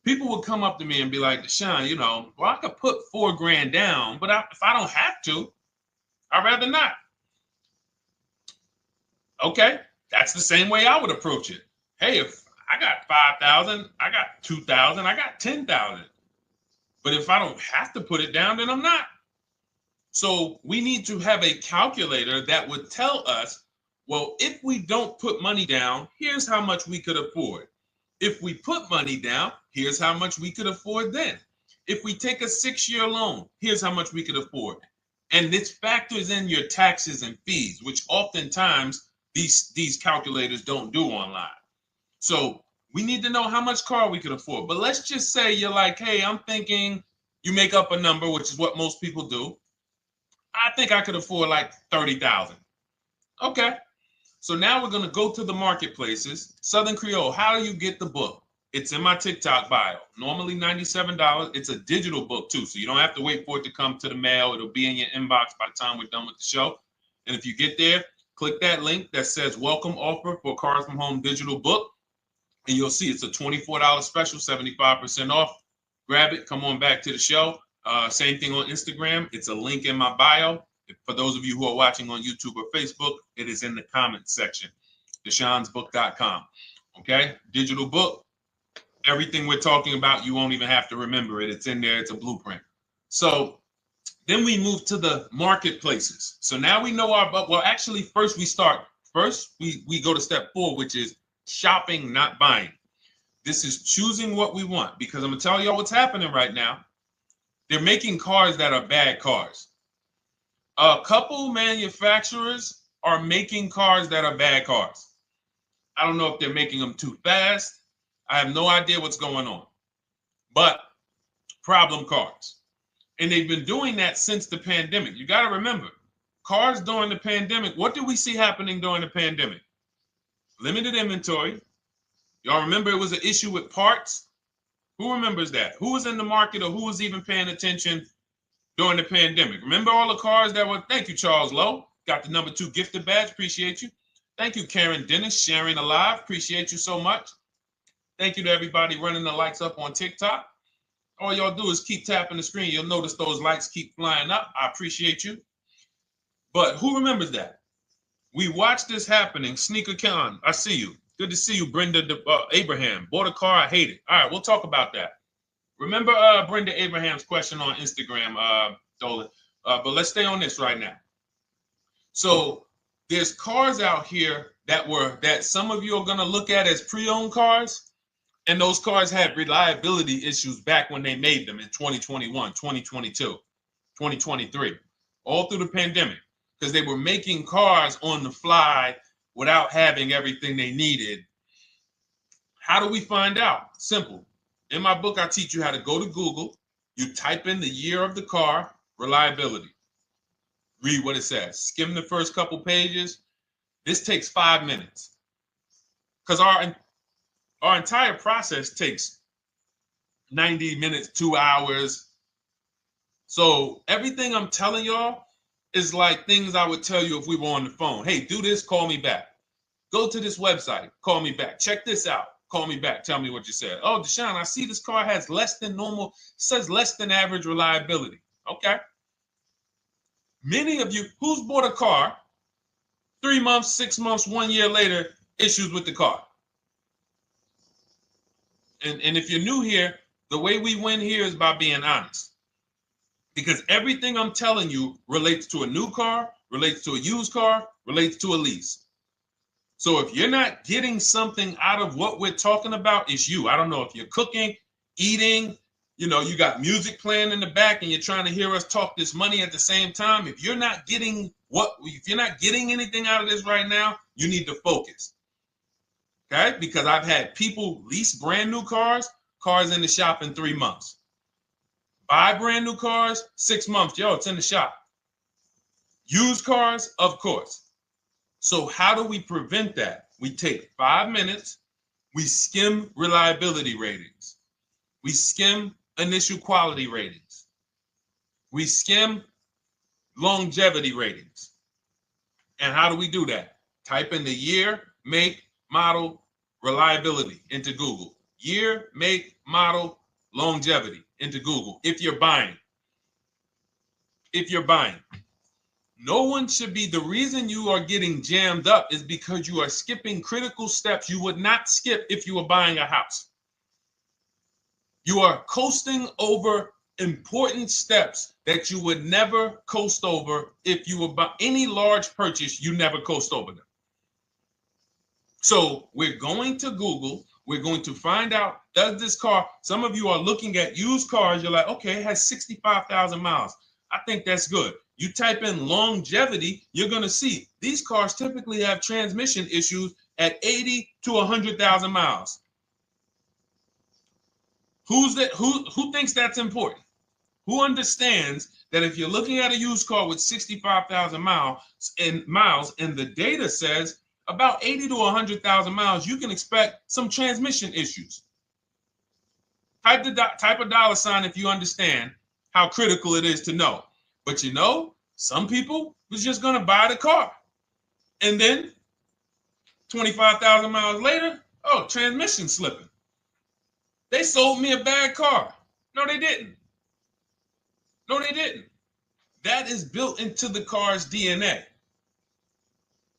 A: People would come up to me and be like, Deshone, I could put $4,000 down, but if I don't have to, I'd rather not. Okay, that's the same way I would approach it. Hey, if I got 5,000, I got 2,000, I got 10,000. But if I don't have to put it down, then I'm not. So we need to have a calculator that would tell us, well, if we don't put money down, here's how much we could afford. If we put money down, here's how much we could afford then. If we take a 6-year loan, here's how much we could afford. And this factors in your taxes and fees, which oftentimes these calculators don't do online. So we need to know how much car we could afford. But let's just say you're like, hey, I'm thinking, you make up a number, which is what most people do. I think I could afford like 30,000. Okay. So now we're going to go to the marketplaces. Southern Creole, how do you get the book? It's in my TikTok bio. Normally $97. It's a digital book too, so you don't have to wait for it to come to the mail. It'll be in your inbox by the time we're done with the show. And if you get there, click that link that says welcome offer for Cars from Home digital book. And you'll see it's a $24 special, 75% off. Grab it. Come on back to the show. Same thing on Instagram. It's a link in my bio. For those of you who are watching on YouTube or Facebook, it is in the comments section. DeshonesBook.com. Okay? Digital book. Everything we're talking about, you won't even have to remember it. It's in there. It's a blueprint. So then we move to the marketplaces. So now we know actually first we go to step 4, which is shopping, not buying. This is choosing what we want, because I'm gonna tell y'all what's happening right now. They're making cars that are bad cars. A couple manufacturers are making cars that are bad cars. I don't know if they're making them too fast. I have no idea what's going on, but problem cars. And they've been doing that since the pandemic. You got to remember, cars during the pandemic, what did we see happening during the pandemic? Limited inventory. Y'all remember it was an issue with parts? Who remembers that? Who was in the market or who was even paying attention during the pandemic? Remember all the cars that were, thank you, Charles Lowe. Got the #2 gifted badge, appreciate you. Thank you, Karen Dennis, sharing alive, appreciate you so much. Thank you to everybody running the likes up on TikTok. All y'all do is keep tapping the screen. You'll notice those likes keep flying up. I appreciate you. But who remembers that? We watched this happening. Sneaker Con, I see you. Good to see you, Brenda Abraham. Bought a car, I hate it. All right, we'll talk about that. Remember Brenda Abraham's question on Instagram, Dolan. But let's stay on this right now. So there's cars out here that some of you are going to look at as pre-owned cars. And those cars had reliability issues back when they made them in 2021, 2022, 2023, all through the pandemic, because they were making cars on the fly without having everything they needed. How do we find out? Simple. In my book, I teach you how to go to Google. You type in the year of the car, reliability. Read what it says. Skim the first couple pages. This takes 5 minutes. Because our entire process takes 90 minutes, 2 hours. So everything I'm telling y'all is like things I would tell you if we were on the phone. Hey, do this, call me back. Go to this website, call me back. Check this out, call me back. Tell me what you said. Oh, Deshone, I see this car has less than normal, says less than average reliability. Okay. Many of you, who's bought a car 3 months, 6 months, 1 year later, issues with the car? And if you're new here, the way we win here is by being honest. Because everything I'm telling you relates to a new car, relates to a used car, relates to a lease. So if you're not getting something out of what we're talking about, it's you. I don't know if you're cooking, eating, you got music playing in the back and you're trying to hear us talk this money at the same time. If you're not getting anything out of this right now, you need to focus. Okay, because I've had people lease brand new cars in the shop in 3 months. Buy brand new cars, 6 months. Yo, it's in the shop. Used cars, of course. So how do we prevent that? We take 5 minutes. We skim reliability ratings. We skim initial quality ratings. We skim longevity ratings. And how do we do that? Type in the year, make, model, reliability into Google. Year, make, model, longevity into Google. If you're buying. No one should be, the reason you are getting jammed up is because you are skipping critical steps you would not skip if you were buying a house. You are coasting over important steps that you would never coast over if you were buying any large purchase, you never coast over them. So we're going to Google. We're going to find out, does this car, some of you are looking at used cars. You're like, okay, it has 65,000 miles. I think that's good. You type in longevity, you're going to see these cars typically have transmission issues at 80 to 100,000 miles. Who thinks that's important? Who understands that if you're looking at a used car with 65,000 miles and the data says about 80 to 100,000 miles, you can expect some transmission issues. Type a dollar sign if you understand how critical it is to know. But some people was just going to buy the car. And then 25,000 miles later, transmission slipping. They sold me a bad car. No, they didn't. That is built into the car's DNA.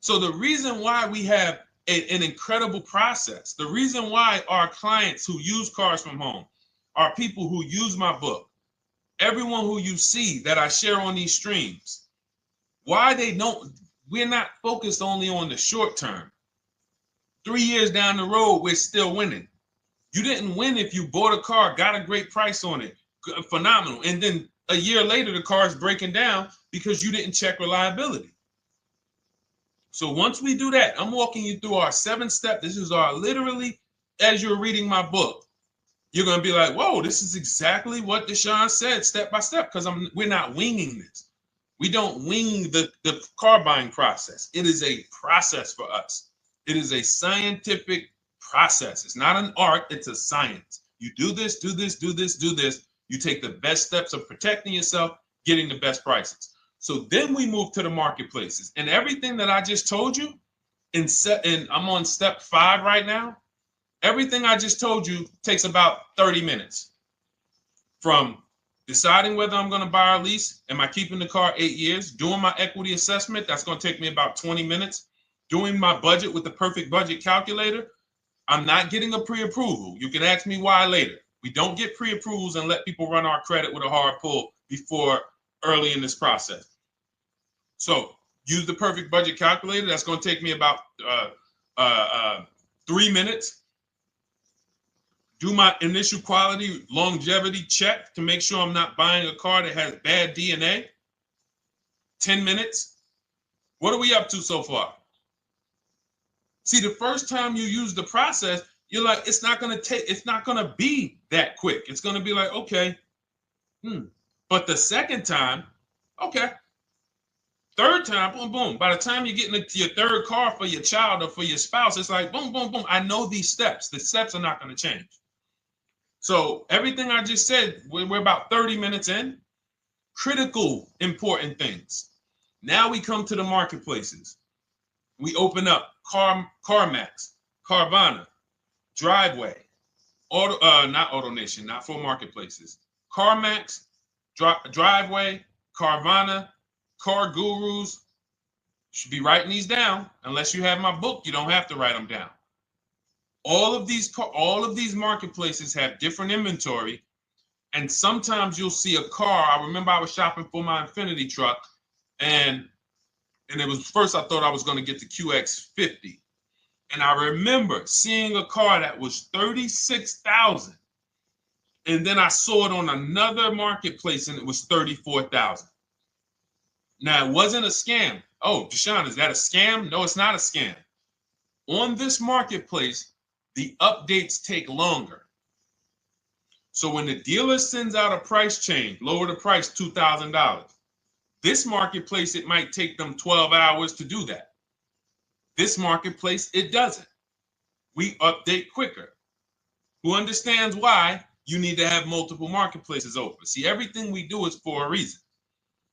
A: So the reason why we have an incredible process, the reason why our clients who use cars from home are people who use my book, everyone who you see that I share on these streams, we're not focused only on the short term. 3 years down the road, we're still winning. You didn't win if you bought a car, got a great price on it, phenomenal, and then a year later the car is breaking down because you didn't check reliability. So once we do that, I'm walking you through our 7-step. This is our literally, as you're reading my book, you're going to be like, whoa, this is exactly what Deshone said, step by step, because we're not winging this. We don't wing the car buying process. It is a process for us. It is a scientific process. It's not an art, it's a science. You do this, do this, do this, do this. You take the best steps of protecting yourself, getting the best prices. So then we move to the marketplaces. And everything that I just told you, and I'm on step 5 right now, everything I just told you takes about 30 minutes. From deciding whether I'm going to buy or lease, am I keeping the car 8 years, doing my equity assessment, that's going to take me about 20 minutes, doing my budget with the perfect budget calculator. I'm not getting a pre-approval. You can ask me why later. We don't get pre-approvals and let people run our credit with a hard pull before early in this process. So use the perfect budget calculator. That's going to take me about 3 minutes. Do my initial quality longevity check to make sure I'm not buying a car that has bad DNA. 10 minutes. What are we up to so far? See, the first time you use the process, you're like, it's not going to be that quick. It's going to be like, okay. But the second time, okay. Third time, boom, boom. By the time you're getting into your third car for your child or for your spouse, it's like, boom, boom, boom. I know these steps. The steps are not going to change. So everything I just said, we're about 30 minutes in. Critical, important things. Now we come to the marketplaces. We open up CarMax, Carvana, Driveway, not AutoNation, not for marketplaces. CarMax, Driveway, Carvana, Car Gurus. Should be writing these down. Unless you have my book, you don't have to write them down. All of these marketplaces have different inventory, and sometimes you'll see a car. I remember I was shopping for my Infinity truck, and it was first I thought I was going to get the QX50, and I remember seeing a car that was $36,000, and then I saw it on another marketplace, and it was $34,000. Now it wasn't a scam. Oh, Deshone, is that a scam? No, it's not a scam. On this marketplace, the updates take longer. So when the dealer sends out a price change, lower the price $2,000. This marketplace, it might take them 12 hours to do that. This marketplace, it doesn't. We update quicker. Who understands why you need to have multiple marketplaces open? See, everything we do is for a reason.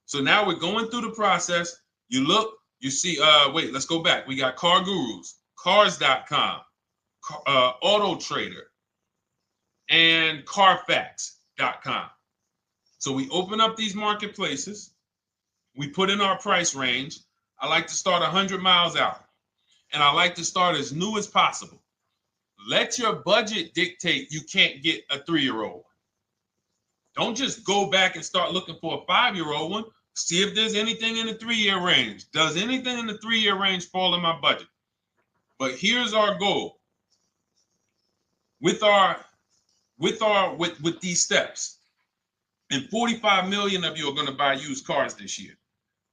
A: So now we're going through the process. You look, you see, wait, let's go back. We got Car Gurus, Cars.com, Auto Trader, and Carfax.com. So we open up these marketplaces. We put in our price range. I like to start 100 miles out, and I like to start as new as possible. Let your budget dictate you can't get a 3-year-old. Don't just go back and start looking for a 5-year-old one. See if there's anything in the 3-year range. Does anything in the 3-year range fall in my budget? But here's our goal. With these steps, and 45 million of you are going to buy used cars this year.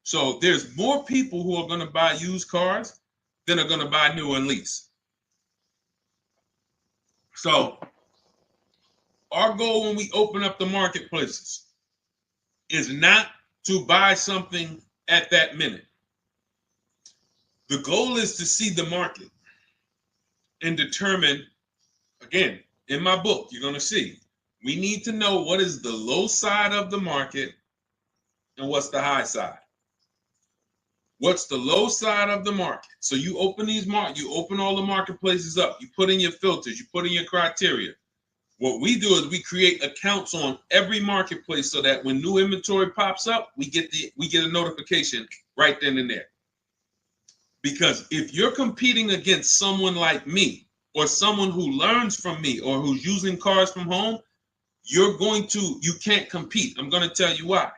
A: So there's more people who are going to buy used cars than are going to buy new and lease. So our goal when we open up the marketplaces is not to buy something at that minute. The goal is to see the market and determine, again, in my book, you're going to see, we need to know what is the low side of the market and what's the high side. What's the low side of the market? So you open you open all the marketplaces up. You put in your filters. You put in your criteria. What we do is we create accounts on every marketplace so that when new inventory pops up, we get a notification right then and there. Because if you're competing against someone like me or someone who learns from me or who's using cars from home, you can't compete. I'm going to tell you why.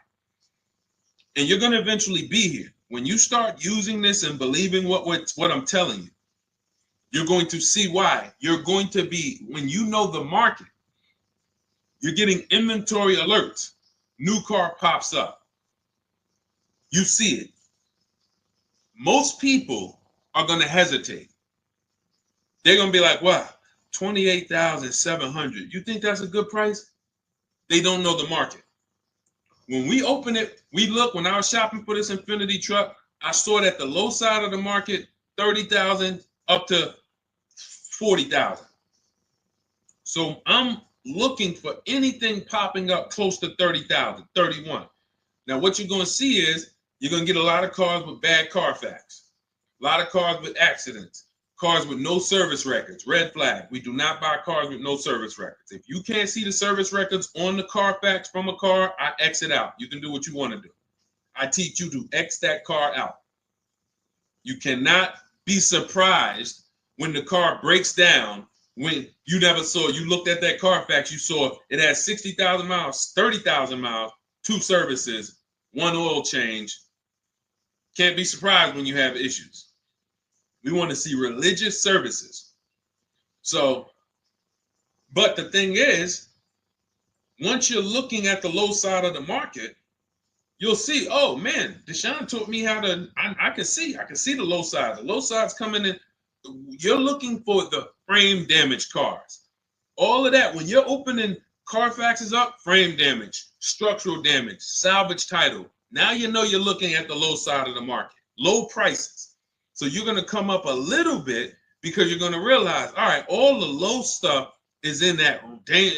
A: And you're going to eventually be here. When you start using this and believing what I'm telling you, You're going to see why. You're going to be, when you know the market, you're getting inventory alerts. New car pops up. You see it. Most people are going to hesitate. They're going to be like, wow, 28,700. You think that's a good price? They don't know the market. When we open it, we look, when I was shopping for this Infiniti truck, I saw it at the low side of the market, 30,000 up to 40,000. So I'm looking for anything popping up close to 30,000, 31. Now, what you're going to see is you're going to get a lot of cars with bad Carfax, a lot of cars with accidents, cars with no service records, red flag. We do not buy cars with no service records. If you can't see the service records on the Carfax from a car, I exit out. You can do what you want to do. I teach you to X that car out. You cannot be surprised when the car breaks down, when you never saw, you looked at that Carfax, you saw it had 60,000 miles, 30,000 miles, 2 services, 1 oil change. Can't be surprised when you have issues. We want to see religious services. So, but the thing is, once you're looking at the low side of the market, you'll see, oh man, Deshone taught me how to, I can see the low side. The low side's coming in. You're looking for the frame damage cars. All of that, when you're opening Carfaxes up, frame damage, structural damage, salvage title. Now you know you're looking at the low side of the market, low prices. So you're going to come up a little bit because you're going to realize, all right, all the low stuff is in that,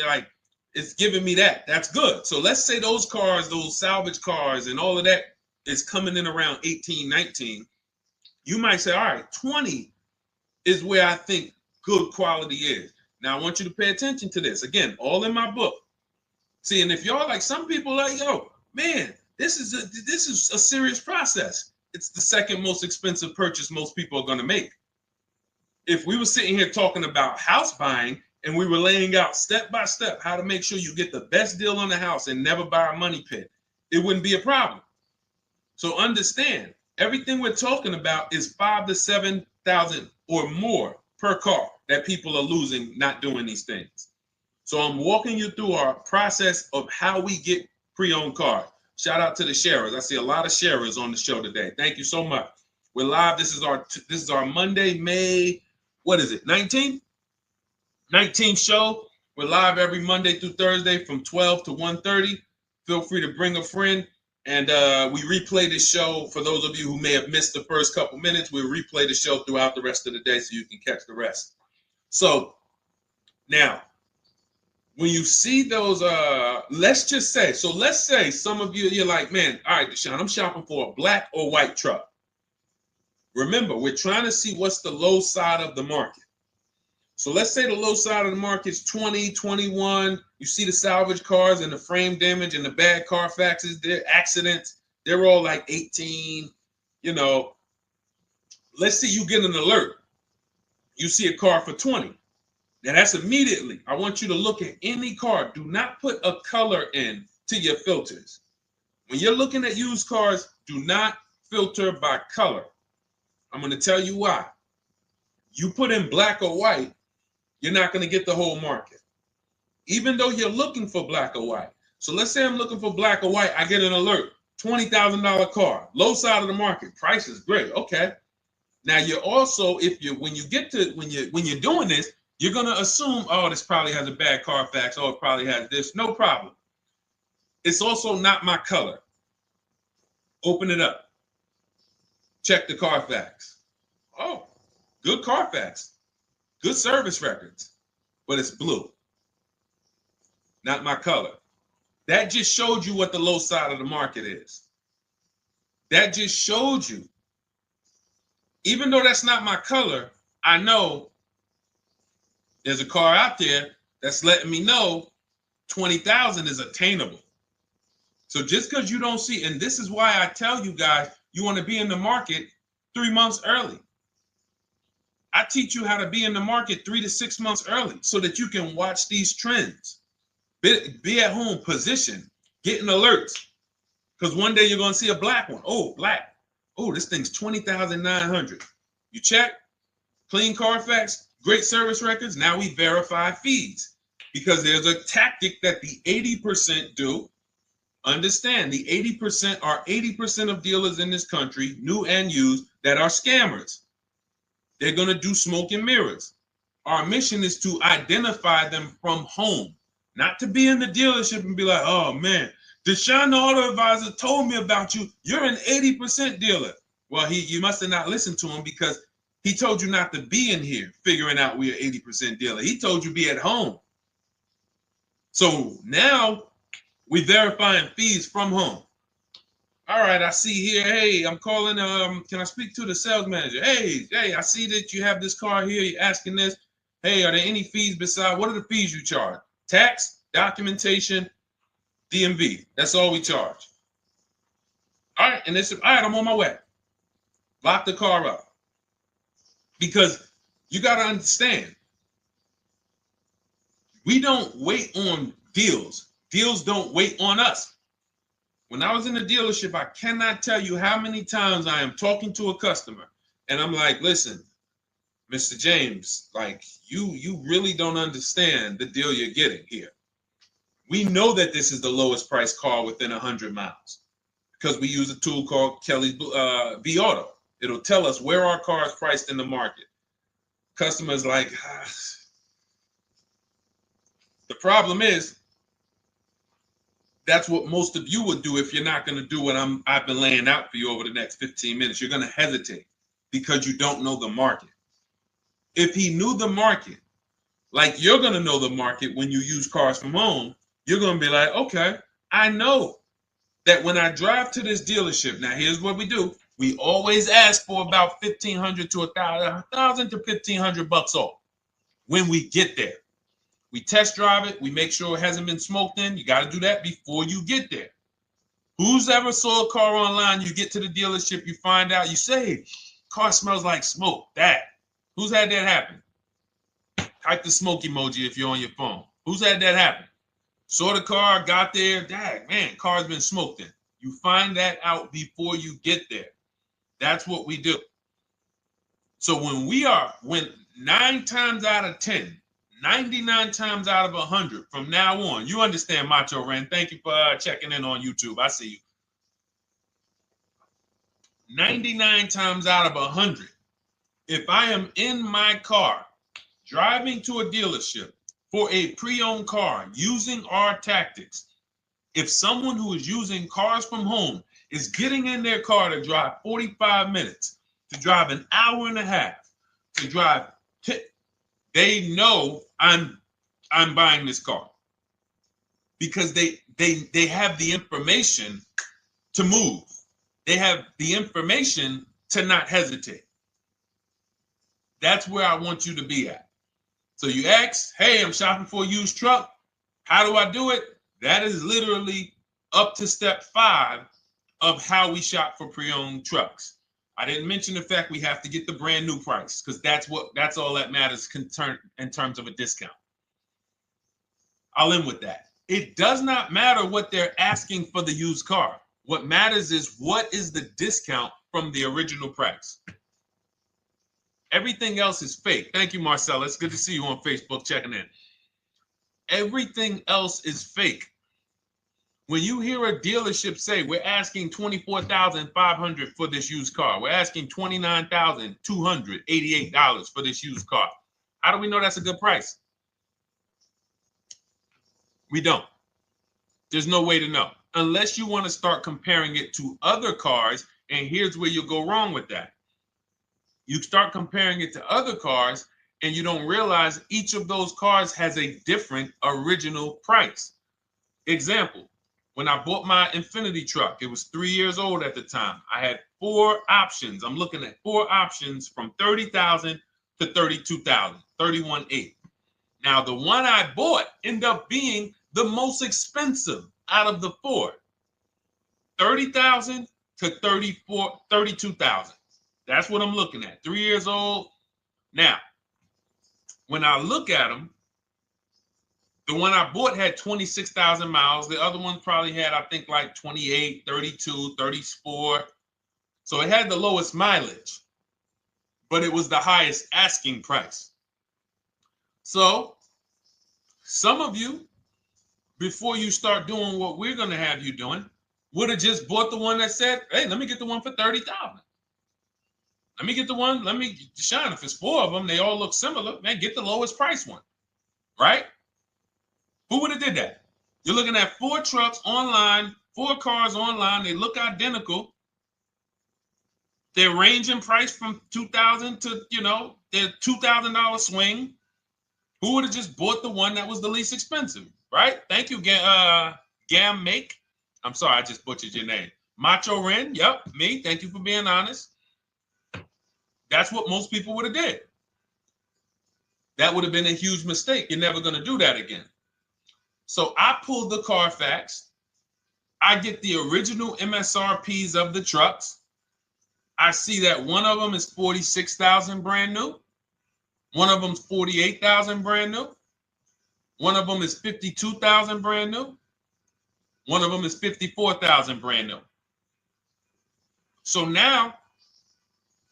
A: like, it's giving me that. That's good. So let's say those cars, those salvage cars and all of that is coming in around 18, 19. You might say, all right, 20 is where I think good quality is. Now, I want you to pay attention to this. Again, all in my book. See, and if y'all like, some people like, yo, man, this is a serious process. It's the second most expensive purchase most people are going to make. If we were sitting here talking about house buying and we were laying out step by step how to make sure you get the best deal on the house and never buy a money pit, it wouldn't be a problem. So understand, everything we're talking about is 5,000 to 7,000 or more per car that people are losing not doing these things. So I'm walking you through our process of how we get pre-owned cars. Shout out to the sharers. I see a lot of sharers on the show today. Thank you so much. We're live. This is our Monday, May, what is it, 19th? 19th show. We're live every Monday through Thursday from 12 to 1:30. Feel free to bring a friend. And we replay this show. For those of you who may have missed the first couple minutes, we'll replay the show throughout the rest of the day so you can catch the rest. So now, when you see those, let's say some of you, you're like, man, all right, Deshone, I'm shopping for a black or white truck. Remember, we're trying to see what's the low side of the market. So let's say the low side of the market is 20, 21. You see the salvage cars and the frame damage and the bad Carfaxes, their accidents, they're all like 18, you know. Let's say you get an alert. You see a car for 20. Now that's immediately, I want you to look at any car. Do not put a color in to your filters. When you're looking at used cars, do not filter by color. I'm going to tell you why. You put in black or white, you're not going to get the whole market, even though you're looking for black or white. So let's say I'm looking for black or white. I get an alert, $20,000 car, low side of the market. Price is great. Okay. Now you're also, when you're doing this, you're going to assume, oh, this probably has a bad Carfax. Oh, it probably has this. No problem. It's also not my color. Open it up. Check the Carfax. Oh, good Carfax. Good service records, but it's blue. Not my color. That just showed you what the low side of the market is. That just showed you. Even though that's not my color, I know there's a car out there that's letting me know 20,000 is attainable. So just because you don't see, and this is why I tell you guys, you want to be in the market 3 months early. I teach you how to be in the market 3 to 6 months early so that you can watch these trends. Be at home, position, getting alerts. Because one day you're going to see a black one. Oh, black. Oh, this thing's 20,900. You check. clean Carfax, great service records. Now we verify fees because there's a tactic that the 80% do. Understand, the 80% are 80% of dealers in this country, new and used, that are scammers. They're going to do smoke and mirrors. Our mission is to identify them from home, not to be in the dealership and be like, oh man, Deshone the Auto Advisor told me about you. You're an 80% dealer. Well, you must have not listened to him because he told you not to be in here figuring out we're 80% dealer. He told you be at home. So now we verifying fees from home. All right, I see here. Hey, I'm calling. Can I speak to the sales manager? Hey, I see that you have this car here. You're asking this. Hey, are there any fees besides? What are the fees you charge? Tax, documentation, DMV. That's all we charge. All right, and they said, all right, I'm on my way. Lock the car up. Because you got to understand, we don't wait on deals. Deals don't wait on us. When I was in the dealership, I cannot tell you how many times I am talking to a customer and I'm like, listen, Mr. James, like you really don't understand the deal you're getting here. We know that this is the lowest price car within 100 miles because we use a tool called Kelly's V Auto. It'll tell us where our car is priced in the market. Customers like, the problem is, that's what most of you would do if you're not going to do what I've been laying out for you over the next 15 minutes. You're going to hesitate because you don't know the market. If he knew the market, like you're going to know the market when you use cars from home, you're going to be like, okay, I know that when I drive to this dealership, now here's what we do. We always ask for about $1,500 to $1,000 to $1,500 off when we get there. We test drive it. We make sure it hasn't been smoked in. You got to do that before you get there. Who's ever saw a car online? You get to the dealership, you find out, you say, car smells like smoke. That. Who's had that happen? Type the smoke emoji if you're on your phone. Who's had that happen? Saw the car, got there, dang, man, car's been smoked in. You find that out before you get there. That's what we do. So when 9 times out of 10, 99 times out of 100 from now on, you understand, Macho Ren. Thank you for checking in on YouTube. I see you. 99 times out of 100, if I am in my car driving to a dealership for a pre-owned car using our tactics, if someone who is using cars from home is getting in their car to drive 45 minutes, to drive an hour and a half, to drive, they know I'm buying this car because they have the information to move. They have the information to not hesitate. That's where I want you to be at. So you ask, hey, I'm shopping for a used truck. How do I do it? That is literally up to step 5 of how we shop for pre-owned trucks. I didn't mention the fact we have to get the brand new price because that's all that matters in terms of a discount. I'll end with that. It does not matter what they're asking for the used car. What matters is what is the discount from the original price. Everything else is fake. Thank you, Marcella. It's good to see you on Facebook checking in. Everything else is fake. When you hear a dealership say, we're asking $24,500 for this used car, we're asking $29,288 for this used car, how do we know that's a good price? We don't. There's no way to know. Unless you want to start comparing it to other cars, and here's where you'll go wrong with that. You start comparing it to other cars, and you don't realize each of those cars has a different original price. Example, when I bought my Infinity truck, it was 3 years old at the time. I had 4 options. I'm looking at 4 options from $30,000 to $32,000, $31,800. Now, the one I bought ended up being the most expensive out of the 4. $30,000 to $32,000. That's what I'm looking at. 3 years old. Now, when I look at them, the one I bought had 26,000 miles. The other one probably had, I think, like 28, 32, 34. So it had the lowest mileage. but it was the highest asking price. So some of you, before you start doing what we're going to have you doing, would have just bought the one that said, hey, let me get the one for $30,000. Let me get the one, Deshone, if it's 4 of them, they all look similar, man, get the lowest price one, right? Who would have did that? You're looking at 4 trucks online, 4 cars online, they look identical. They're ranging price from $2,000 to, their $2,000 swing. Who would have just bought the one that was the least expensive, right? Thank you, Gam Make. I'm sorry, I just butchered your name. Macho Ren, yep, me. Thank you for being honest. That's what most people would have did. That would have been a huge mistake. You're never going to do that again. So I pulled the Carfax. I get the original MSRPs of the trucks. I see that one of them is 46,000 brand new. One of them's 48,000 brand new. One of them is 52,000 brand new. One of them is 54,000 brand new. So now,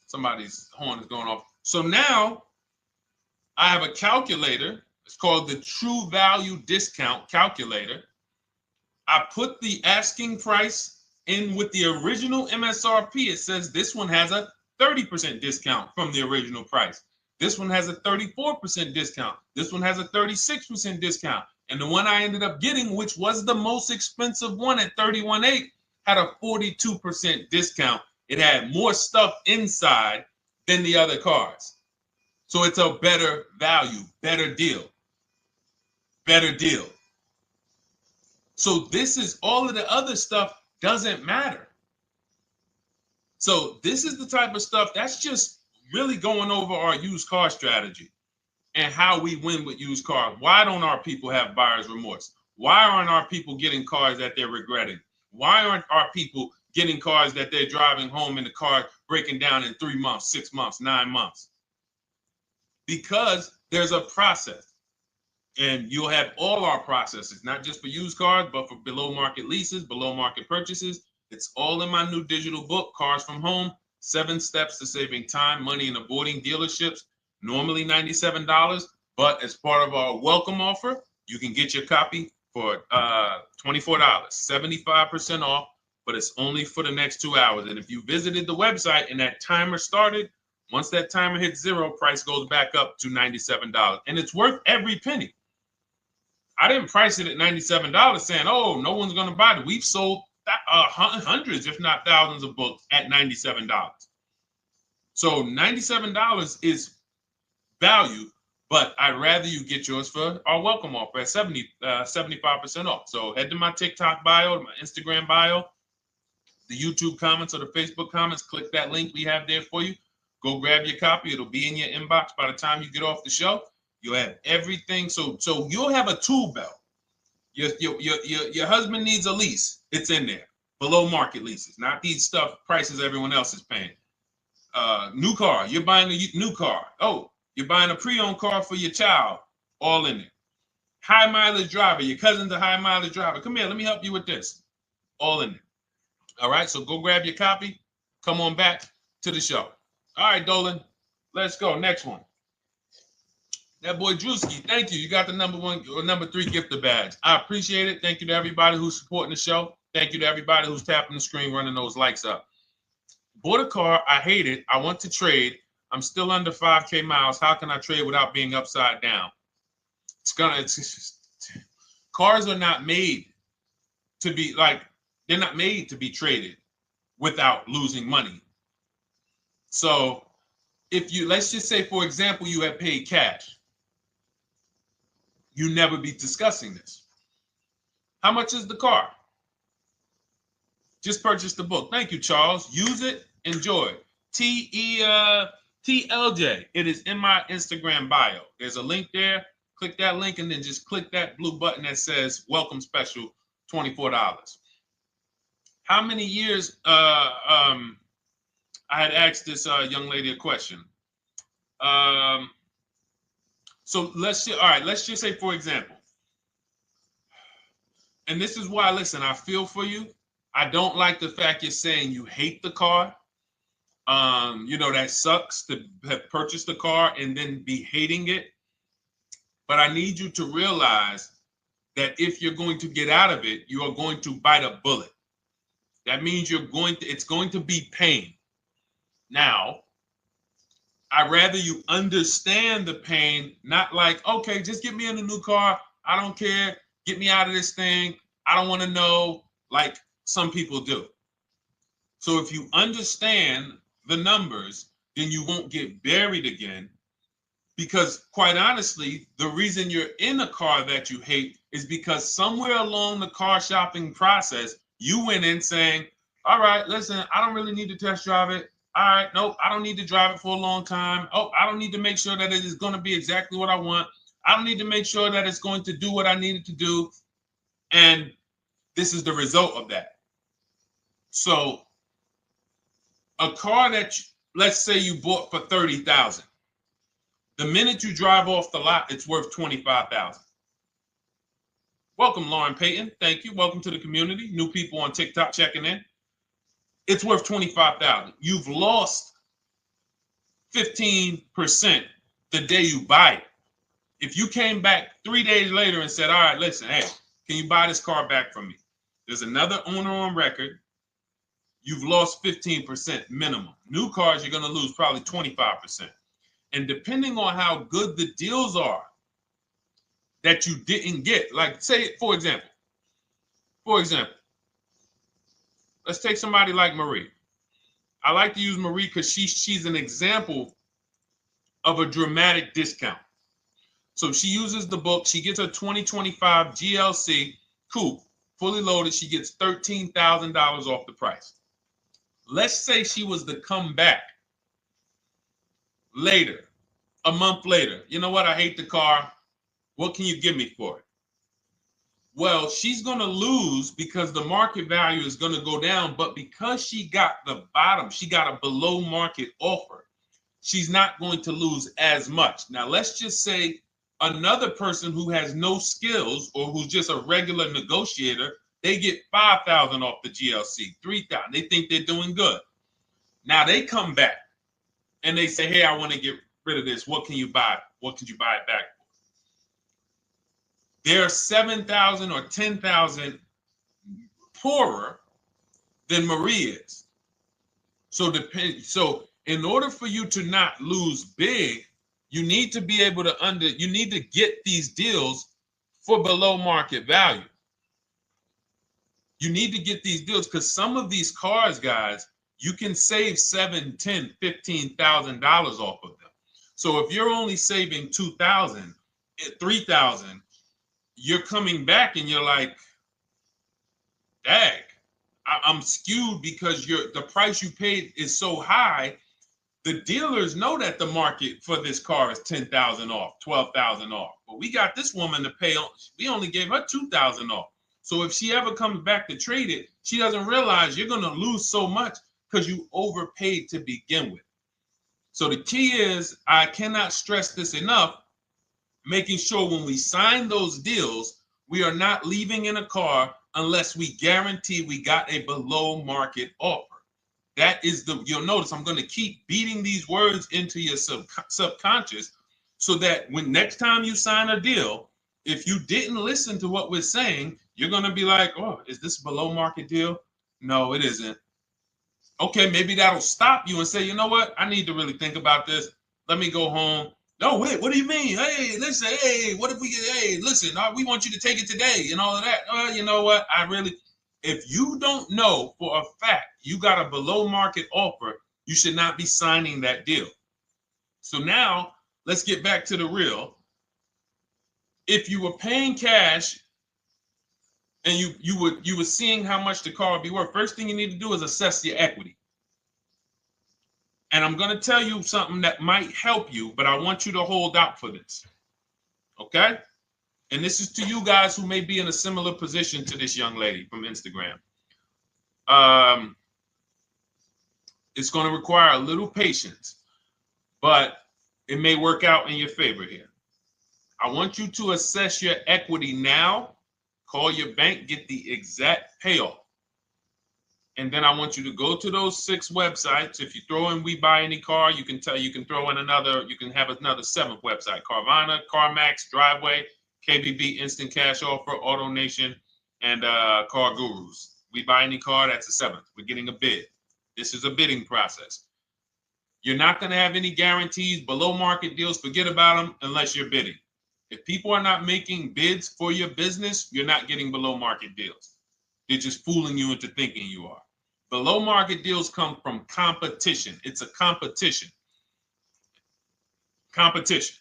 A: somebody's horn is going off. So now I have a calculator. It's called the True Value Discount Calculator. I put the asking price in with the original MSRP. It says this one has a 30% discount from the original price. This one has a 34% discount. This one has a 36% discount. And the one I ended up getting, which was the most expensive one at $31,800, had a 42% discount. It had more stuff inside than the other cars. So it's a better value, better deal. Better deal. So this is all of the other stuff doesn't matter. So this is the type of stuff that's just really going over our used car strategy and how we win with used cars. Why don't our people have buyer's remorse? Why aren't our people getting cars that they're regretting? Why aren't our people getting cars that they're driving home and the car breaking down in 3 months, 6 months, 9 months? Because there's a process. And you'll have all our processes, not just for used cars, but for below market leases, below market purchases. It's all in my new digital book, Cars from Home, 7 Steps to Saving Time, Money, and Avoiding Dealerships. Normally $97, but as part of our welcome offer, you can get your copy for $24, 75% off, but it's only for the next 2 hours. And if you visited the website and that timer started, once that timer hits 0, price goes back up to $97. And it's worth every penny. I didn't price it at $97 saying, oh, no one's going to buy it. We've sold hundreds, if not thousands of books at $97. So $97 is value, but I'd rather you get yours for our welcome offer at 75% off. So head to my TikTok bio, my Instagram bio, the YouTube comments or the Facebook comments, click that link we have there for you. Go grab your copy. It'll be in your inbox by the time you get off the show. You'll have everything. So you'll have a tool belt. Your husband needs a lease. It's in there. Below market leases, not these stuff prices everyone else is paying. New car. You're buying a new car. Oh, you're buying a pre-owned car for your child. All in there. High mileage driver. Your cousin's a high mileage driver. Come here. Let me help you with this. All in there. All right. So go grab your copy. Come on back to the show. All right, Dolan. Let's go. Next one. That boy Drewski, thank you. You got the number 1 or number 3 gifter badge. I appreciate it. Thank you to everybody who's supporting the show. Thank you to everybody who's tapping the screen, running those likes up. Bought a car. I hate it. I want to trade. I'm still under 5K miles. How can I trade without being upside down? Cars are not made to be they're not made to be traded without losing money. So if you, let's just say, for example, you have paid cash, you never be discussing this. How much is the car? Just purchase the book. Thank you, Charles. Use it. Enjoy. TLJ. It is in my Instagram bio. There's a link there. Click that link and then just click that blue button that says welcome special, $24. How many years? I had asked this young lady a question. So let's just say, for example, and this is why, listen, I feel for you. I don't like the fact you're saying you hate the car. That sucks to have purchased a car and then be hating it. But I need you to realize that if you're going to get out of it, you are going to bite a bullet. That means it's going to be pain. Now, I'd rather you understand the pain, not like, okay, just get me in a new car. I don't care. Get me out of this thing. I don't want to know, like some people do. So if you understand the numbers, then you won't get buried again. Because quite honestly, the reason you're in a car that you hate is because somewhere along the car shopping process, you went in saying, all right, listen, I don't really need to test drive it. All right, nope, I don't need to drive it for a long time. Oh, I don't need to make sure that it is going to be exactly what I want. I don't need to make sure that it's going to do what I need it to do. And this is the result of that. So a car that, let's say you bought for $30,000. The minute you drive off the lot, it's worth $25,000. Welcome, Lauren Payton. Thank you. Welcome to the community. New people on TikTok checking in. It's worth $25,000. You've lost 15% the day you buy it. If you came back 3 days later and said, all right, listen, hey, can you buy this car back from me? There's another owner on record. You've lost 15% minimum. New cars, you're going to lose probably 25%. And depending on how good the deals are that you didn't get, like say, for example, let's take somebody like Marie. I like to use Marie because she's an example of a dramatic discount. So she uses the book. She gets her 2025 GLC coupe, fully loaded. She gets $13,000 off the price. Let's say she was to come back later, a month later. You know what? I hate the car. What can you give me for it? Well, she's going to lose because the market value is going to go down. But because she got the bottom, she got a below market offer, she's not going to lose as much. Now, let's just say another person who has no skills or who's just a regular negotiator, they get $5,000 off the GLC, $3,000. They think they're doing good. Now they come back and they say, hey, I want to get rid of this. What can you buy? What could you buy it back for? They're 7,000 or 10,000 poorer than Marie is. So in order for you to not lose big, you need to be able to you need to get these deals for below market value. You need to get these deals because some of these cars, guys, you can save $7,000, $10,000, $15,000 off of them. So if you're only saving $2,000, $3,000, you're coming back and you're like, dang, I'm skewed because the price you paid is so high. The dealers know that the market for this car is $10,000 off, $12,000 off. But we got this woman to pay, we only gave her $2,000 off. So if she ever comes back to trade it, she doesn't realize you're going to lose so much because you overpaid to begin with. So the key is, I cannot stress this enough, making sure when we sign those deals, we are not leaving in a car unless we guarantee we got a below market offer. That is you'll notice I'm going to keep beating these words into your subconscious so that when next time you sign a deal, if you didn't listen to what we're saying, you're going to be like, oh, is this a below market deal? No, it isn't. Okay, maybe that'll stop you and say, you know what? I need to really think about this. Let me go home. No, wait, what do you mean? Hey, listen, hey, what if we get, hey, listen, we want you to take it today and all of that. You know what? If you don't know for a fact you got a below market offer, you should not be signing that deal. So now let's get back to the real. If you were paying cash and you were seeing how much the car would be worth, first thing you need to do is assess your equity. And I'm going to tell you something that might help you, but I want you to hold out for this. Okay? And this is to you guys who may be in a similar position to this young lady from Instagram. It's going to require a little patience, but it may work out in your favor here. I want you to assess your equity now. Call your bank, get the exact payoff. And then I want you to go to those 6 websites. If you throw in We Buy Any Car, you can throw in you can have another 7th website: Carvana, CarMax, Driveway, KBB, Instant Cash Offer, AutoNation, and Car Gurus. We Buy Any Car, that's the 7th. We're getting a bid. This is a bidding process. You're not going to have any guarantees, below market deals. Forget about them unless you're bidding. If people are not making bids for your business, you're not getting below market deals. They're just fooling you into thinking you are. Below market deals come from competition. It's a competition. Competition.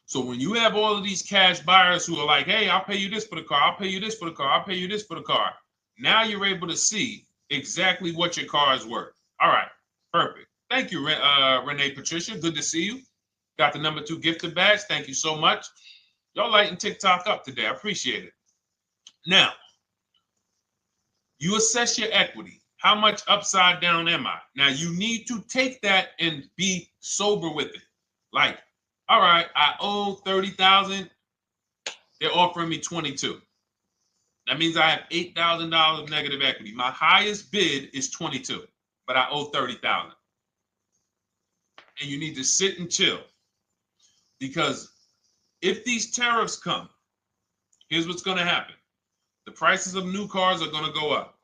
A: So when you have all of these cash buyers who are like, hey, I'll pay you this for the car, I'll pay you this for the car, I'll pay you this for the car. Now you're able to see exactly what your car is worth. All right, perfect. Thank you, Renee Patricia. Good to see you. Got the number 2 gifted badge. Thank you so much. Y'all lighting TikTok up today. I appreciate it. Now, you assess your equity. How much upside down am I? Now, you need to take that and be sober with it. Like, all right, I owe $30,000. They're offering me 22. That means I have $8,000 negative equity. My highest bid is 22, but I owe 30,000. And you need to sit and chill, because if these tariffs come, here's what's going to happen. The prices of new cars are going to go up.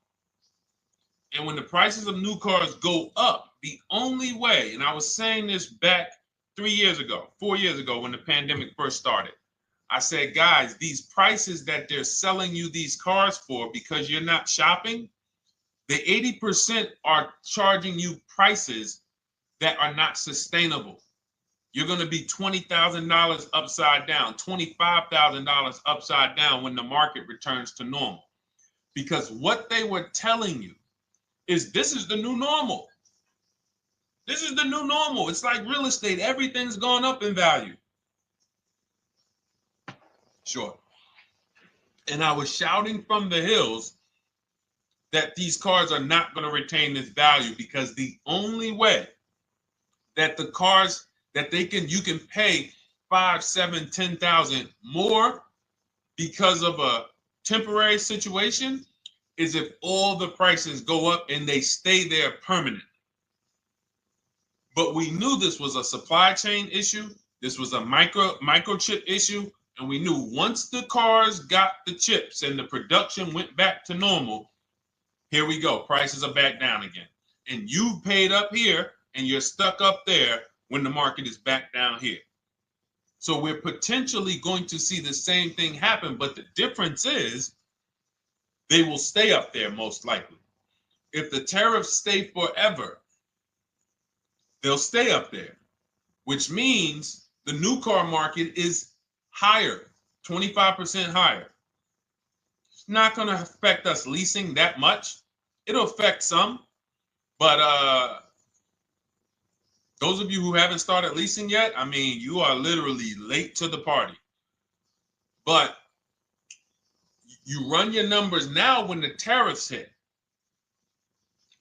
A: And when the prices of new cars go up, the only way, and I was saying this back 4 years ago, when the pandemic first started, I said, guys, these prices that they're selling you these cars for, because you're not shopping, the 80% are charging you prices that are not sustainable. You're going to be $20,000 upside down, $25,000 upside down when the market returns to normal. Because what they were telling you is this is the new normal. This is the new normal. It's like real estate. Everything's gone up in value. Sure. And I was shouting from the hills that these cars are not going to retain this value, because the only way that the cars that you can pay 5, 7, 10,000 more because of a temporary situation is if all the prices go up and they stay there permanently. But we knew this was a supply chain issue. This was a microchip issue. And we knew once the cars got the chips and the production went back to normal, here we go. Prices are back down again. And you paid up here and you're stuck up there when the market is back down here. So we're potentially going to see the same thing happen. But the difference is they will stay up there most likely. If the tariffs stay forever, they'll stay up there, which means the new car market is higher, 25% higher. It's not going to affect us leasing that much. It'll affect some, but those of you who haven't started leasing yet, I mean, you are literally late to the party. But you run your numbers now when the tariffs hit,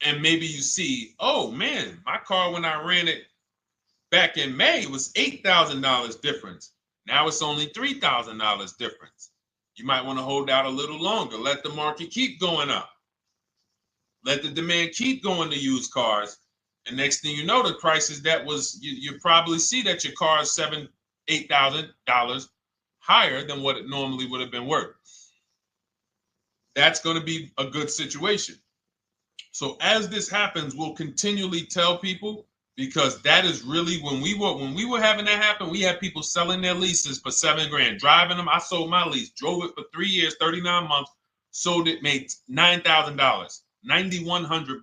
A: and maybe you see, oh man, my car when I ran it back in May was $8,000 difference. Now it's only $3,000 difference. You might want to hold out a little longer. Let the market keep going up. Let the demand keep going to used cars. And next thing you know, the prices that was, you probably see that your car is $7,000, $8,000 higher than what it normally would have been worth. That's going to be a good situation. So as this happens, we'll continually tell people, because that is really when we were having that happen, we had people selling their leases for $7,000, driving them. I sold my lease, drove it for 3 years, 39 months, sold it, made $9,000, $9,100.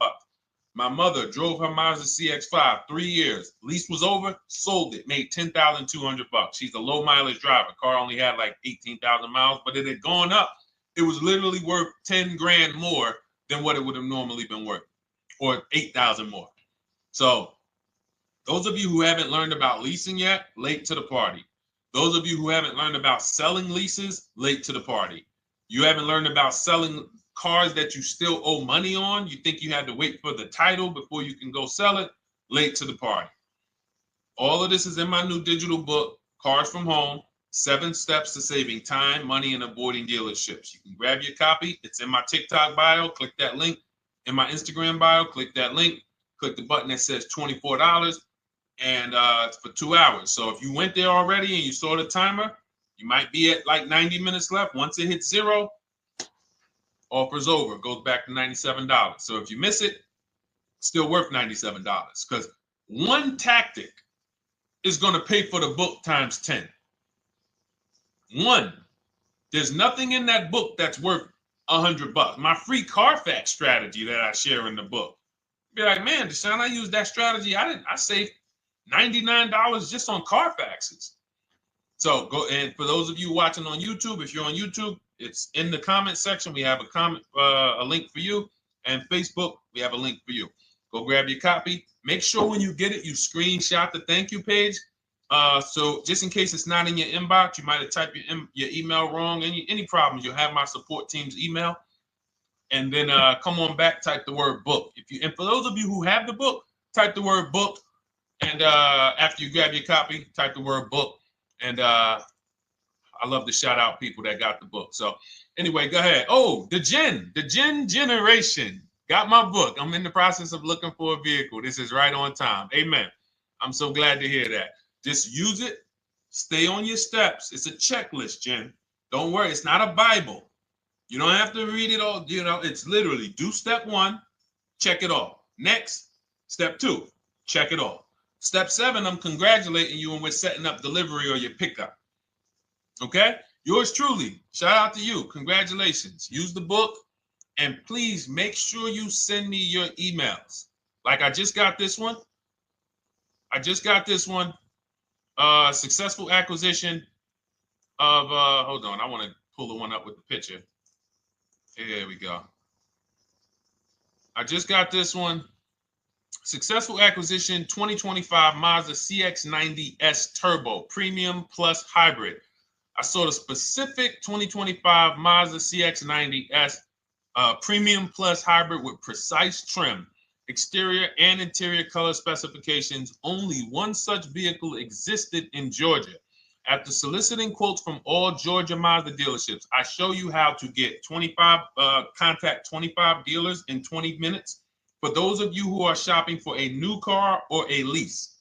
A: My mother drove her Mazda CX-5, 3 years, lease was over, sold it, made $10,200. She's a low mileage driver. Car only had like 18,000 miles, but it had gone up. It was literally worth $10,000 more than what it would have normally been worth, or 8,000 more. So those of you who haven't learned about leasing yet, late to the party. Those of you who haven't learned about selling leases, late to the party. You haven't learned about selling cars that you still owe money on. You think you had to wait for the title before you can go sell it, late to the party. All of this is in my new digital book, Cars from Home, 7 Steps to Saving Time, Money, and Avoiding Dealerships. You can grab your copy. It's in my TikTok bio. Click that link. in my Instagram bio. Click that link. Click the button that says $24, and it's for 2 hours. So if you went there already and you saw the timer, you might be at like 90 minutes left. Once it hits 0, offer's over. It goes back to $97. So if you miss it, still worth $97, because one tactic is going to pay for the book times 10. One. There's nothing in that book that's worth $100. My free Carfax strategy that I share in the book. Be like, man, Deshone, I used that strategy. I saved $99 just on Carfaxes. So go, and for those of you watching on YouTube, if you're on YouTube, it's in the comment section. We have a link for you, and Facebook, we have a link for you. Go grab your copy. Make sure when you get it, you screenshot the thank you page. So just in case it's not in your inbox, you might have typed your email wrong. Any problems, you'll have my support team's email. And then come on back, type the word book. And for those of you who have the book, type the word book. And after you grab your copy, type the word book. And I love to shout out people that got the book. So anyway, go ahead. Oh, the Gen Generation got my book. I'm in the process of looking for a vehicle. This is right on time. Amen. I'm so glad to hear that. Just use it. Stay on your steps. It's a checklist, Jen. Don't worry. It's not a Bible. You don't have to read it all. You know, it's literally do step 1, check it off. Next, step 2, check it off. Step 7, I'm congratulating you and we're setting up delivery or your pickup. Okay? Yours truly. Shout out to you. Congratulations. Use the book, and please make sure you send me your emails. Like I just got this one. Successful acquisition of, hold on, I want to pull the one up with the picture. Here we go. I just got this one. Successful acquisition 2025 Mazda CX-90S Turbo Premium Plus Hybrid. I saw the specific 2025 Mazda CX-90S Premium Plus Hybrid with precise trim, exterior and interior color specifications. Only one such vehicle existed in Georgia. After soliciting quotes from all Georgia Mazda dealerships, I show you how to get contact 25 dealers in 20 minutes. For those of you who are shopping for a new car or a lease,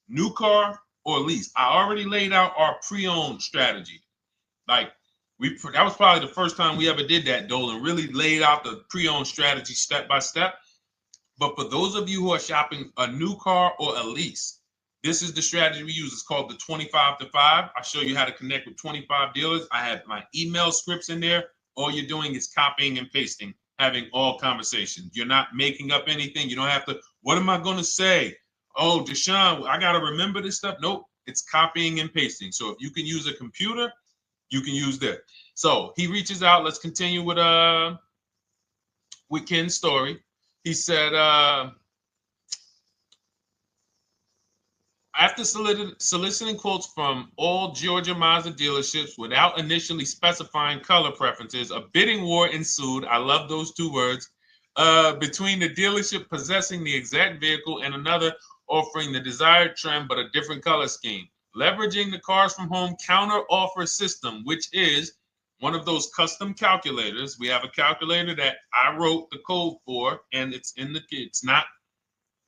A: new car or lease, I already laid out our pre-owned strategy. Like that was probably the first time we ever did that, Dolan, really laid out the pre-owned strategy step by step. But for those of you who are shopping a new car or a lease, this is the strategy we use. It's called the 25 to 5. I show you how to connect with 25 dealers. I have my email scripts in there. All you're doing is copying and pasting, having all conversations. You're not making up anything. You don't have to, what am I going to say? Oh, Deshone, I got to remember this stuff. Nope, it's copying and pasting. So if you can use a computer, you can use that. So he reaches out. Let's continue with Ken's story. He said, after soliciting quotes from all Georgia Mazda dealerships without initially specifying color preferences, a bidding war ensued. I love those 2 words. Between the dealership possessing the exact vehicle and another offering the desired trim but a different color scheme. Leveraging the Cars from Home counter offer system, which is one of those custom calculators. We have a calculator that I wrote the code for, and it's not.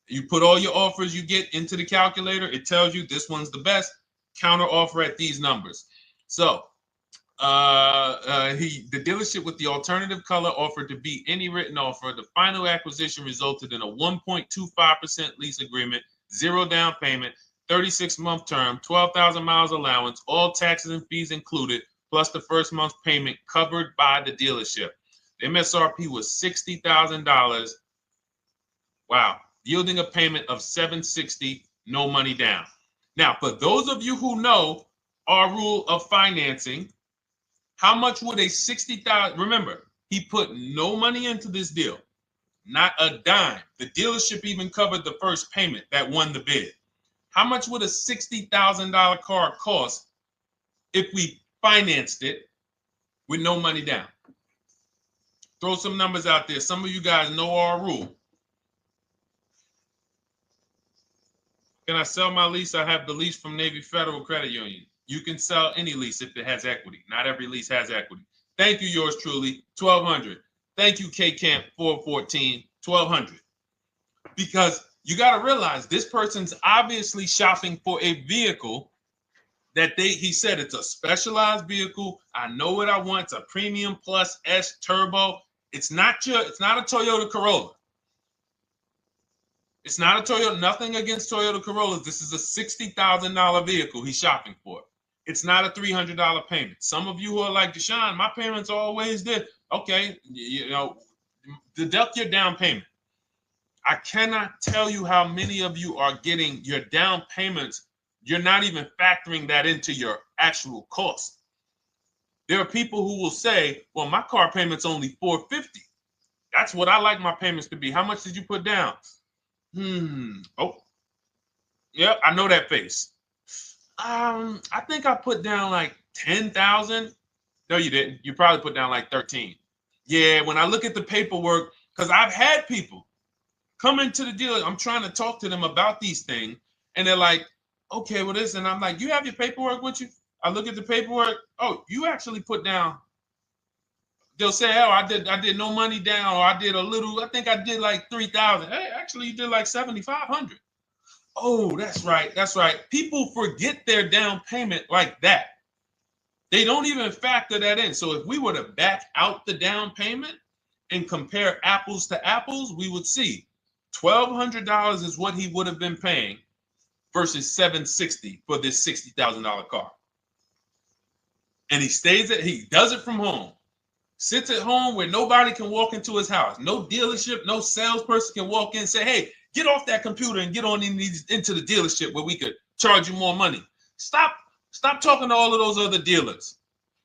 A: You put all your offers you get into the calculator. It tells you this one's the best. Counter offer at these numbers. So the dealership with the alternative color offered to beat any written offer. The final acquisition resulted in a 1.25% lease agreement, 0 down payment, 36-month term, 12,000 miles allowance, all taxes and fees included, plus the first month's payment covered by the dealership. The MSRP was $60,000. Wow. Yielding a payment of $760, no money down. Now, for those of you who know our rule of financing, how much would a $60,000? Remember, he put no money into this deal, not a dime. The dealership even covered the first payment that won the bid. How much would a $60,000 car cost if we financed it with no money down? Throw some numbers out there. Some of you guys know our rule. Can I sell my lease? I have the lease from Navy Federal Credit Union. You can sell any lease if it has equity. Not every lease has equity. Thank you, yours truly, 1200. Thank you, K Camp 414, $1,200. Because you got to realize this person's obviously shopping for a vehicle that he said it's a specialized vehicle. I know what I want. It's a premium plus S turbo. It's not a Toyota Corolla. It's not a Toyota, nothing against Toyota Corollas. This is a $60,000 vehicle he's shopping for. It's not a $300 payment. Some of you who are like, Deshone, my payments are always there. Okay, deduct your down payment. I cannot tell you how many of you are getting your down payments. You're not even factoring that into your actual cost. There are people who will say, well, my car payment's only $450. That's what I like my payments to be. How much did you put down? Oh, yeah, I know that face. I think I put down like 10,000. No, you didn't. You probably put down like 13. Yeah, when I look at the paperwork, because I've had people come into the dealer, I'm trying to talk to them about these things, and they're like, okay, well, this, and I'm like, you have your paperwork with you? I look at the paperwork. Oh, you actually put down. They'll say, oh, I did no money down, or I did a little. I think I did like 3,000. Hey, actually, you did like 7,500. Oh, that's right. That's right. People forget their down payment like that. They don't even factor that in. So if we were to back out the down payment and compare apples to apples, we would see $1,200 is what he would have been paying versus $760 for this $60,000 car. And he does it from home. Sits at home where nobody can walk into his house. No dealership, no salesperson can walk in and say, hey, get off that computer and get on into the dealership where we could charge you more money. Stop talking to all of those other dealers.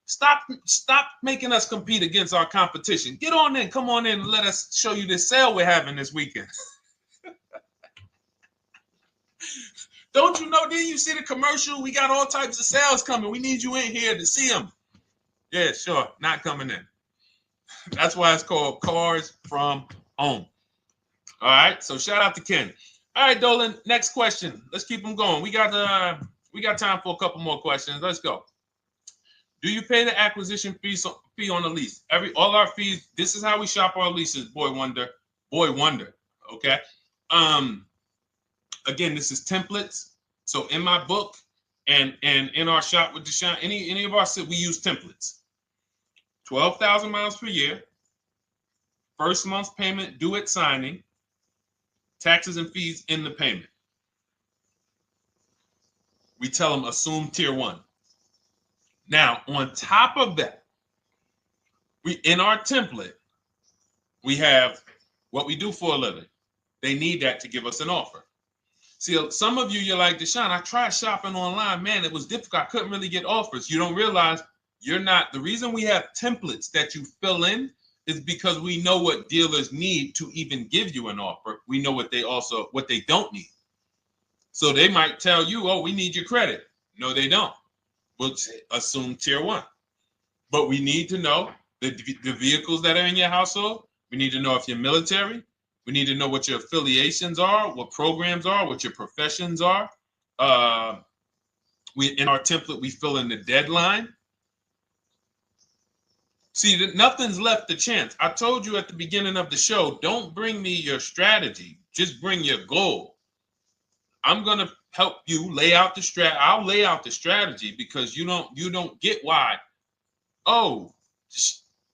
A: Stop making us compete against our competition. Get on in, come on in and let us show you this sale we're having this weekend. Don't you know, didn't you see the commercial? We got all types of sales coming. We need you in here to see them. Yeah, sure, not coming in. That's why it's called Cars from Home. All right, so shout out to Ken. All right, Dolan, next question. Let's keep them going. We got time for a couple more questions. Let's go. Do you pay the acquisition fee on the lease? All our fees, this is how we shop our leases, Boy Wonder. Okay. Again, this is templates. So in my book and in our shop with Deshone, any of our we use templates. 12,000 miles per year, first month's payment due at signing, taxes and fees in the payment. We tell them assume tier 1. Now, on top of that, in our template, we have what we do for a living. They need that to give us an offer. See, some of you, you're like, Deshone, I tried shopping online. Man, it was difficult. I couldn't really get offers. You don't realize you're not. The reason we have templates that you fill in is because we know what dealers need to even give you an offer. We know what they don't need. So they might tell you, oh, we need your credit. No, they don't. We'll assume tier 1. But we need to know the vehicles that are in your household. We need to know if you're military. We need to know what your affiliations are, what programs are, what your professions are. In our template, we fill in the deadline. See, nothing's left to chance. I told you at the beginning of the show, don't bring me your strategy. Just bring your goal. I'm going to help you lay out the strat. I'll lay out the strategy because you don't get why. Oh,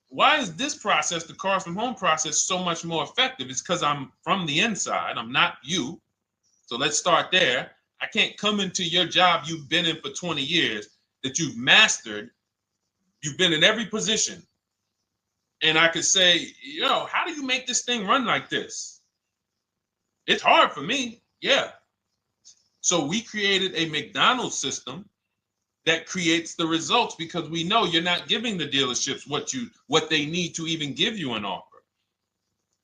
A: why is this process, the Cars from Home process, so much more effective? It's because I'm from the inside. I'm not you. So let's start there. I can't come into your job you've been in for 20 years that you've mastered. You've been in every position. And I could say, how do you make this thing run like this? It's hard for me. Yeah. So we created a McDonald's system that creates the results because we know you're not giving the dealerships what they need to even give you an offer.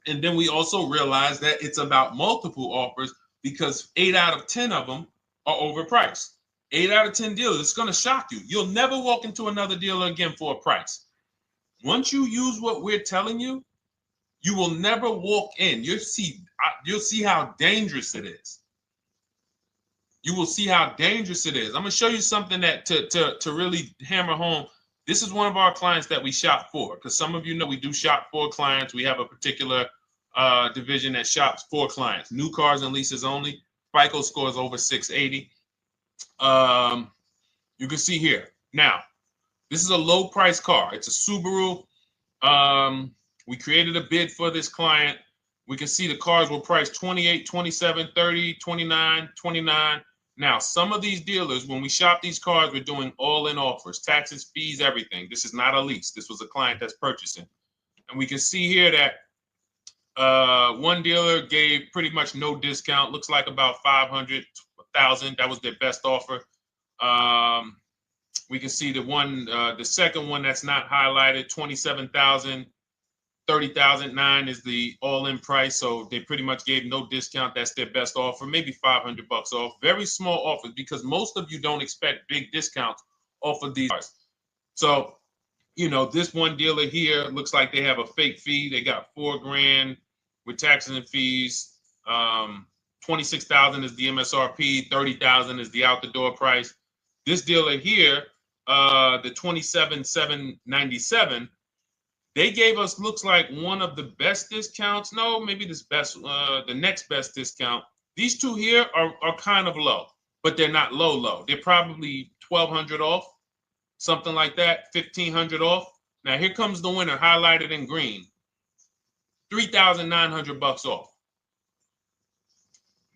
A: And then we also realize that it's about multiple offers because 8 out of 10 of them are overpriced. 8 out of 10 dealers, it's going to shock you. You'll never walk into another dealer again for a price. Once you use what we're telling you, you will never walk in. You'll see how dangerous it is. You will see how dangerous it is. I'm going to show you something that to really hammer home. This is one of our clients that we shop for because some of you know we do shop for clients. We have a particular division that shops for clients. New cars and leases only. FICO scores over 680. You can see here. Now, this is a low price car. It's a Subaru. We created a bid for this client. We can see the cars were priced 28, 27, 30, 29, 29. Now, some of these dealers, when we shop these cars, we're doing all-in offers, taxes, fees, everything. This is not a lease. This was a client that's purchasing. And we can see here that one dealer gave pretty much no discount. Looks like about 500,000. That was their best offer. We can see the second one that's not highlighted, 27,000. 30,009 is the all-in price, so they pretty much gave no discount. That's their best offer, maybe $500 off. Very small offers because most of you don't expect big discounts off of these cars. So, you know, this one dealer here looks like they have a fake fee. They got $4,000 with taxes and fees. 26,000 is the MSRP. 30,000 is the out-the-door price. This dealer here, the 27,797. They gave us, looks like, one of the best discounts. No, maybe the next best discount. These two here are kind of low, but they're not low. They're probably 1,200 off, something like that, 1,500 off. Now here comes the winner, highlighted in green, 3,900 bucks off.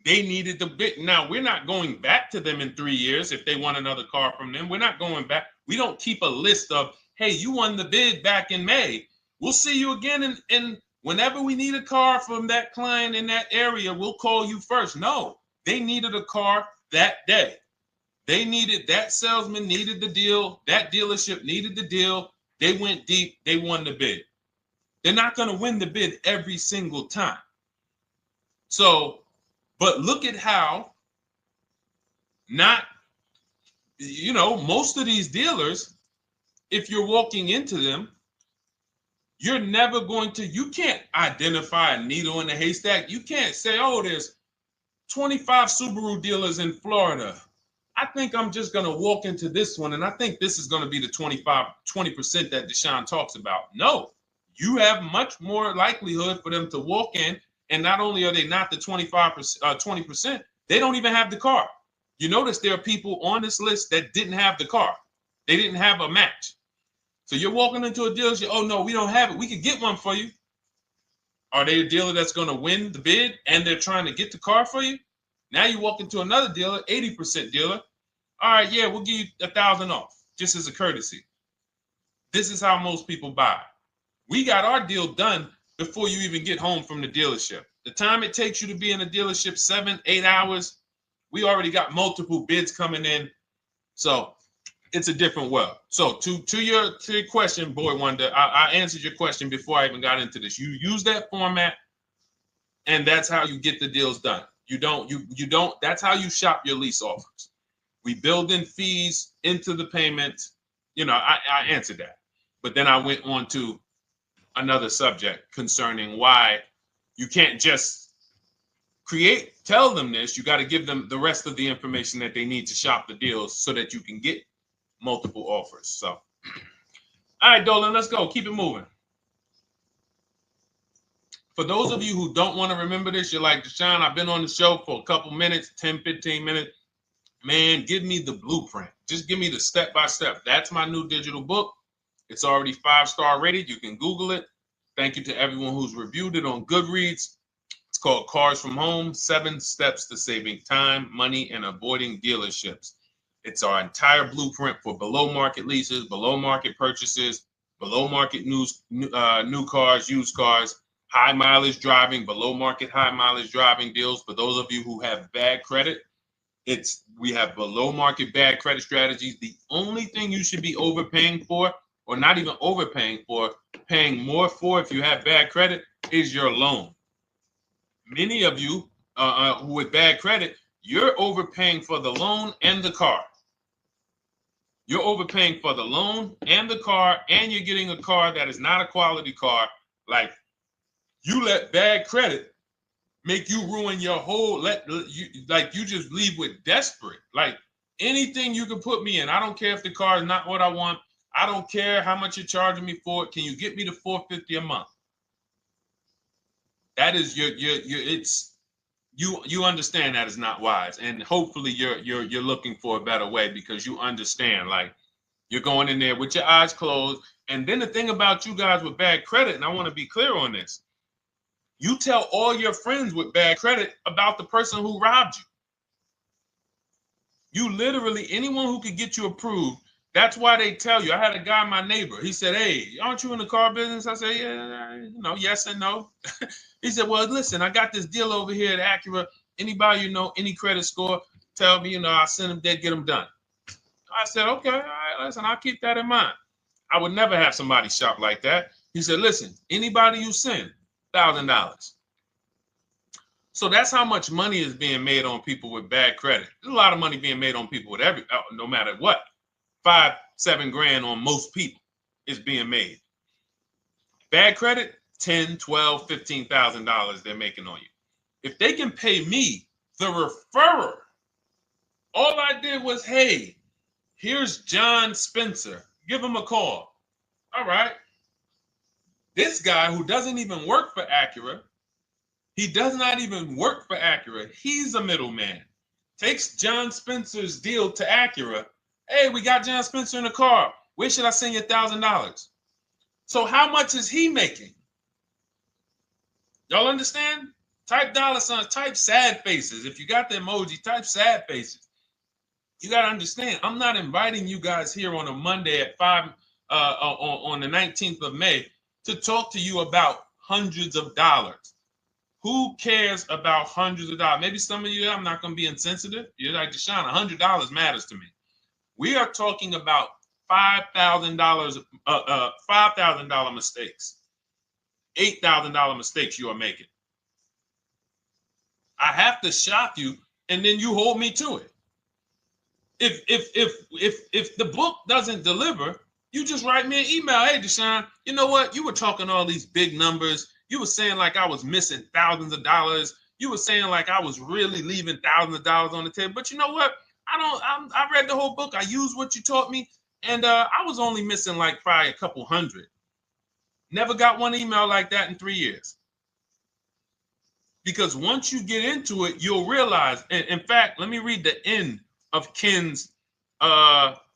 A: They needed the bid. Now we're not going back to them in 3 years if they want another car from them. We're not going back. We don't keep a list of, hey, you won the bid back in May. We'll see you again. And whenever we need a car from that client in that area, we'll call you first. No, they needed a car that day. They needed, that salesman needed the deal. That dealership needed the deal. They went deep. They won the bid. They're not going to win the bid every single time. So, but look at how most of these dealers, if you're walking into them, you're never going to, you can't identify a needle in a haystack. You can't say, oh, there's 25 Subaru dealers in Florida. I think I'm just going to walk into this one, and I think this is going to be the 20% that Deshone talks about. No, you have much more likelihood for them to walk in, and not only are they not the 20%, they don't even have the car. You notice there are people on this list that didn't have the car. They didn't have a match. So you're walking into a dealership, oh no, we don't have it. We could get one for you. Are they a dealer that's going to win the bid and they're trying to get the car for you? Now you walk into another dealer, 80% dealer. All right, yeah, we'll give you 1,000 off, just as a courtesy. This is how most people buy. We got our deal done before you even get home from the dealership. The time it takes you to be in a dealership, 7-8 hours, we already got multiple bids coming in. So it's a different world. So to your question, Boy Wonder, I answered your question before I even got into this. You use that format, and that's how you get the deals done. You don't, that's how you shop your lease offers. We build in fees into the payment. I answered that. But then I went on to another subject concerning why you can't just tell them this. You got to give them the rest of the information that they need to shop the deals so that you can get multiple offers. So, all right, Dolan, let's go. Keep it moving. For those of you who don't want to remember this, you're like, Deshone, I've been on the show for a couple minutes, 10, 15 minutes. Man, give me the blueprint. Just give me the step-by-step. That's my new digital book. It's already 5-star rated. You can Google it. Thank you to everyone who's reviewed it on Goodreads. It's called Cars from Home, 7 Steps to Saving Time, Money, and Avoiding Dealerships. It's our entire blueprint for below market leases, below market purchases, below market new cars, used cars, high mileage driving, below market high mileage driving deals. For those of you who have bad credit, we have below market bad credit strategies. The only thing you should be overpaying for, or not even overpaying for, paying more for if you have bad credit, is your loan. Many of you who with bad credit, you're overpaying for the loan and the car. You're overpaying for the loan and the car, and you're getting a car that is not a quality car. Like, you let bad credit make you ruin your whole, you just leave with desperate. Like, anything you can put me in. I don't care if the car is not what I want. I don't care how much you're charging me for it. Can you get me to $450 a month? That is you understand that is not wise, and hopefully you're looking for a better way, because you understand, like, you're going in there with your eyes closed. And then the thing about you guys with bad credit, and I want to be clear on this, you tell all your friends with bad credit about the person who robbed you. You literally, anyone who could get you approved, that's why they tell you. I had a guy, my neighbor, he said, "Hey, aren't you in the car business?" I said, "Yeah, yes and no." He said, "Well, listen, I got this deal over here at Acura. Anybody any credit score, tell me, I'll send them there, get them done." I said, "Okay, all right, listen, I'll keep that in mind." I would never have somebody shop like that. He said, "Listen, anybody you send, $1,000. So that's how much money is being made on people with bad credit. There's a lot of money being made on people with no matter what. 5-7 grand on most people is being made. Bad credit, $10, $12, $15,000 they're making on you. If they can pay me, the referrer, all I did was, hey, here's John Spencer. Give him a call. All right. This guy who doesn't even work for Acura, he does not even work for Acura. He's a middleman. Takes John Spencer's deal to Acura. Hey, we got John Spencer in the car. Where should I send you $1,000? So how much is he making? Y'all understand? Type dollar signs, type sad faces. If you got the emoji, type sad faces. You got to understand, I'm not inviting you guys here on a Monday at 5 on the 19th of May to talk to you about hundreds of dollars. Who cares about hundreds of dollars? Maybe some of you, I'm not going to be insensitive. You're like, Deshone, $100 matters to me. We are talking about $5,000, $5,000 mistakes, $8,000 mistakes you are making. I have to shock you, and then you hold me to it. If the book doesn't deliver, you just write me an email. Hey, Deshone, you know what? You were talking all these big numbers. You were saying like I was missing thousands of dollars. You were saying like I was really leaving thousands of dollars on the table. But you know what? I read the whole book. I used what you taught me, and I was only missing like probably a couple hundred. Never got one email like that in 3 years. Because once you get into it, you'll realize. And in fact, let me read the end of Ken's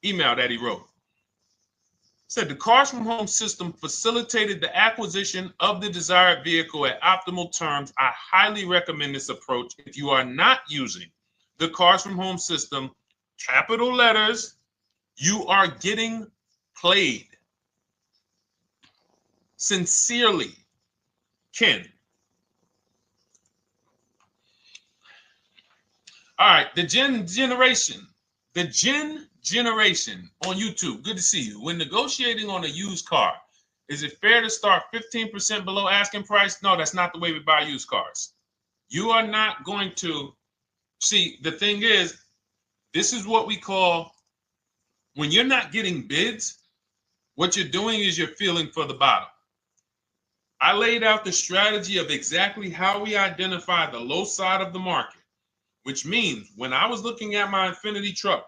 A: email that he wrote. It said, the Cars from Home system facilitated the acquisition of the desired vehicle at optimal terms. I highly recommend this approach. If you are not using the Cars from Home system, capital letters, you are getting played. Sincerely, Ken. All right, the Gen Generation on YouTube. Good to see you. When negotiating on a used car, is it fair to start 15% below asking price? No, that's not the way we buy used cars. You are not going to see. The thing is, this is what we call, when you're not getting bids, what you're doing is you're feeling for the bottom. I laid out the strategy of exactly how we identify the low side of the market. Which means when I was looking at my Infiniti truck,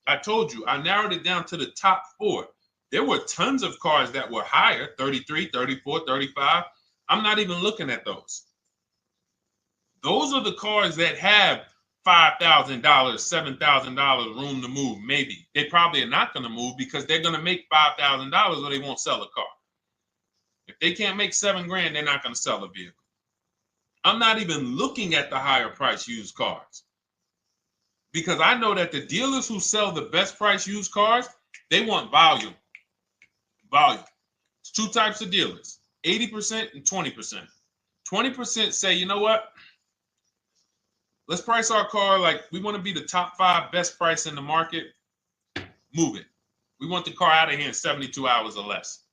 A: I told you, I narrowed it down to the top 4. There were tons of cars that were higher, 33, 34, 35. I'm not even looking at those. Those are the cars that have $5,000, $7,000 room to move, maybe. They probably are not going to move because they're going to make $5,000 or they won't sell a car. If they can't make $7 grand, they're not going to sell a vehicle. I'm not even looking at the higher price used cars because I know that the dealers who sell the best price used cars, they want volume. Volume. It's 2 types of dealers, 80% and 20%. 20% say, you know what? Let's price our car like we want to be the top 5 best price in the market. Move it. We want the car out of here in 72 hours or less.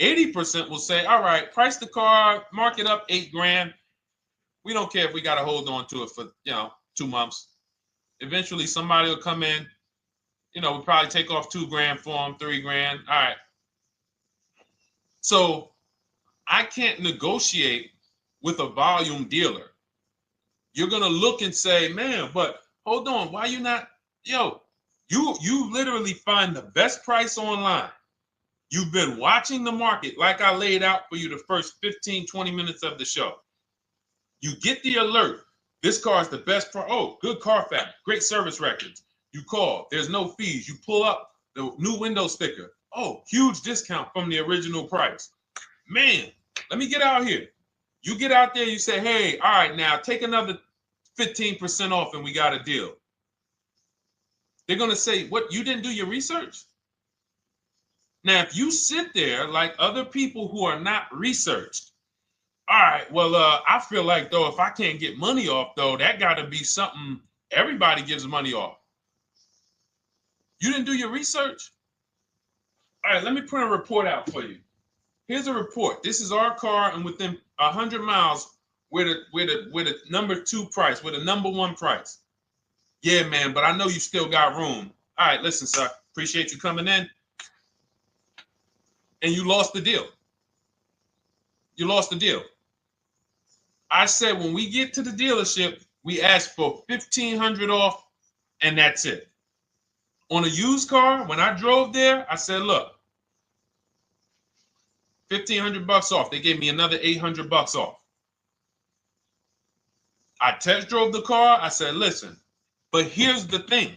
A: 80% will say, all right, price the car, mark it up $8 grand. We don't care if we got to hold on to it for, 2 months. Eventually, somebody will come in. We'll probably take off $2 grand for them, $3 grand. All right. So I can't negotiate with a volume dealer. You're going to look and say, man, but hold on. Why you not? You literally find the best price online. You've been watching the market like I laid out for you the first 15, 20 minutes of the show. You get the alert. This car is the best. Oh, good Carfax, great service records. You call. There's no fees. You pull up the new window sticker. Oh, huge discount from the original price. Man, let me get out here. You get out there. You say, hey, all right, now take another 15% off and we got a deal. They're going to say, what, you didn't do your research? Now, if you sit there like other people who are not researched, all right, well, I feel like, though, if I can't get money off, though, that got to be something everybody gives money off. You didn't do your research? All right, let me print a report out for you. Here's a report. This is our car, and within 100 miles, we're the number 2 price, we're the number 1 price. Yeah, man, but I know you still got room. All right, listen, sir, appreciate you coming in. And you lost the deal. You lost the deal. I said when we get to the dealership, we ask for $1,500 off, and that's it. On a used car, when I drove there, I said, look, $1,500 off. They gave me another $800 off. I test drove the car. I said, listen, but here's the thing.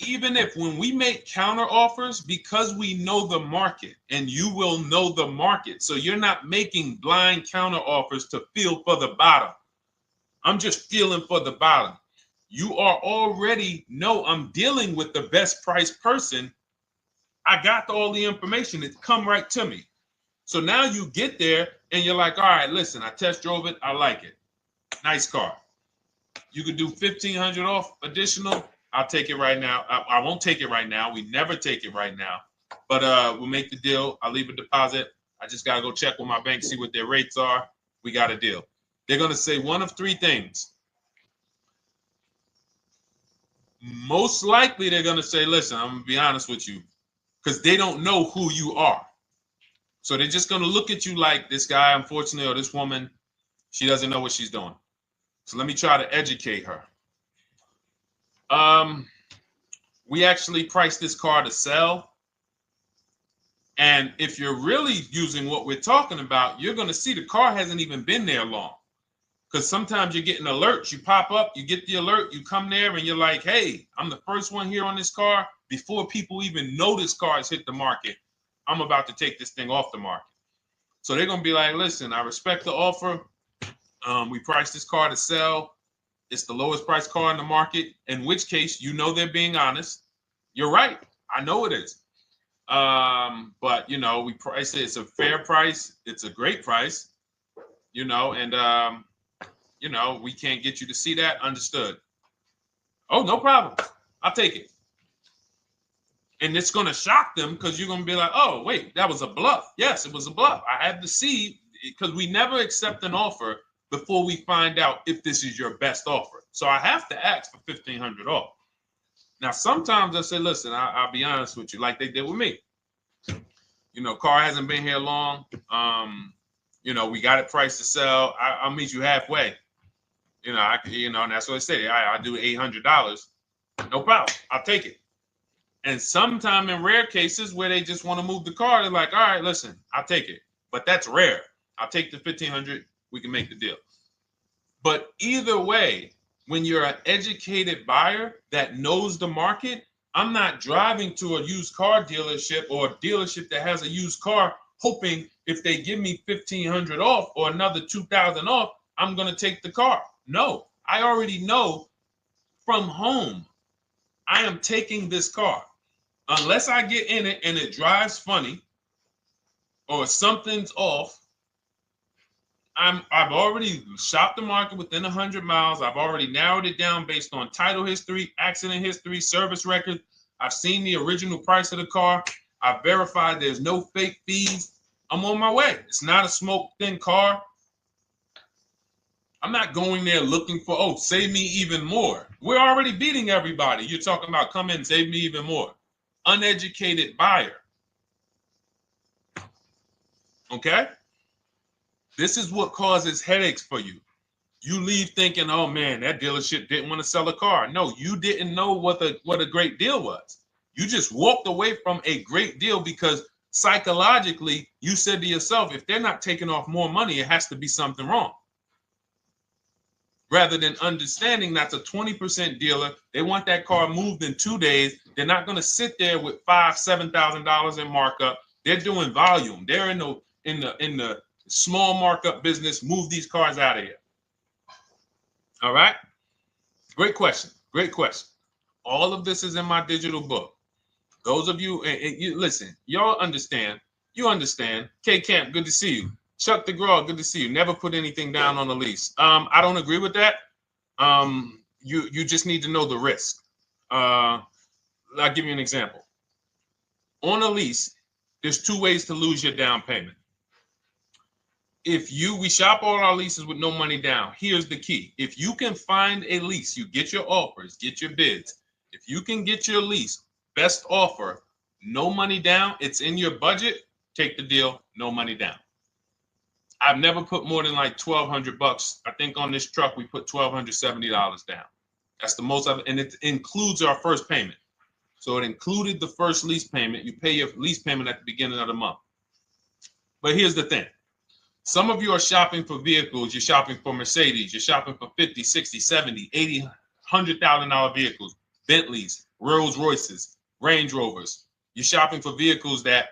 A: Even if when we make counter offers, because we know the market, and you will know the market, so you're not making blind counter offers to feel for the bottom. I'm just feeling for the bottom. You are already know I'm dealing with the best price person. I got all the information. It come right to me. So now you get there and you're like, all right, listen, I test drove it. I like it. Nice car. You could do $1,500 off additional. I'll take it right now. I won't take it right now. We never take it right now. But we'll make the deal. I'll leave a deposit. I just got to go check with my bank, see what their rates are. We got a deal. They're going to say one of 3 things. Most likely they're going to say, listen, I'm going to be honest with you, because they don't know who you are. So they're just going to look at you like this guy, unfortunately, or this woman, she doesn't know what she's doing. So let me try to educate her. We actually priced this car to sell. And if you're really using what we're talking about, you're going to see the car hasn't even been there long. Because sometimes you're getting alerts. You pop up, you get the alert, you come there, and you're like, hey, I'm the first one here on this car. Before people even know this car has hit the market, I'm about to take this thing off the market. So they're going to be like, listen, I respect the offer. We priced this car to sell. It's the lowest price car in the market, in which case, you know they're being honest. You're right. I know it is. But, you know, we price it. It's a fair price. It's a great price, you know, and, you know, we can't get you to see that. Understood. Oh, no problem. I'll take it. And it's going to shock them because you're going to be like, oh, wait, that was a bluff. Yes, it was a bluff. I had to see, because we never accept an offer before we find out if this is your best offer. So I have to ask for $1,500 off. Now, sometimes I say, listen, I'll be honest with you, like they did with me. You know, car hasn't been here long. You know, we got it priced to sell. I'll meet you halfway. You know, and that's what I say. I'll do $800. No problem. I'll take it. And sometime in rare cases where they just want to move the car, they're like, all right, listen, I'll take it. But that's rare. I'll take the $1,500. We can make the deal. But either way, when you're an educated buyer that knows the market, I'm not driving to a used car dealership or a dealership that has a used car hoping if they give me $1,500 off or another $2,000 off, I'm going to take the car. No, I already know from home I am taking this car. Unless I get in it and it drives funny or something's off, I've already shopped the market within 100 miles. I've already narrowed it down based on title history, accident history, service record. I've seen the original price of the car. I've verified there's no fake fees. I'm on my way. It's not a smoke thin car. I'm not going there looking for, oh, save me even more. We're already beating everybody. You're talking about come in, save me even more. Uneducated buyer. Okay? This is what causes headaches for you. You leave thinking, oh man, that dealership didn't want to sell a car. No, you didn't know what a great deal was. You just walked away from a great deal because psychologically you said to yourself, if they're not taking off more money, it has to be something wrong. Rather than understanding that's a 20% dealer, they want that car moved in 2 days. They're not going to sit there with $5,000-$7,000 in markup. They're doing volume. They're in the small markup business. Move these cars out of here. All right. Great question. Great question. All of this is in my digital book. Those of you, and you listen, y'all understand. You understand. K Camp, good to see you. Chuck DeGraw, good to see you. Never put anything down on a lease. I don't agree with that. You just need to know the risk. I'll give you an example. On a lease, there's 2 ways to lose your down payment. We shop all our leases with no money down. Here's the key. If you can find a lease, you get your offers, get your bids. If you can get your lease, best offer, no money down, it's in your budget, take the deal, no money down. I've never put more than like $1,200. I think on this truck, we put $1,270 down. That's the most and it includes our first payment. So it included the first lease payment. You pay your lease payment at the beginning of the month. But here's the thing. Some of you are shopping for vehicles. You're shopping for Mercedes. You're shopping for 50, 60, 70, 80, $100,000 vehicles, Bentleys, Rolls Royces, Range Rovers. You're shopping for vehicles that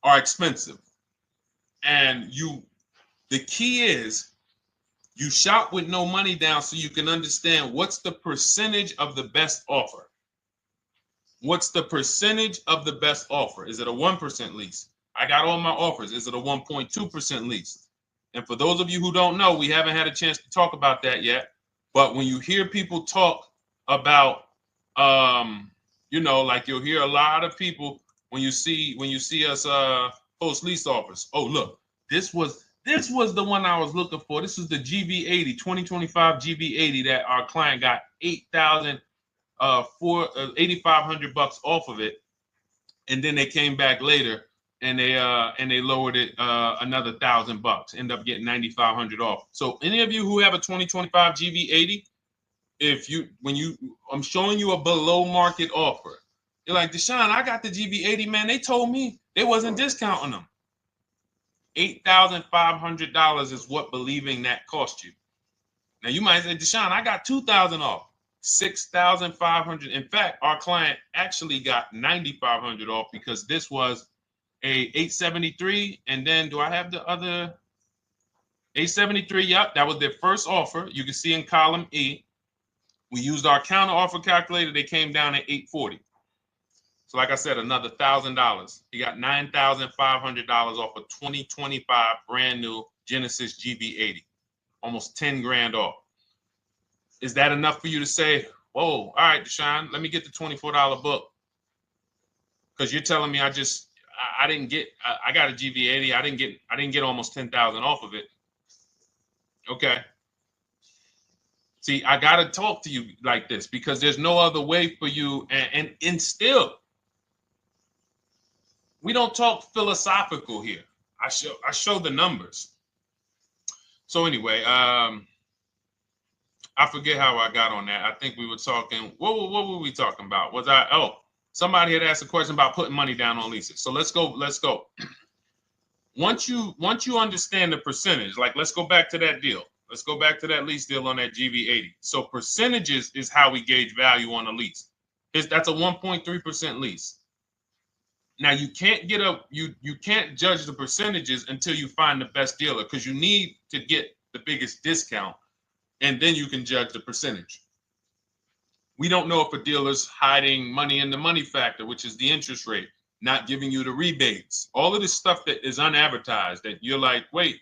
A: are expensive. And the key is you shop with no money down so you can understand what's the percentage of the best offer. What's the percentage of the best offer? Is it a 1% lease? I got all my offers. Is it a 1.2% lease? And for those of you who don't know, we haven't had a chance to talk about that yet. But when you hear people talk about, like you'll hear a lot of people when you see us post lease offers. Oh, look, this was the one I was looking for. This is the GV80, 2025 GV80 that our client got $8,500 off of it, and then they came back later and they lowered it another $1,000. End up getting $9,500 off. So any of you who have a 2025 GV80, I'm showing you a below market offer. You're like, Deshone, I got the GV80, man. They told me they wasn't discounting them. $8,500 is what believing that cost you. Now you might say, Deshone, I got $2,000 off. $6,500. In fact, our client actually got $9,500 off because this was a 873. And then do I have the other 873? Yep, that was their first offer. You can see in column E. We used our counter offer calculator. They came down at 840. So like I said, another $1,000. He got $9,500 off a 2025 brand new Genesis GV80, almost 10 grand off. Is that enough for you to say, whoa, all right, Deshone, let me get the $24 book? Because you're telling me I got a GV80. I didn't get almost 10,000 off of it. Okay. See, I got to talk to you like this because there's no other way for you. And still, we don't talk philosophical here. I show the numbers. So anyway, I forget how I got on that. I think we were talking. What were we talking about? Somebody had asked a question about putting money down on leases. So let's go. Once you understand the percentage, like let's go back to that deal. Let's go back to that lease deal on that GV80. So percentages is how we gauge value on a lease. That's a 1.3% lease. Now you can't you can't judge the percentages until you find the best dealer because you need to get the biggest discount. And then you can judge the percentage. We don't know if a dealer's hiding money in the money factor, which is the interest rate, not giving you the rebates. All of this stuff that is unadvertised that you're like, wait,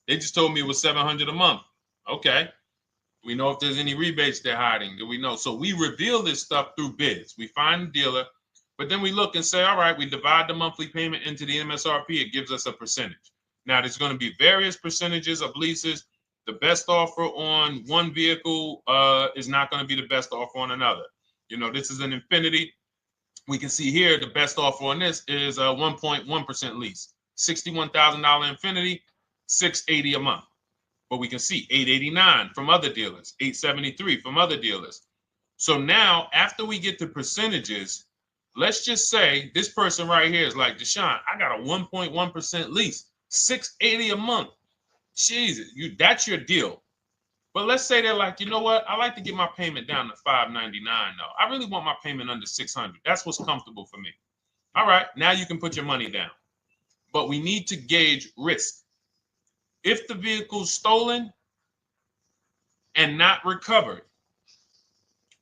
A: they just told me it was $700 a month. Okay. We know if there's any rebates they're hiding. Do we know? So we reveal this stuff through bids. We find the dealer, but then we look and say, all right, we divide the monthly payment into the MSRP. It gives us a percentage. Now there's going to be various percentages of leases. The best offer on one vehicle is not going to be the best offer on another. This is an Infinity. We can see here the best offer on this is a 1.1% lease. $61,000 Infinity, $680 a month. But we can see $889 from other dealers, $873 from other dealers. So now after we get the percentages, let's just say this person right here is like, Deshone, I got a 1.1% lease, $680 a month. Jesus, that's your deal. But let's say they're like, you know what? I like to get my payment down to $599 though. I really want my payment under $600. That's what's comfortable for me. All right, now you can put your money down. But we need to gauge risk. If the vehicle's stolen and not recovered,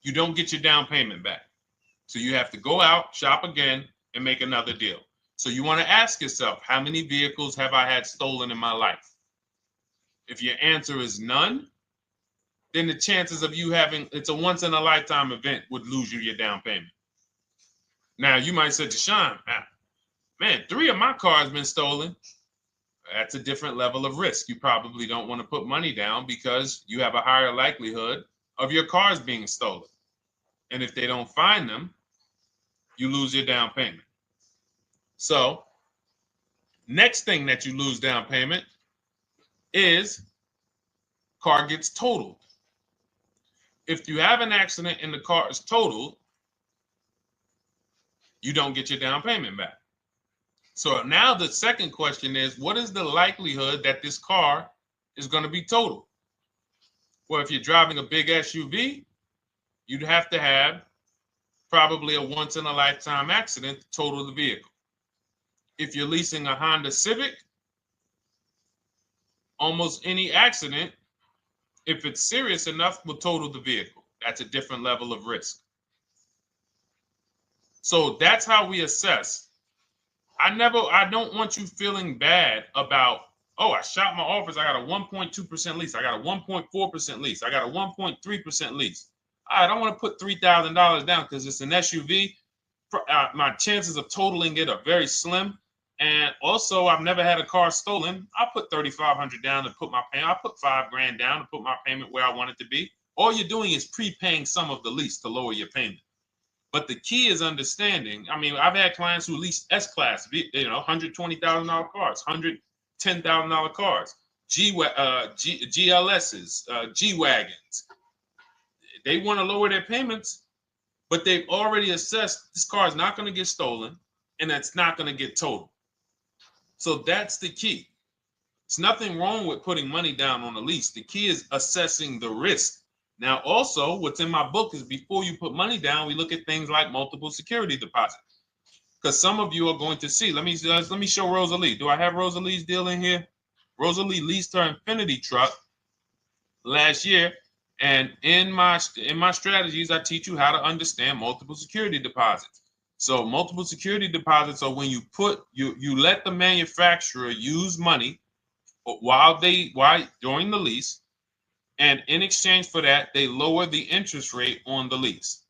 A: you don't get your down payment back. So you have to go out, shop again, and make another deal. So you want to ask yourself, how many vehicles have I had stolen in my life? If your answer is none, then the chances of you having, it's a once in a lifetime event, would lose you your down payment. Now you might say, Deshone, man, 3 of my cars been stolen. That's a different level of risk. You probably don't want to put money down because you have a higher likelihood of your cars being stolen. And if they don't find them, you lose your down payment. So next thing that you lose down payment is car gets totaled. If you have an accident and the car is totaled, you don't get your down payment back. So now the second question is, what is the likelihood that this car is going to be totaled? Well, if you're driving a big SUV, you'd have to have probably a once in a lifetime accident to total the vehicle. If you're leasing a Honda Civic, almost any accident, if it's serious enough, will total the vehicle. That's a different level of risk. So that's how we assess. I don't want you feeling bad about, oh, I shot my office, I got a 1.2% lease, I got a 1.4% lease, I got a 1.3% lease. I don't want to put $3,000 down because it's an SUV. My chances of totaling it are very slim. And also, I've never had a car stolen. I put $3,500 down to put my payment. I put $5,000 down to put my payment where I want it to be. All you're doing is prepaying some of the lease to lower your payment. But the key is understanding. I mean, I've had clients who lease S-Class, $120,000 cars, $110,000 cars, GLSs, G-Wagons. They want to lower their payments, but they've already assessed this car is not going to get stolen and it's not going to get totaled. So that's the key. There's nothing wrong with putting money down on a lease. The key is assessing the risk. Now, also, what's in my book is before you put money down, we look at things like multiple security deposits. Because some of you are going to see, let me show Rosalie. Do I have Rosalie's deal in here? Rosalie leased her Infinity truck last year. And in my strategies, I teach you how to understand multiple security deposits. So multiple security deposits are when you let the manufacturer use money during the lease, and in exchange for that, they lower the interest rate on the lease.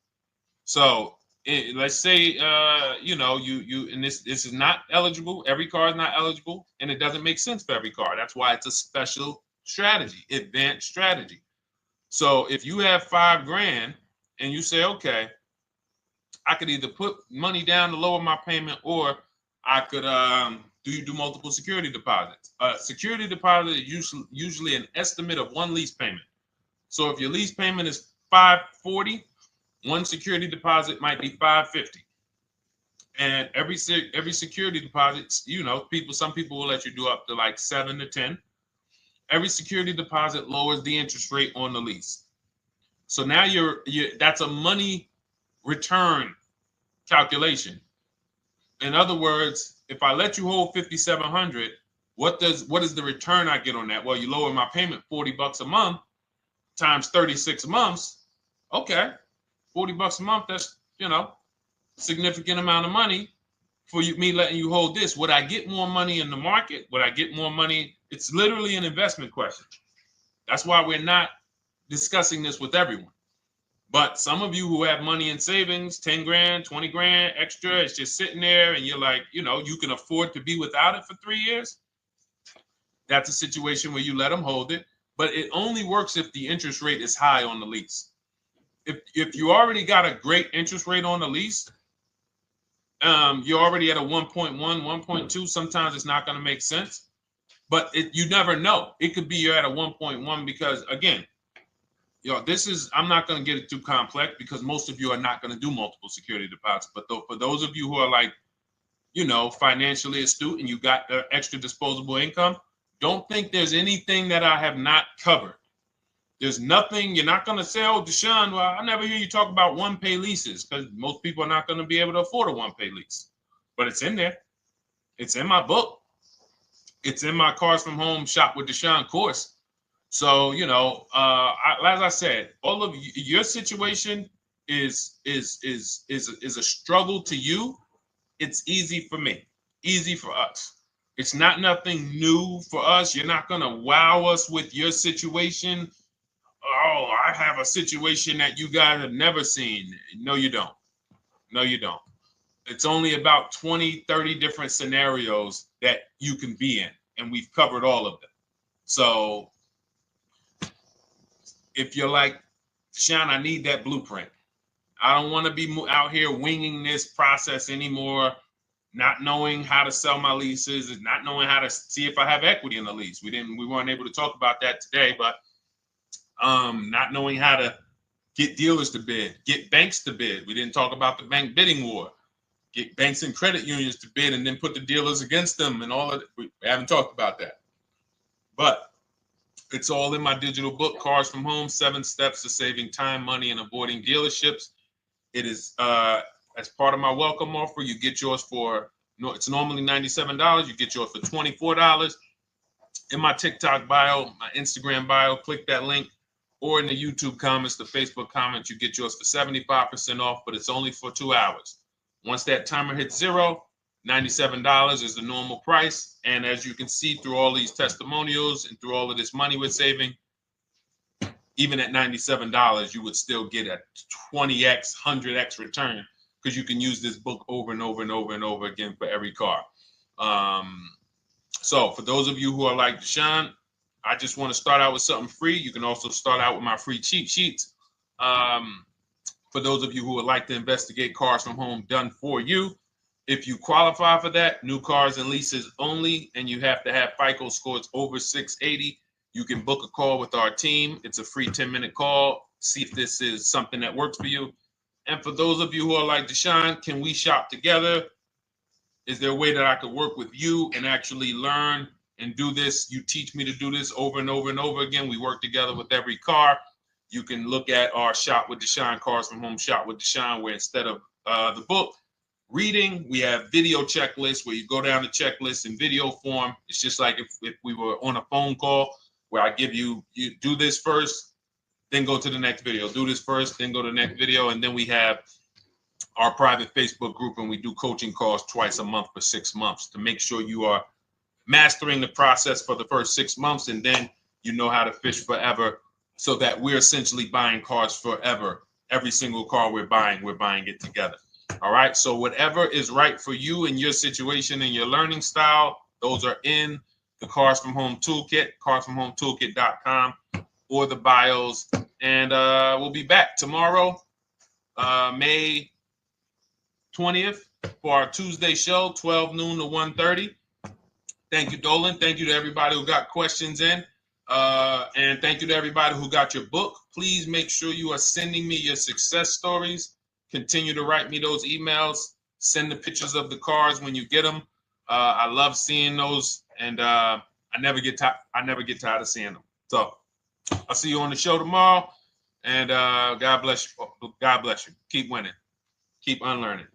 A: So let's say and this is not eligible. Every car is not eligible, and it doesn't make sense for every car. That's why it's a special strategy, advanced strategy. So if you have $5,000 and you say, okay, I could either put money down to lower my payment, or I could do multiple security deposits. Security deposit is usually an estimate of one lease payment. So if your lease payment is $540, one security deposit might be $550. And every security deposit, some people will let you do up to like 7 to 10. Every security deposit lowers the interest rate on the lease. So now that's a money return calculation. In other words, if I let you hold $5,700, what is the return I get on that? Well, you lower my payment $40 a month times 36 months. Okay, $40 a month. That's significant amount of money for me letting you hold this. Would I get more money in the market? Would I get more money? It's literally an investment question. That's why we're not discussing this with everyone. But some of you who have money in savings, 10 grand, 20 grand extra, it's just sitting there and you're like, you can afford to be without it for 3 years. That's a situation where you let them hold it, but it only works if the interest rate is high on the lease. If you already got a great interest rate on the lease, you're already at a 1.1, 1.2. Sometimes it's not going to make sense, but you never know. It could be you're at a 1.1 because, again, I'm not going to get it too complex because most of you are not going to do multiple security deposits. But for those of you who are like, financially astute and you got the extra disposable income, don't think there's anything that I have not covered. There's nothing. You're not going to say, oh, Deshone, well, I never hear you talk about one-pay leases, because most people are not going to be able to afford a one-pay lease. But it's in there. It's in my book. It's in my Cars from Home Shop with Deshone course. So, as I said, all of your situation is a struggle to you. It's easy for me, easy for us. It's not nothing new for us. You're not going to wow us with your situation. Oh, I have a situation that you guys have never seen. No, you don't. No, you don't. It's only about 20, 30 different scenarios that you can be in, and we've covered all of them. So if you're like, Deshone, I need that blueprint. I don't want to be out here winging this process anymore, not knowing how to sell my leases and not knowing how to see if I have equity in the lease. We weren't able to talk about that today, but not knowing how to get dealers to bid, get banks to bid. We didn't talk about the bank bidding war. Get banks and credit unions to bid and then put the dealers against them and all of it. We haven't talked about that. But it's all in my digital book, Cars from Home, 7 Steps to Saving Time, Money, and Avoiding Dealerships. It is as part of my welcome offer. You get yours for, it's normally $97. You get yours for $24. In my TikTok bio, my Instagram bio, click that link, or in the YouTube comments, the Facebook comments, you get yours for 75% off, but it's only for 2 hours. Once that timer hits 0, $97 is the normal price. And as you can see through all these testimonials and through all of this money we're saving, even at $97, you would still get a 20x, 100x return, because you can use this book over and over and over and over again for every car. So for those of you who are like, Deshone, I just want to start out with something free, you can also start out with my free cheat sheets. For those of you who would like to investigate Cars from Home done for you, if you qualify for that, new cars and leases only, and you have to have FICO scores over 680, you can book a call with our team. It's a free 10-minute call. See if this is something that works for you. And for those of you who are like, Deshone, can we shop together? Is there a way that I could work with you and actually learn and do this? You teach me to do this over and over and over again. We work together with every car. You can look at our Shop with Deshone, Cars from Home Shop with Deshone, where instead of the book reading, we have video checklists where you go down the checklist in video form. It's just like if we were on a phone call, where I give you do this first, then go to the next video. Do this first, then go to the next video. And then we have our private Facebook group, and we do coaching calls twice a month for 6 months to make sure you are mastering the process for the first 6 months, and then you know how to fish forever, so that we're essentially buying cars forever. Every single car we're buying it together. All right. So whatever is right for you and your situation and your learning style, those are in the Cars from Home Toolkit, carsfromhometoolkit.com, or the bios. And we'll be back tomorrow, May 20th, for our Tuesday show, 12 noon to 1:30. Thank you, Dolan. Thank you to everybody who got questions in. And thank you to everybody who got your book. Please make sure you are sending me your success stories. Continue to write me those emails. Send the pictures of the cars when you get them. I love seeing those, and I never get tired of seeing them. So I'll see you on the show tomorrow, and God bless you. God bless you. Keep winning. Keep unlearning.